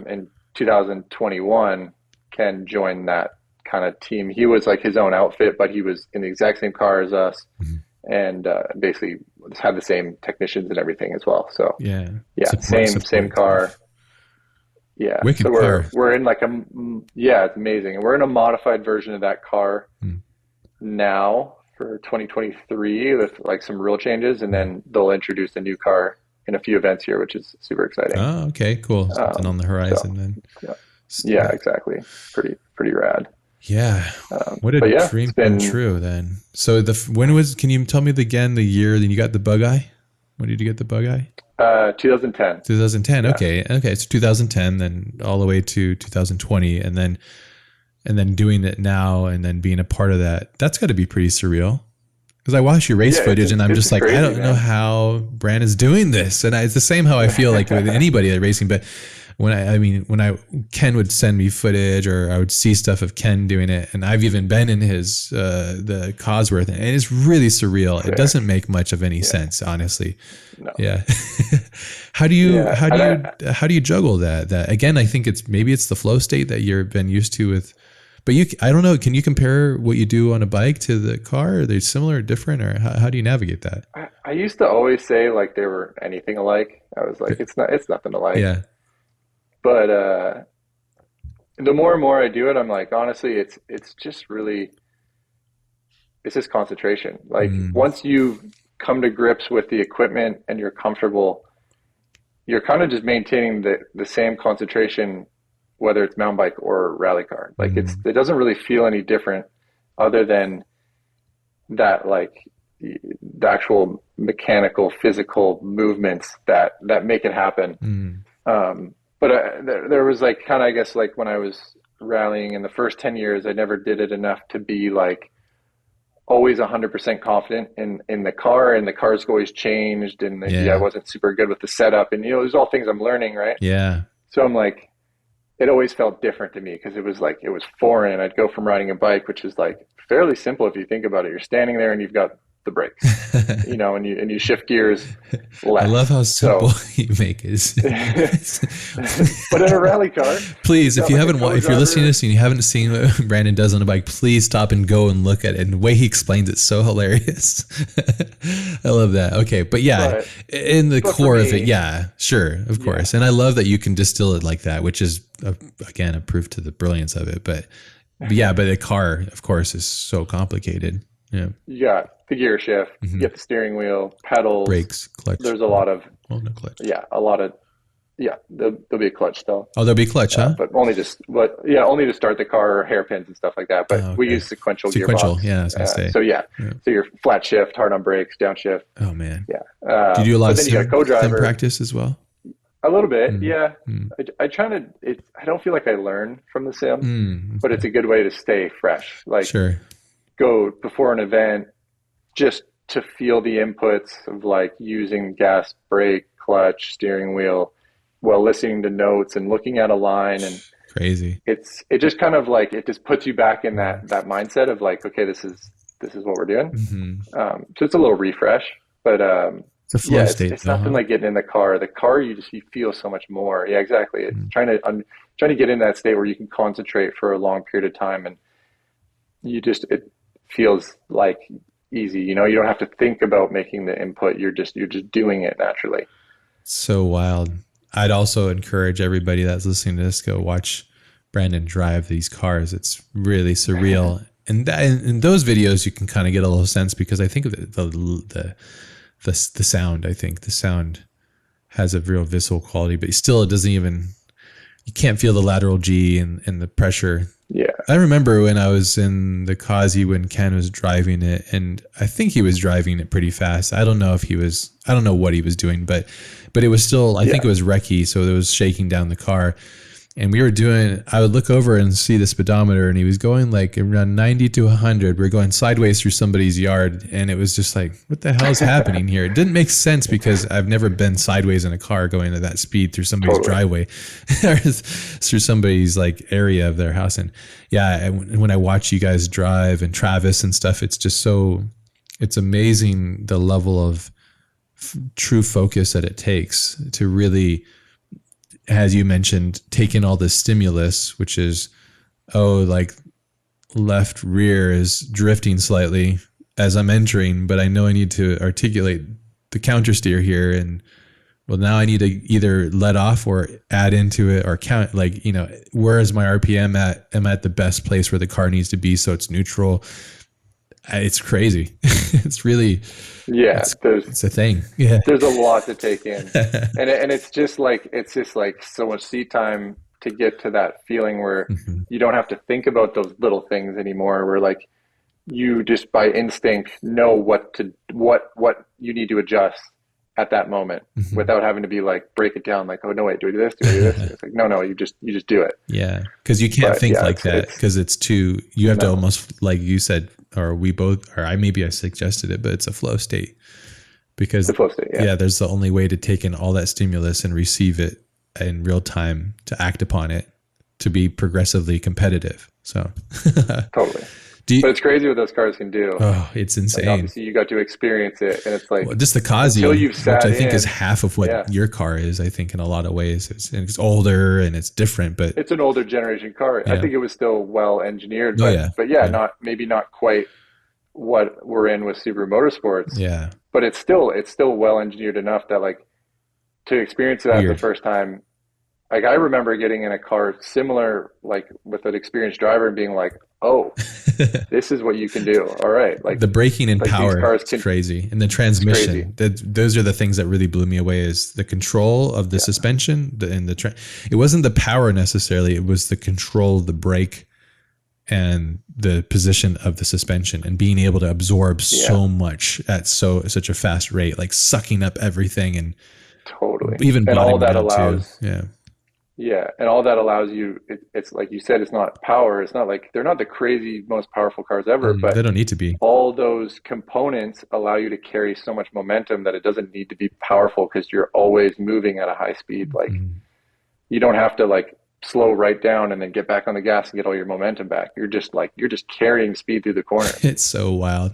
In 2021, Ken joined that kind of team. He was like his own outfit, but he was in the exact same car as us, and basically had the same technicians and everything as well. So yeah, same car. Yeah. Wicked so car. we're in like it's amazing. And we're in a modified version of that car now for 2023 with like some real changes, and then they'll introduce a new car in a few events here, which is super exciting. Oh, okay, cool. Something on the horizon then. Yeah, exactly. Pretty rad. Yeah. What a dream come true then. So can you tell me the year that you got the bug eye? When did you get the bug eye? 2010. 2010. Yeah. Okay. So 2010, then all the way to 2020, and then doing it now, and then being a part of that. That's got to be pretty surreal. Because I watch your race footage, and I'm just like, crazy, I don't know how Brandon's doing this, and it's the same how I feel like with anybody at racing. But when Ken would send me footage, or I would see stuff of Ken doing it, and I've even been in his the Cosworth, and it's really surreal. It doesn't make much of any sense, honestly. No. Yeah. How do you juggle that? Again, I think it's the flow state that you've been used to with. But I don't know. Can you compare what you do on a bike to the car? Are they similar or different, or how do you navigate that? I used to always say like they were anything alike. I was like, it's nothing alike. Yeah. But the more and more I do it, I'm like, honestly, it's just concentration. Like once you come to grips with the equipment and you're comfortable, you're kind of just maintaining the same concentration, whether it's mountain bike or rally car. Like it doesn't really feel any different other than that, like the actual mechanical, physical movements that make it happen. But there was like kind of, I guess, like when I was rallying in the first 10 years, I never did it enough to be like always 100% confident in the car, and the car's always changed, and I wasn't super good with the setup, and there's all things I'm learning, right? Yeah. So I'm like, it always felt different to me because it was foreign. I'd go from riding a bike, which is like fairly simple if you think about it. You're standing there and you've got the brakes, and you shift gears left. I love how simple you make it. But in a rally car, please, if you're listening to this and you haven't seen what Brandon does on a bike, please stop and go and look at it. And the way he explains it's so hilarious. I love that. Okay, but in the core of it, sure, of course. And I love that you can distill it like that, which is again a proof to the brilliance of it. But the car, of course, is so complicated. Yeah. You got the gear shift, you get the steering wheel, pedals, brakes, clutch. There's a lot of no clutch. Yeah, there'll be a clutch still. Oh, there'll be a clutch, huh? But only to start the car, hairpins and stuff like that. But we use sequential gearbox. Yeah, I was gonna say. So you're flat shift, hard on brakes, downshift. Oh man. Yeah. Do you do a lot of sim co-driver practice as well? A little bit, yeah. I try to. I don't feel like I learn from the sim, but it's a good way to stay fresh. Like, sure. Go before an event just to feel the inputs of like using gas, brake, clutch, steering wheel, while listening to notes and looking at a line. And crazy. It just kind of like, it just puts you back in that mindset of like, okay, this is what we're doing. So it's a little refresh, but It's a flow Yeah, state it's though, nothing huh? like getting in the car. The car, you feel so much more. Yeah, exactly. It's Mm. trying to get in that state where you can concentrate for a long period of time, and it feels like easy. You don't have to think about making the input. You're just doing it naturally. So wild. I'd also encourage everybody that's listening to this, go watch Brandon drive these cars. It's really surreal. And in those videos, you can kind of get a little sense, because I think of the sound. I think the sound has a real visceral quality, but still, it doesn't even, you can't feel the lateral G and the pressure. Yeah, I remember when I was in the Kazi when Ken was driving it, and I think he was driving it pretty fast. I don't know if he was, I don't know what he was doing, but it was still, I think yeah, it was wrecky, so it was shaking down the car. And we were doing, I would look over and see the speedometer, and he was going like around 90 to 100. We're going sideways through somebody's yard, and it was just like, what the hell is happening here? It didn't make sense, because I've never been sideways in a car going at that speed through somebody's totally. driveway or through somebody's like area of their house. And yeah, and when I watch you guys drive and Travis and stuff, it's just so, it's amazing the level of true focus that it takes to really, as you mentioned, take in all the stimulus, which is, oh, like left rear is drifting slightly as I'm entering, but I know I need to articulate the counter steer here. And well, now I need to either let off or add into it or count, like, where is my RPM at? Am I at the best place where the car needs to be, so it's neutral? It's crazy. It's really, Yeah, it's, it's a thing. Yeah. there's a lot to take in, and it's just like so much seat time to get to that feeling where Mhm. you don't have to think about those little things anymore. Where like you just by instinct know what you need to adjust at that moment Mhm. without having to be like break it down like, oh no, wait, do I do this, do I do this? It's like no, you just do it. Yeah, because you can't But think yeah, like that, it's because it's too. You have to no, almost, like you said, or we both, or I maybe I suggested it, but it's a flow state, the because flow state. Yeah, yeah, there's the only way to take in all that stimulus and receive it in real time, to act upon it, to be progressively competitive. So, totally. do But you, it's crazy what those cars can do. oh, it's Like insane. obviously you got to experience it, and it's like Well, just the until Kazi, you've which sat I think is in, half of what yeah, your car is. I think in a lot of ways, it's older and it's different, but it's an older generation car. I yeah, think it was still well engineered, oh but yeah, but yeah, yeah, not quite what we're in with Subaru Motorsports. yeah. But it's still well engineered enough that like to experience that the Weird. first time. Like I remember getting in a car similar, like with an experienced driver and being like, "Oh, this is what you can do. All right, The braking and these power cars is can." crazy, and the It's crazy. transmission. Those are the things that really blew me away. Is the control of the Yeah, suspension, it wasn't the power necessarily. It was the control of the brake and the position of the suspension, and being able to absorb yeah, so much at such a fast rate, like sucking up everything, and totally. even And all bottoming that out too. allows Yeah. Yeah, and all that allows you, it's like you said, it's not power. It's not like they're not the crazy, most powerful cars ever, They but don't need to be. all those components allow you to carry so much momentum that it doesn't need to be powerful because you're always moving at a high speed. Like Mhm. you don't have to like slow right down and then get back on the gas and get all your momentum back. You're just carrying speed through the corners. It's so wild.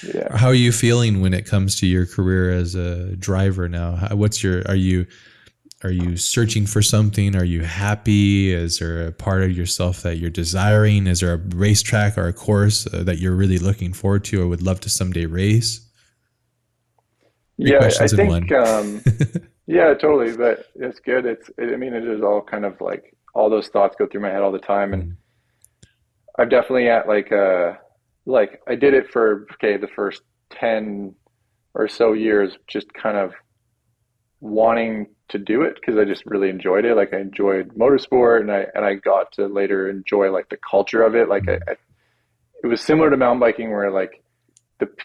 Yeah. How are you feeling when it comes to your career as a driver now? What's your, are you searching for something? Are you happy? Is there a part of yourself that you're desiring? Is there a racetrack or a course that you're really looking forward to or would love to someday race? Three Yeah, I questions in think one. yeah, totally, but it's good. I mean, it is all kind of like all those thoughts go through my head all the time, and Mm, I'm definitely at like I did it for okay, the first 10 or so years just kind of wanting to do it because I just really enjoyed it. Like I enjoyed motorsport and I got to later enjoy like the culture of it. Like mm, it was similar to mountain biking where like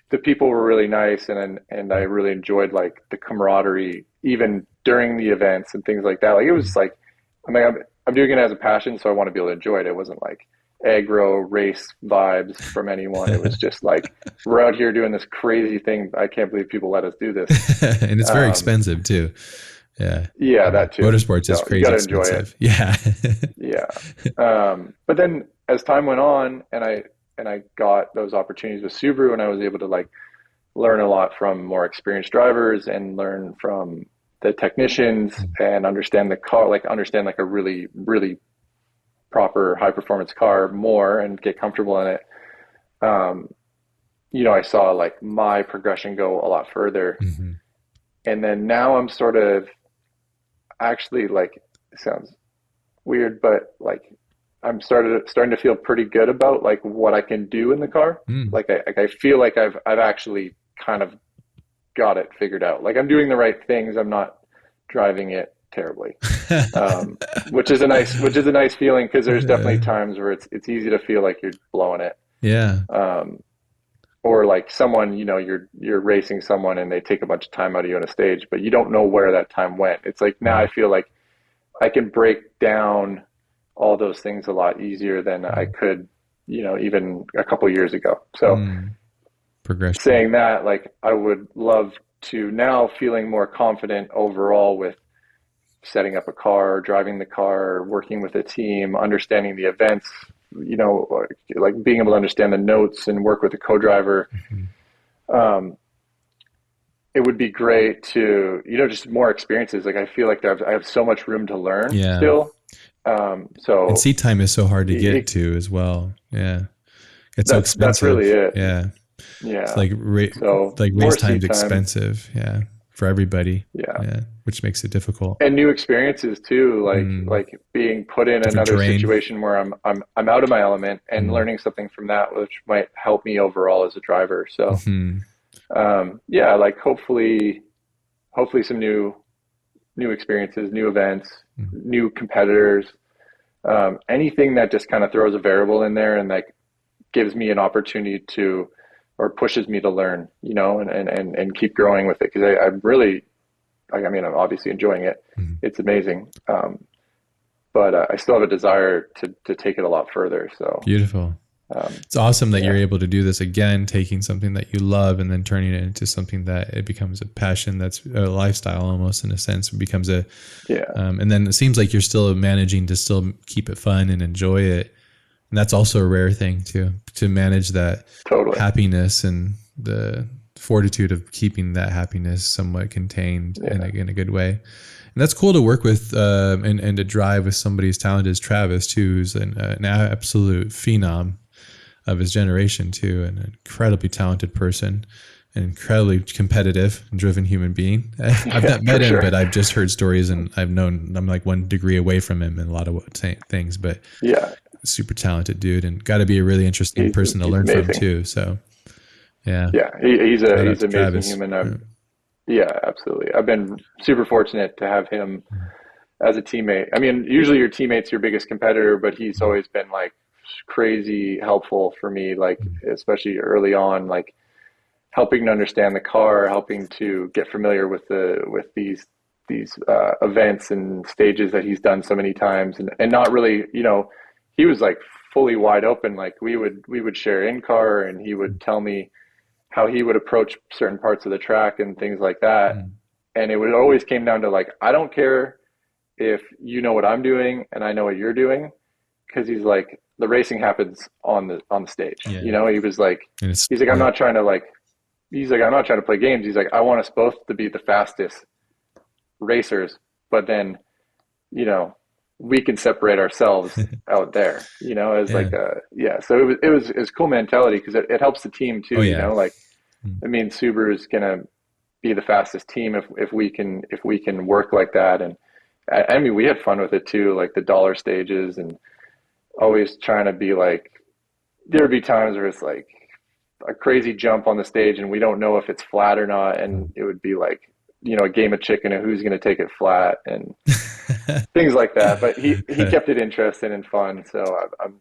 the people were really nice and I mm, really enjoyed like the camaraderie even during the events and things like that. Like it was mm. like I mean I'm doing it as a passion, so I want to be able to enjoy it. It wasn't like aggro race vibes from anyone. It was just like we're out here doing this crazy thing. I can't believe people let us do this. And it's very Um, expensive too. Yeah. yeah, Yeah. that too. Motorsports is So you crazy got to enjoy it. expensive. Yeah. Yeah. But then as time went on and I got those opportunities with Subaru and I was able to like learn a lot from more experienced drivers and learn from the technicians and understand the car, like understand like a really, really proper high performance car more and get comfortable in it. I saw like my progression go a lot further. And then now I'm sort of actually like, it sounds weird, but like I'm starting to feel pretty good about like what I can do in the car. Like I feel like I've actually kind of got it figured out. Like I'm doing the right things. I'm not driving it terribly, which is a nice feeling, because there's definitely times where it's easy to feel like you're blowing it. Yeah. Or like someone, you're racing someone and they take a bunch of time out of you on a stage, but you don't know where that time went. It's like now I feel like I can break down all those things a lot easier than I could, even a couple years ago. So progression. Saying that, like I would love to now feeling more confident overall with setting up a car, driving the car, working with a team, understanding the events, like being able to understand the notes and work with a co-driver. It would be great to, just more experiences. Like I feel like I have so much room to learn still. And seat time is so hard to get to as well. Yeah. It's so expensive. That's really it. Yeah. Yeah. It's like race time's expensive. Yeah. For everybody. Yeah. Which makes it difficult. And new experiences too, like being put in another situation where I'm out of my element and learning something from that, which might help me overall as a driver. So like hopefully some new experiences, new events, new competitors, anything that just kind of throws a variable in there and like gives me an opportunity to, or pushes me to learn, and keep growing with it. Cause I'm really, I'm obviously enjoying it. It's amazing. But I still have a desire to take it a lot further. So beautiful. It's awesome that you're able to do this again, taking something that you love and then turning it into something that it becomes a passion. That's a lifestyle almost, in a sense. It becomes and then it seems like you're still managing to still keep it fun and enjoy it. And that's also a rare thing to manage that happiness and the fortitude of keeping that happiness somewhat contained in a good way. And that's cool to work with and to drive with somebody as talented as Travis too, who's an absolute phenom of his generation too, an incredibly talented person, an incredibly competitive and driven human being. I've not met him, but I've just heard stories, and I'm like 1 degree away from him in a lot of things, but super talented dude, and got to be a really interesting person to learn from too. So he's an amazing Travis. Human. Yeah, absolutely. I've been super fortunate to have him as a teammate. I mean, usually your teammate's your biggest competitor, but he's always been like crazy helpful for me, like especially early on, like helping to understand the car, helping to get familiar with these events and stages that he's done so many times, and not really, he was like fully wide open. Like we would share in car, and he would tell me how he would approach certain parts of the track and things like that. And it would always came down to like, I don't care if you know what I'm doing and I know what you're doing, because he's like, the racing happens on the stage. He was like, he's like, I'm not trying to play games. He's like, I want us both to be the fastest racers, but then, we can separate ourselves out there, as so it was cool mentality, because it helps the team too. Like, I mean, Subaru's gonna be the fastest team if we can work like that. And I mean, we had fun with it too, like the dollar stages, and always trying to be like, there'd be times where it's like a crazy jump on the stage and we don't know if it's flat or not, and it would be like, a game of chicken and who's going to take it flat and things like that. But he kept it interesting and fun. So I'm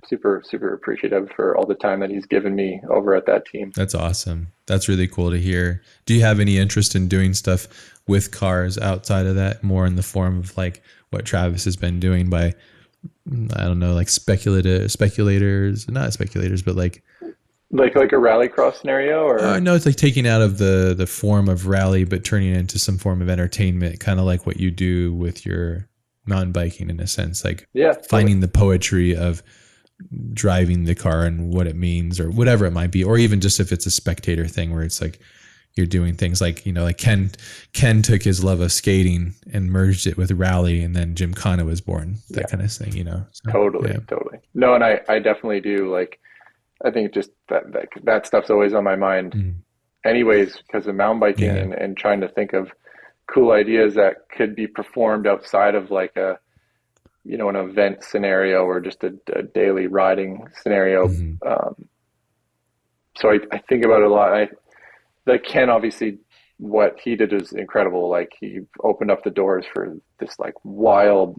super, super appreciative for all the time that he's given me over at that team. That's awesome. That's really cool to hear. Do you have any interest in doing stuff with cars outside of that, more in the form of like what Travis has been doing by, I don't know, like speculators, not speculators, but like a rallycross scenario, or no, it's like taking out of the form of rally, but turning it into some form of entertainment, kind of like what you do with your non-biking in a sense, like finding the poetry of driving the car and what it means or whatever it might be, or even just if it's a spectator thing where it's like you're doing things like, like Ken took his love of skating and merged it with rally, and then Gymkhana was born, that kind of thing, So, Totally. No, and I definitely do. Like, I think just that stuff's always on my mind anyways, because of mountain biking and trying to think of cool ideas that could be performed outside of like an event scenario or just a daily riding scenario. So I think about it a lot. Like Ken, obviously, what he did is incredible. Like, he opened up the doors for this like wild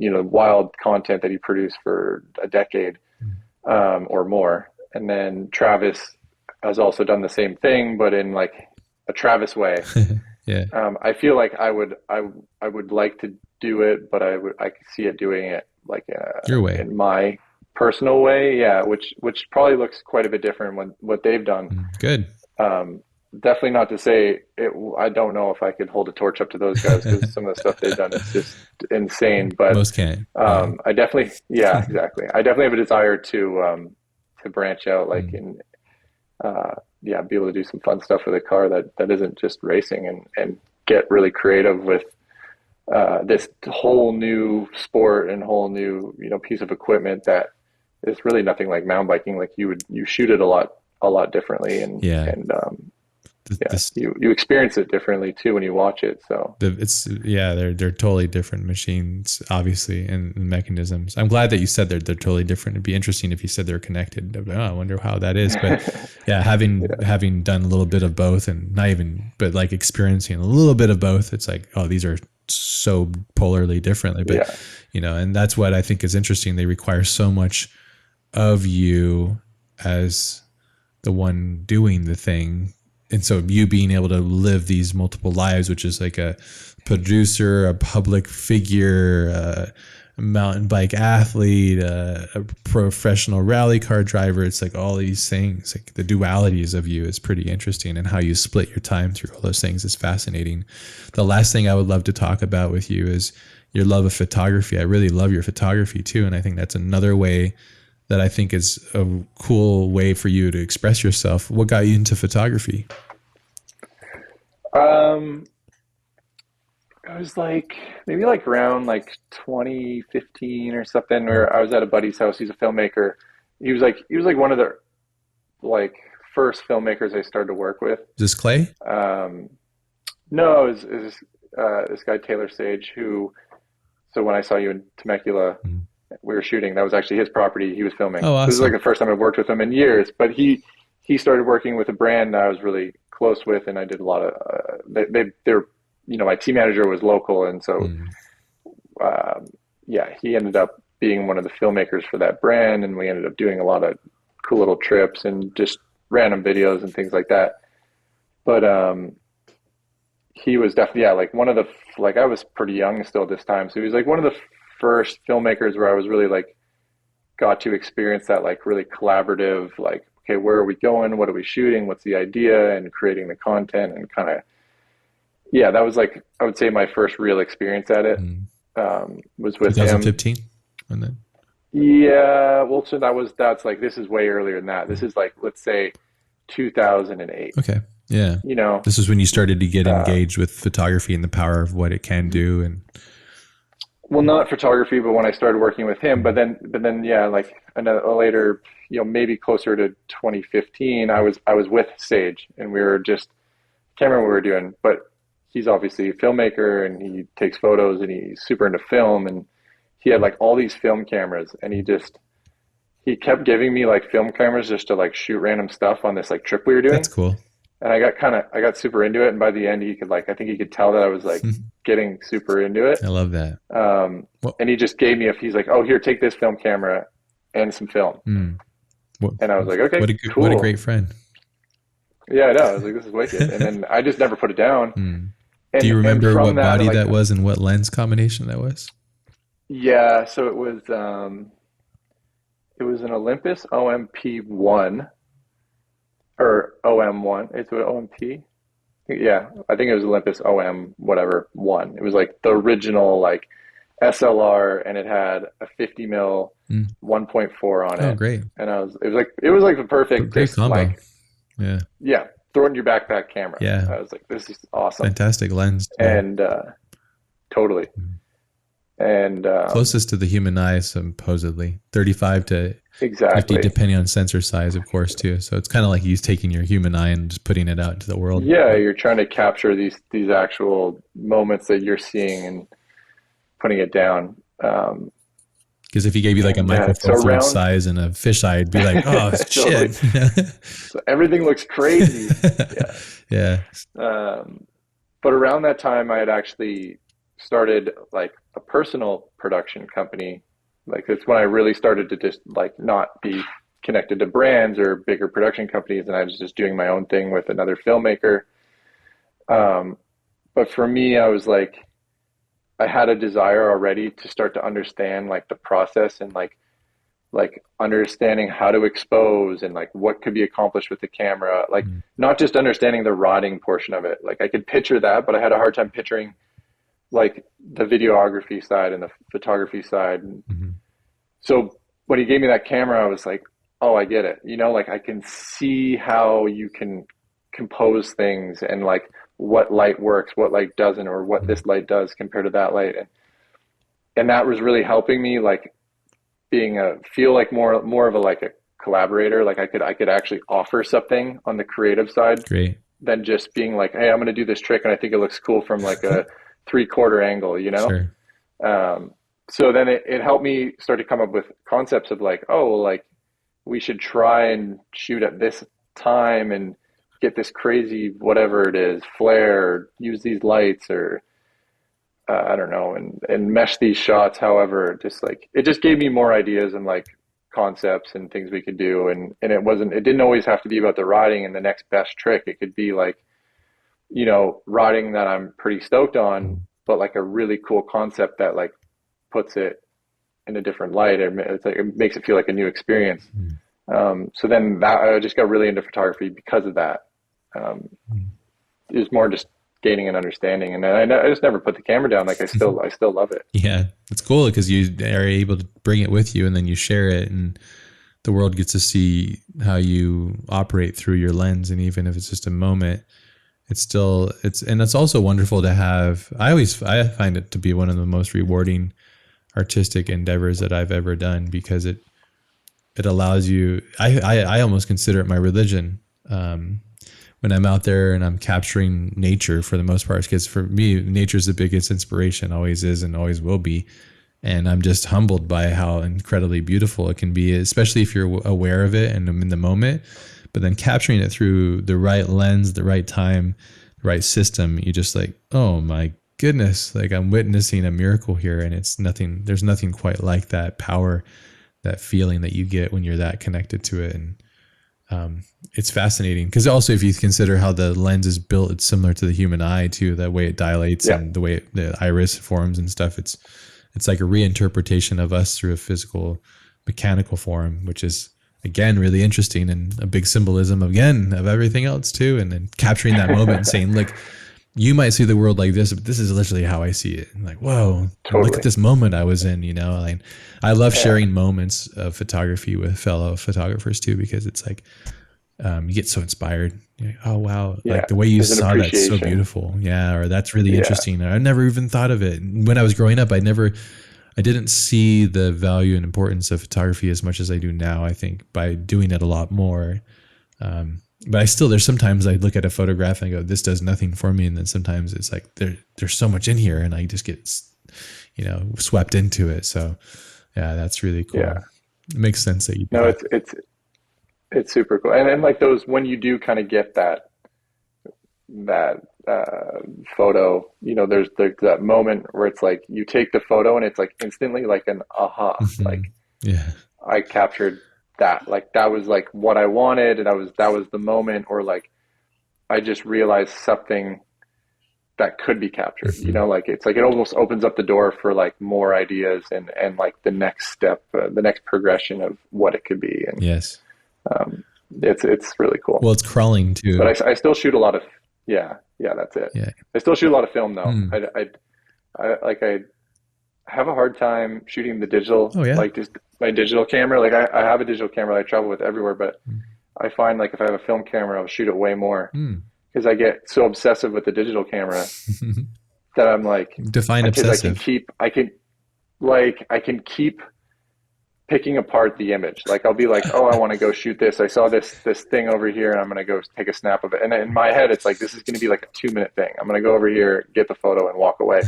content that he produced for a decade or more. And then Travis has also done the same thing, but in like a Travis way. I feel like I would like to do it, but I could see it doing it like your way, in my personal way. Yeah. Which probably looks quite a bit different when what they've done. Good. Definitely not to say it. I don't know if I could hold a torch up to those guys, because some of the stuff they've done is just insane. But most can't. I definitely, exactly. I definitely have a desire to branch out, like in, be able to do some fun stuff with a car that isn't just racing, and get really creative with this whole new sport and whole new piece of equipment that is really nothing like mountain biking. Like you shoot it a lot differently, and you experience it differently too when you watch it. So they're totally different machines, obviously, and mechanisms. I'm glad that you said they're totally different. It'd be interesting if you said they're connected. I wonder how that is. But having done a little bit of both, and but like experiencing a little bit of both, it's like, oh, these are so polarly differently. But and that's what I think is interesting. They require so much of you as the one doing the thing. And so you being able to live these multiple lives, which is like a producer, a public figure, a mountain bike athlete, a professional rally car driver. It's like all these things, like the dualities of you is pretty interesting, and how you split your time through all those things is fascinating. The last thing I would love to talk about with you is your love of photography. I really love your photography too. And I think that's another way that I think is a cool way for you to express yourself. What got you into photography? I was maybe around 2015 or something, where I was at a buddy's house. He's a filmmaker. He was one of the first filmmakers I started to work with. Is this Clay? No, it was this guy, Taylor Sage, so when I saw you in Temecula, we were shooting. That was actually his property. He was filming. Oh, awesome. This is the first time I've worked with him in years. But he started working with a brand that I was really close with, and I did a lot of. They're my team manager was local, and so he ended up being one of the filmmakers for that brand, and we ended up doing a lot of cool little trips and just random videos and things like that. But he was definitely one of the I was pretty young still at this time, so he was one of the first filmmakers where I was really got to experience that really collaborative, okay, where are we going? What are we shooting? What's the idea? And creating the content, and kind of, that was I would say my first real experience at it was with 2015. And then so that's this is way earlier than that. This is let's say 2008. Okay. Yeah. This is when you started to get engaged with photography and the power of what it can do. And well, not photography, but when I started working with him, but then later, maybe closer to 2015, I was with Sage, and we were just, can't remember what we were doing, but he's obviously a filmmaker, and he takes photos, and he's super into film, and he had all these film cameras, and he kept giving me film cameras just to shoot random stuff on this trip we were doing. That's cool. And I got super into it. And by the end, he could I think he could tell that I was getting super into it. I love that. And he just gave me he's oh, here, take this film camera and some film. And I was okay, cool. What a great friend. Yeah, I know. I was this is wicked. And then I just never put it down. And, do you remember what body that was and what lens combination that was? Yeah. So it was an Olympus OMP1. Or OM1, it's what OMP? Yeah, I think it was Olympus OM whatever 1. It was the original SLR, and it had a 50 mil Mm. 1.4 on Oh, it. great. And it was like the perfect, Great just combo. like, Yeah. yeah, throw it in your backpack camera. Yeah. I was like, this is awesome. Fantastic lens too. And totally. And closest to the human eye, supposedly 35 to exactly 50, depending on sensor size, of course, too. So it's kind of like you taking your human eye and just putting it out into the world. Yeah, you're trying to capture these actual moments that you're seeing and putting it down. Because if he gave you like a Micro Four Thirds size and a fisheye, it'd be like, oh, totally. shit. So everything looks crazy. Yeah. But around that time, I had actually started like a personal production company. Like it's when I really started to just like not be connected to brands or bigger production companies, and I was just doing my own thing with another filmmaker. But for me, I was like, I had a desire already to start to understand like the process and like understanding how to expose and like what could be accomplished with the camera, like not just understanding the rotting portion of it. Like I could picture that, but I had a hard time picturing like the videography side and the photography side. So when he gave me that camera, I was like, oh, I get it. You know, like I can see how you can compose things and like what light works, what light doesn't, or what this light does compared to that light. And that was really helping me like feel like more of a like a collaborator. Like I could actually offer something on the creative side. Great. Than just being like, hey, I'm going to do this trick and I think it looks cool from like a 3/4 angle, you know? Sure. So then it helped me start to come up with concepts of like, oh, like we should try and shoot at this time and get this crazy, whatever it is, flare, use these lights or I don't know, and mesh these shots. However, just like, it just gave me more ideas and like concepts and things we could do. And it didn't always have to be about the riding and the next best trick. It could be like, you know, riding that I'm pretty stoked on, but like a really cool concept that like puts it in a different light. It's like, it makes it feel like a new experience. So then I just got really into photography because of that. It was more just gaining an understanding, and then I just never put the camera down. Like I still love it. Yeah, it's cool because you are able to bring it with you, and then you share it, and the world gets to see how you operate through your lens. And even if it's just a moment, it's also wonderful to have. I find it to be one of the most rewarding artistic endeavors that I've ever done, because it allows you. I almost consider it my religion. When I'm out there and I'm capturing nature for the most part, because for me, nature is the biggest inspiration, always is and always will be. And I'm just humbled by how incredibly beautiful it can be, especially if you're aware of it and in the moment, but then capturing it through the right lens, the right time, the right system. You just like, oh my goodness, like I'm witnessing a miracle here. And there's nothing quite like that power, that feeling that you get when you're that connected to it. And it's fascinating because also if you consider how the lens is built, it's similar to the human eye too, the way it dilates and the way the iris forms and stuff. It's like a reinterpretation of us through a physical mechanical form, which is again really interesting and a big symbolism of everything else too. And then capturing that moment and saying, look, you might see the world like this, but this is literally how I see it. And like, whoa, look at this moment I was in, you know. Like, I love sharing moments of photography with fellow photographers too, because it's like, you get so inspired. You're like, oh wow, like the way you saw that's so beautiful. Yeah, or that's really interesting. I never even thought of it. When I was growing up, I didn't see the value and importance of photography as much as I do now. I think by doing it a lot more. But there's sometimes I look at a photograph and I go, this does nothing for me. And then sometimes it's like, there's so much in here and I just get, swept into it. So yeah, that's really cool. Yeah. It makes sense that you do. No, it's super cool. And then like those, when you do kind of get that photo, there's that moment where it's like, you take the photo and it's like instantly like an aha, like I captured that, like that was like what I wanted, and that was the moment, or like I just realized something that could be captured. Like it's like it almost opens up the door for like more ideas and like the next step, the next progression of what it could be. And it's really cool. Well, it's crawling too. But I still shoot a lot of that's it. I still shoot a lot of film though. have a hard time shooting the digital, Oh yeah. like just my digital camera. Like I have a digital camera that I travel with everywhere, but I find like if I have a film camera, I'll shoot it way more Mm. because I get so obsessive with the digital camera that I'm like, Define because obsessive. I can keep picking apart the image. Like I'll be like, oh, I want to go shoot this. I saw this thing over here, and I'm gonna go take a snap of it. And in my head, it's like this is gonna be like a 2 minute thing. I'm gonna go over here, get the photo, and walk away.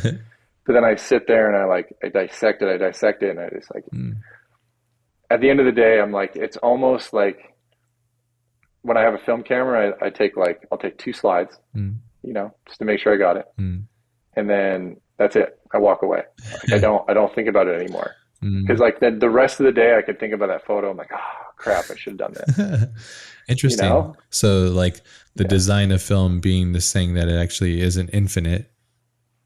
But then I sit there and I dissect it, and I just like Mm. at the end of the day, I'm like, it's almost like when I have a film camera, I'll take 2 slides, Mm. just to make sure I got it, Mm. and then that's it. I walk away. Like I don't think about it anymore. Because Mm. like the rest of the day, I could think about that photo. I'm like, oh crap, I should have done this. You Interesting. know? So like the Yeah, design of film being this thing that it actually isn't infinite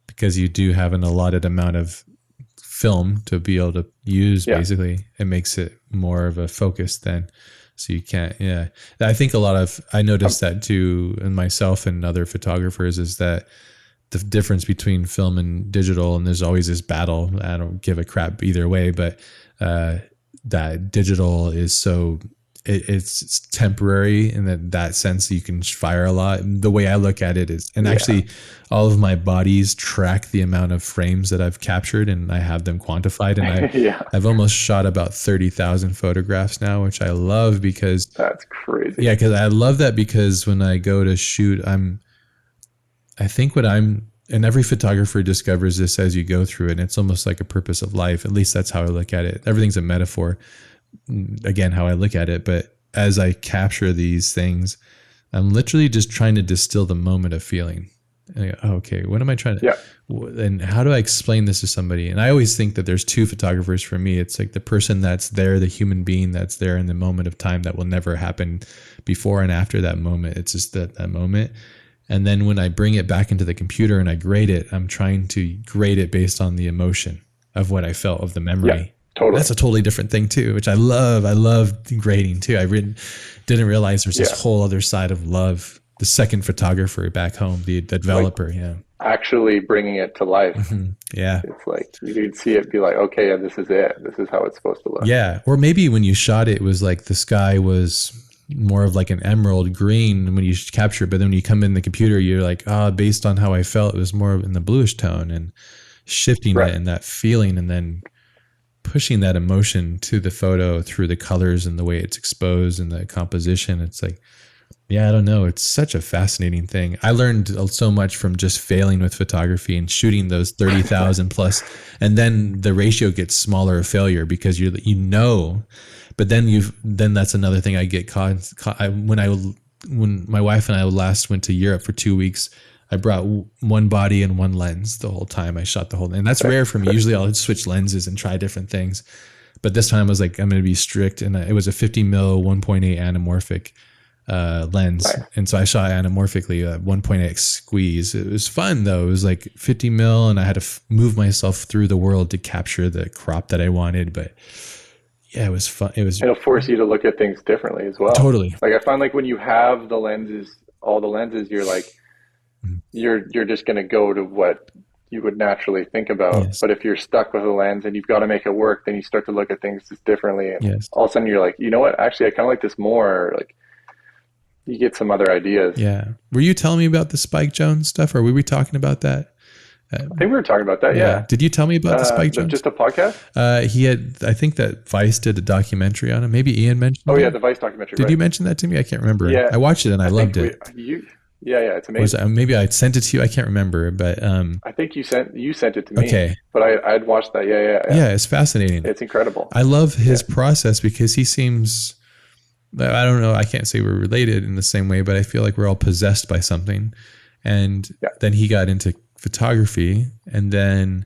because you do have an allotted amount of film to be able to use. yeah, Basically, it makes it more of a focus then. So you can't, yeah. I um, noticed that too in myself and other photographers is that the difference between film and digital, and there's always this battle. I don't give a crap either way, but uh, that digital is it's temporary in that sense. You can fire a lot. The way I look at it is, and yeah, actually, all of my bodies track the amount of frames that I've captured, and I have them quantified. And yeah. I've almost shot about 30,000 photographs now, which I love because That's crazy. yeah, because I love that because when I go to shoot, I think and every photographer discovers this as you go through it. And it's almost like a purpose of life. At least that's how I look at it. Everything's a metaphor, again, how I look at it. But as I capture these things, I'm literally just trying to distill the moment of feeling. And I go, oh, okay, what am I trying Yeah, to, and how do I explain this to somebody? And I always think that there's two photographers for me. It's like the person that's there, the human being that's there in the moment of time that will never happen before and after that moment. It's just that moment. And then when I bring it back into the computer and I grade it, I'm trying to grade it based on the emotion of what I felt of the yeah, memory. totally. That's a totally different thing too, which I love. I love grading too. Didn't realize there's Yeah, this whole other side of love. The second photographer back home, the like developer. Yeah. actually bringing it to life. Yeah. It's like you could see it, be like, okay, yeah, this is it. This is how it's supposed to look. Yeah. Or maybe when you shot it, it was like the sky was more of like an emerald green when you capture it. But then when you come in the computer, you're like, based on how I felt, it was more in the bluish tone, and shifting it Right. and that feeling and then pushing that emotion to the photo through the colors and the way it's exposed and the composition. It's like, yeah, I don't know. It's such a fascinating thing. I learned so much from just failing with photography and shooting those 30,000 plus. And then the ratio gets smaller of failure because but then that's another thing I get caught. When my wife and I last went to Europe for 2 weeks, I brought one body and one lens the whole time I shot the whole thing. And that's rare for me. Usually I'll switch lenses and try different things. But this time I was like, I'm going to be strict. And it was a 50 mil 1.8 anamorphic lens. Nice. And so I shot anamorphically 1.8 squeeze. It was fun though. It was like 50 mil and I had to move myself through the world to capture the crop that I wanted. But yeah, it was fun. It'll force you to look at things differently as well. Totally. Like I find like when you have all the lenses, you're like, you're just going to go to what you would naturally think about. Yes. But if you're stuck with a lens and you've got to make it work, then you start to look at things just differently. And Yes. all of a sudden you're like, you know what? Actually, I kind of like this more. Like you get some other ideas. Yeah. Were you telling me about the Spike Jones stuff, or were we talking about that? I think we were talking about that. Yeah. Did you tell me about the Spike Jones? Just a podcast? I think that Vice did a documentary on him. Maybe Ian mentioned Oh it. yeah. The Vice documentary. Did right? you mention that to me? I can't remember. Yeah. I watched it and I loved it. Yeah. It's amazing. Maybe I sent it to you. I can't remember, but I think you sent it to me. okay. But I'd watched that. Yeah. Yeah, it's fascinating. It's incredible. I love his process because he seems, I don't know, I can't say we're related in the same way, but I feel like we're all possessed by something. And then he got into photography, and then,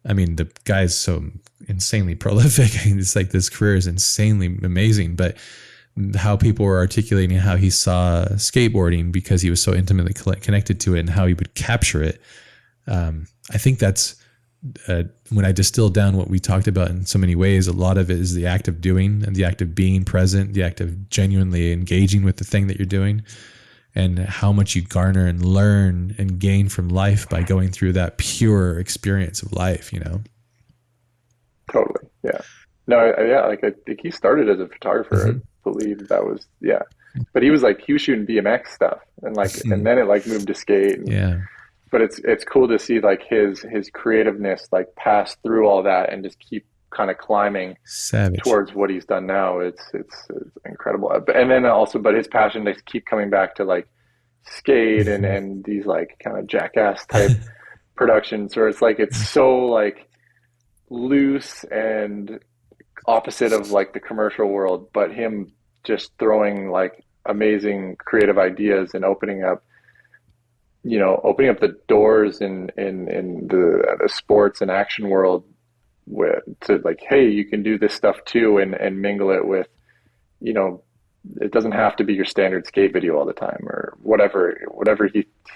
I mean, the guy's so insanely prolific. It's like this career is insanely amazing, but how people were articulating how he saw skateboarding because he was so intimately connected to it and how he would capture it. I think that's when I distill down what we talked about in so many ways, a lot of it is the act of doing and the act of being present, the act of genuinely engaging with the thing that you're doing, and how much you garner and learn and gain from life by going through that pure experience of life, you know? Totally. Yeah. No, yeah, like I think he started as a photographer. Hmm. I believe that was, yeah. But he was like he was shooting BMX stuff and like and then it like moved to skate and Yeah. but it's cool to see like his creativeness like pass through all that and just keep kind of climbing Savage. towards what he's done now. It's incredible. And then also but his passion to keep coming back to like skate Mhm. and these like kind of jackass type productions where it's like it's so like loose and opposite of like the commercial world, but him just throwing like amazing creative ideas and opening up the doors in the sports and action world with to like, hey, you can do this stuff too and mingle it with, you know, it doesn't have to be your standard skate video all the time or whatever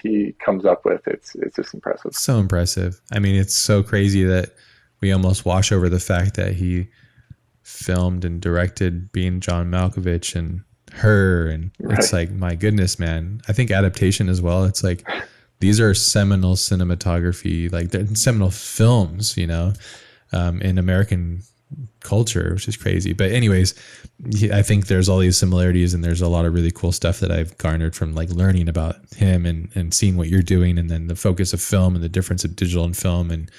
he comes up with. It's just impressive. So impressive. I mean, it's so crazy that we almost wash over the fact that he filmed and directed Being John Malkovich and Her, and it's Right. like, my goodness, man. I think adaptation as well. It's like these are seminal cinematography, like they're seminal films, in American culture, which is crazy. But anyways, I think there's all these similarities, and there's a lot of really cool stuff that I've garnered from like learning about him and seeing what you're doing, and then the focus of film and the difference of digital and film. And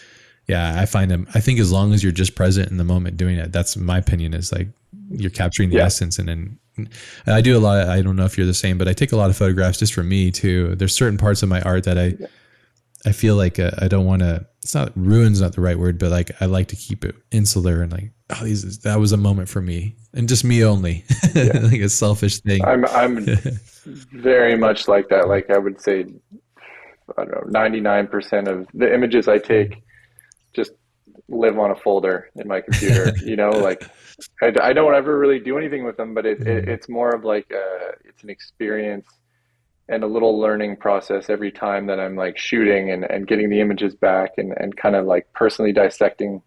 yeah, I think as long as you're just present in the moment doing it, that's my opinion, is like you're capturing the Yeah. essence. And then I do a lot of, I don't know if you're the same, but I take a lot of photographs just for me too. There's certain parts of my art that Yeah. I feel like I don't want to, it's not, ruin's not the right word, but like I like to keep it insular and like, oh, that was a moment for me and just me only. Yeah. Like a selfish thing. I'm very much like that. Like I would say, I don't know, 99% of the images I take just live on a folder in my computer. Like I don't ever really do anything with them, but Mm, it's more of like it's an experience and a little learning process every time that I'm like shooting and getting the images back and kind of like personally dissecting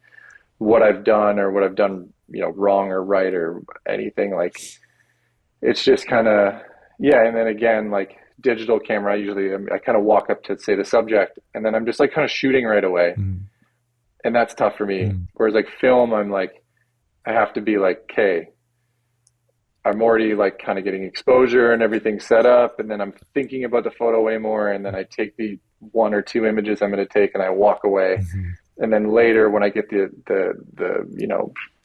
what I've done or what I've done, wrong or right or anything. Like it's just kind of, yeah. And then again, like digital camera, I kind of walk up to say the subject and then I'm just like kind of shooting right away. mm, And that's tough for me. mm, Whereas like film, I'm like, I have to be like, okay, I'm already like kind of getting exposure and everything set up. And then I'm thinking about the photo way more. And then I take the one or two images I'm going to take and I walk away. mhm. And then later when I get the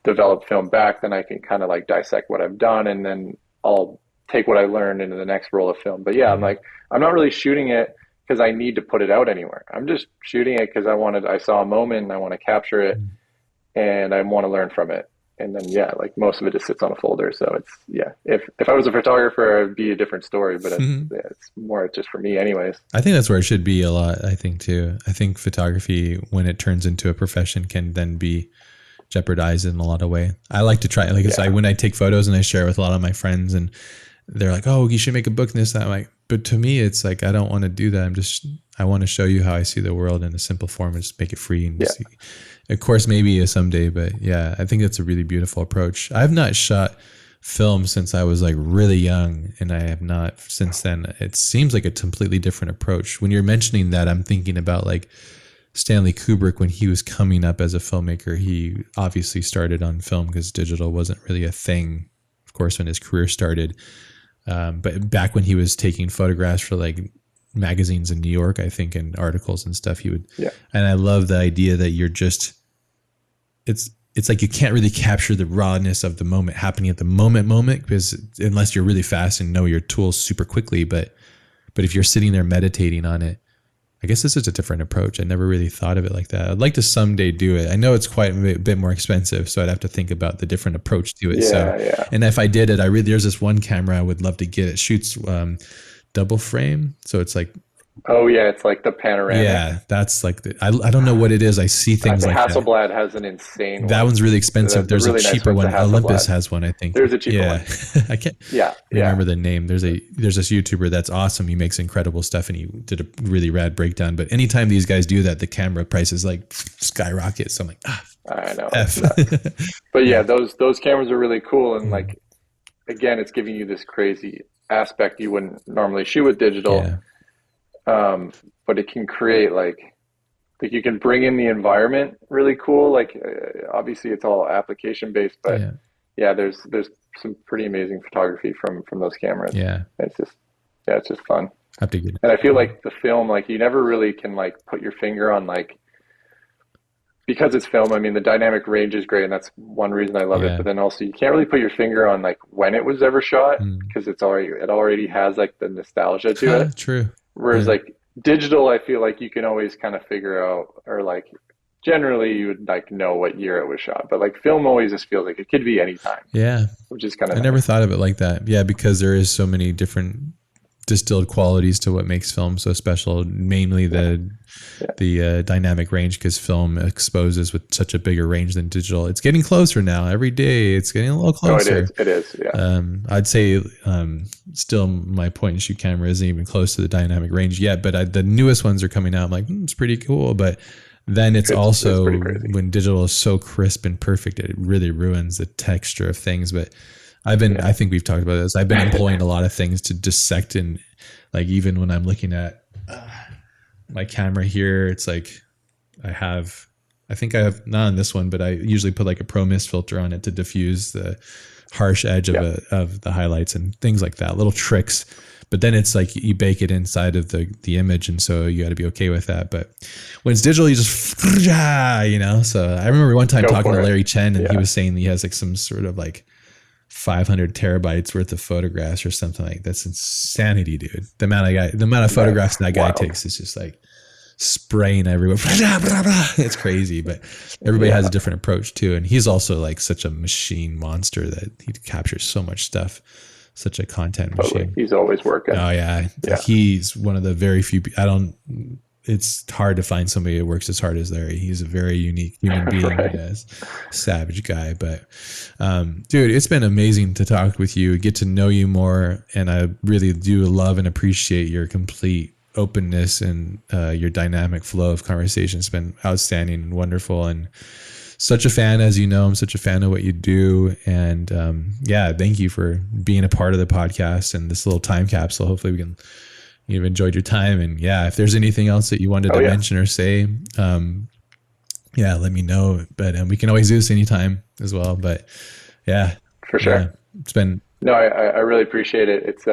developed film back, then I can kind of like dissect what I've done. And then I'll take what I learned into the next roll of film. But yeah, I'm Yeah. like, I'm not really shooting it because I need to put it out anywhere. I'm just shooting it because I saw a moment and I want to capture it Mm. and I want to learn from it. And then yeah, like most of it just sits on a folder. So it's yeah. If I was a photographer, it'd be a different story. But it's more just for me, anyways. I think that's where it should be a lot. I think too. I think photography, when it turns into a profession, can then be jeopardized in a lot of way. I like to try, like Yeah, when I take photos and I share with a lot of my friends, and they're like, "Oh, you should make a book." And this, that. I'm like, but to me, it's like I don't want to do that. I want to show you how I see the world in a simple form and just make it free and yeah, see. Of course, maybe someday, but yeah, I think that's a really beautiful approach. I've not shot film since I was like really young, and I have not since then. It seems like a completely different approach. When you're mentioning that, I'm thinking about like Stanley Kubrick. When he was coming up as a filmmaker, he obviously started on film because digital wasn't really a thing, of course, when his career started. But back when he was taking photographs for like magazines in New York, I think, and articles and stuff, he would. yeah, And I love the idea that you're just, it's like you can't really capture the rawness of the moment happening at the moment, because unless you're really fast and know your tools super quickly. But if you're sitting there meditating on it, I guess this is a different approach. I never really thought of it like that. I'd like to someday do it. I know it's quite a bit more expensive, so I'd have to think about the different approach to it. So, yeah, yeah. and if I did it, there's this one camera I would love to get. It shoots double frame, so it's like, Oh yeah, it's like the panoramic. yeah, that's like I don't know what it is. I see I things think like that. Hasselblad has an insane That one. one's really expensive. The There's a really nice cheaper one's the one. Olympus Hasselblad. has one, I think. There's a cheaper Yeah, one. I can't Yeah, yeah, remember the name. There's this YouTuber that's awesome. He makes incredible stuff, and he did a really rad breakdown. But anytime these guys do that, the camera prices like skyrocket. So I'm like, I know it's f. nuts. But yeah, Yeah. those cameras are really cool, and Mm. like again, it's giving you this crazy aspect you wouldn't normally shoot with digital. Yeah. But it can create like like you can bring in the environment really cool. Like obviously it's all application based, but Yeah. yeah, there's some pretty amazing photography from those cameras. Yeah. It's just yeah, it's just fun. Have to get it. And I feel like the film, like you never really can like put your finger on like, because it's film, I mean the dynamic range is great and that's one reason I love it, Yeah. but then also you can't really put your finger on like when it was ever shot Mm. because it already has like the nostalgia to it. True. Whereas Yeah. like digital, I feel like you can always kind of figure out, or like generally you would like know what year it was shot, but like film always just feels like it could be any time, Yeah. which is kind of I never thought of it like that. Yeah, because there is so many different distilled qualities to what makes film so special, mainly the dynamic range, because film exposes with such a bigger range than digital. It's getting closer now. Every day it's getting a little closer. It is. Yeah. I'd say still my point and shoot camera isn't even close to the dynamic range yet, but the newest ones are coming out. I'm like, it's pretty cool. But then it's also pretty crazy. when digital is so crisp and perfect, it really ruins the texture of things. But I think we've talked about this. I've been employing a lot of things to dissect, and like even when I'm looking at my camera here, it's like I think I have not on this one, but I usually put like a pro mist filter on it to diffuse the harsh edge of the highlights and things like that, little tricks. But then it's like you bake it inside of the image, and so you got to be okay with that. But when it's digital, you just you know. So I remember one time talking to Larry Chen, and he was saying he has like some sort of like 500 terabytes worth of photographs or something like that's insanity, dude. The amount of photographs that guy takes is just like spraying everywhere. It's crazy, but everybody has a different approach too. And he's also like such a machine monster that he captures so much stuff, such a content machine. He's always working. Oh yeah. He's one of the very few, it's hard to find somebody that works as hard as Larry. He's a very unique human being. Right. Yes, savage guy. But dude, it's been amazing to talk with you, get to know you more. And I really do love and appreciate your complete openness and your dynamic flow of conversation. It's been outstanding and wonderful. And such a fan, as you know, I'm such a fan of what you do. And thank you for being a part of the podcast and this little time capsule. Hopefully you've enjoyed your time. And if there's anything else that you wanted to mention or say, let me know. But we can always do this anytime as well. But for sure. It's been, no, I really appreciate it. It's,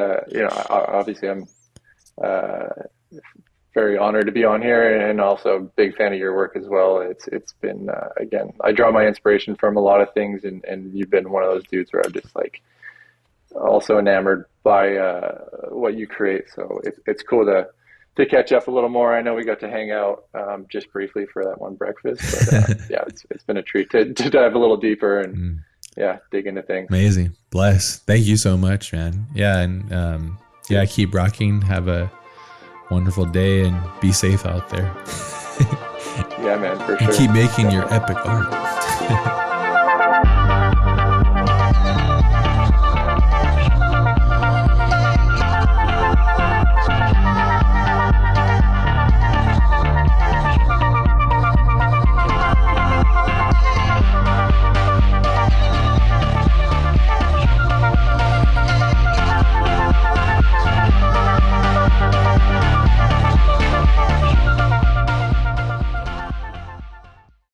obviously I'm very honored to be on here, and also a big fan of your work as well. It's been, again, I draw my inspiration from a lot of things, and you've been one of those dudes where I'm just like also enamored by what you create. So it's cool to catch up a little more. I know we got to hang out just briefly for that one breakfast, but it's been a treat to dive a little deeper and dig into things. Amazing. Bless. Thank you so much, man. And keep rocking. Have a wonderful day and be safe out there. Yeah, man, for sure. And keep making your epic art.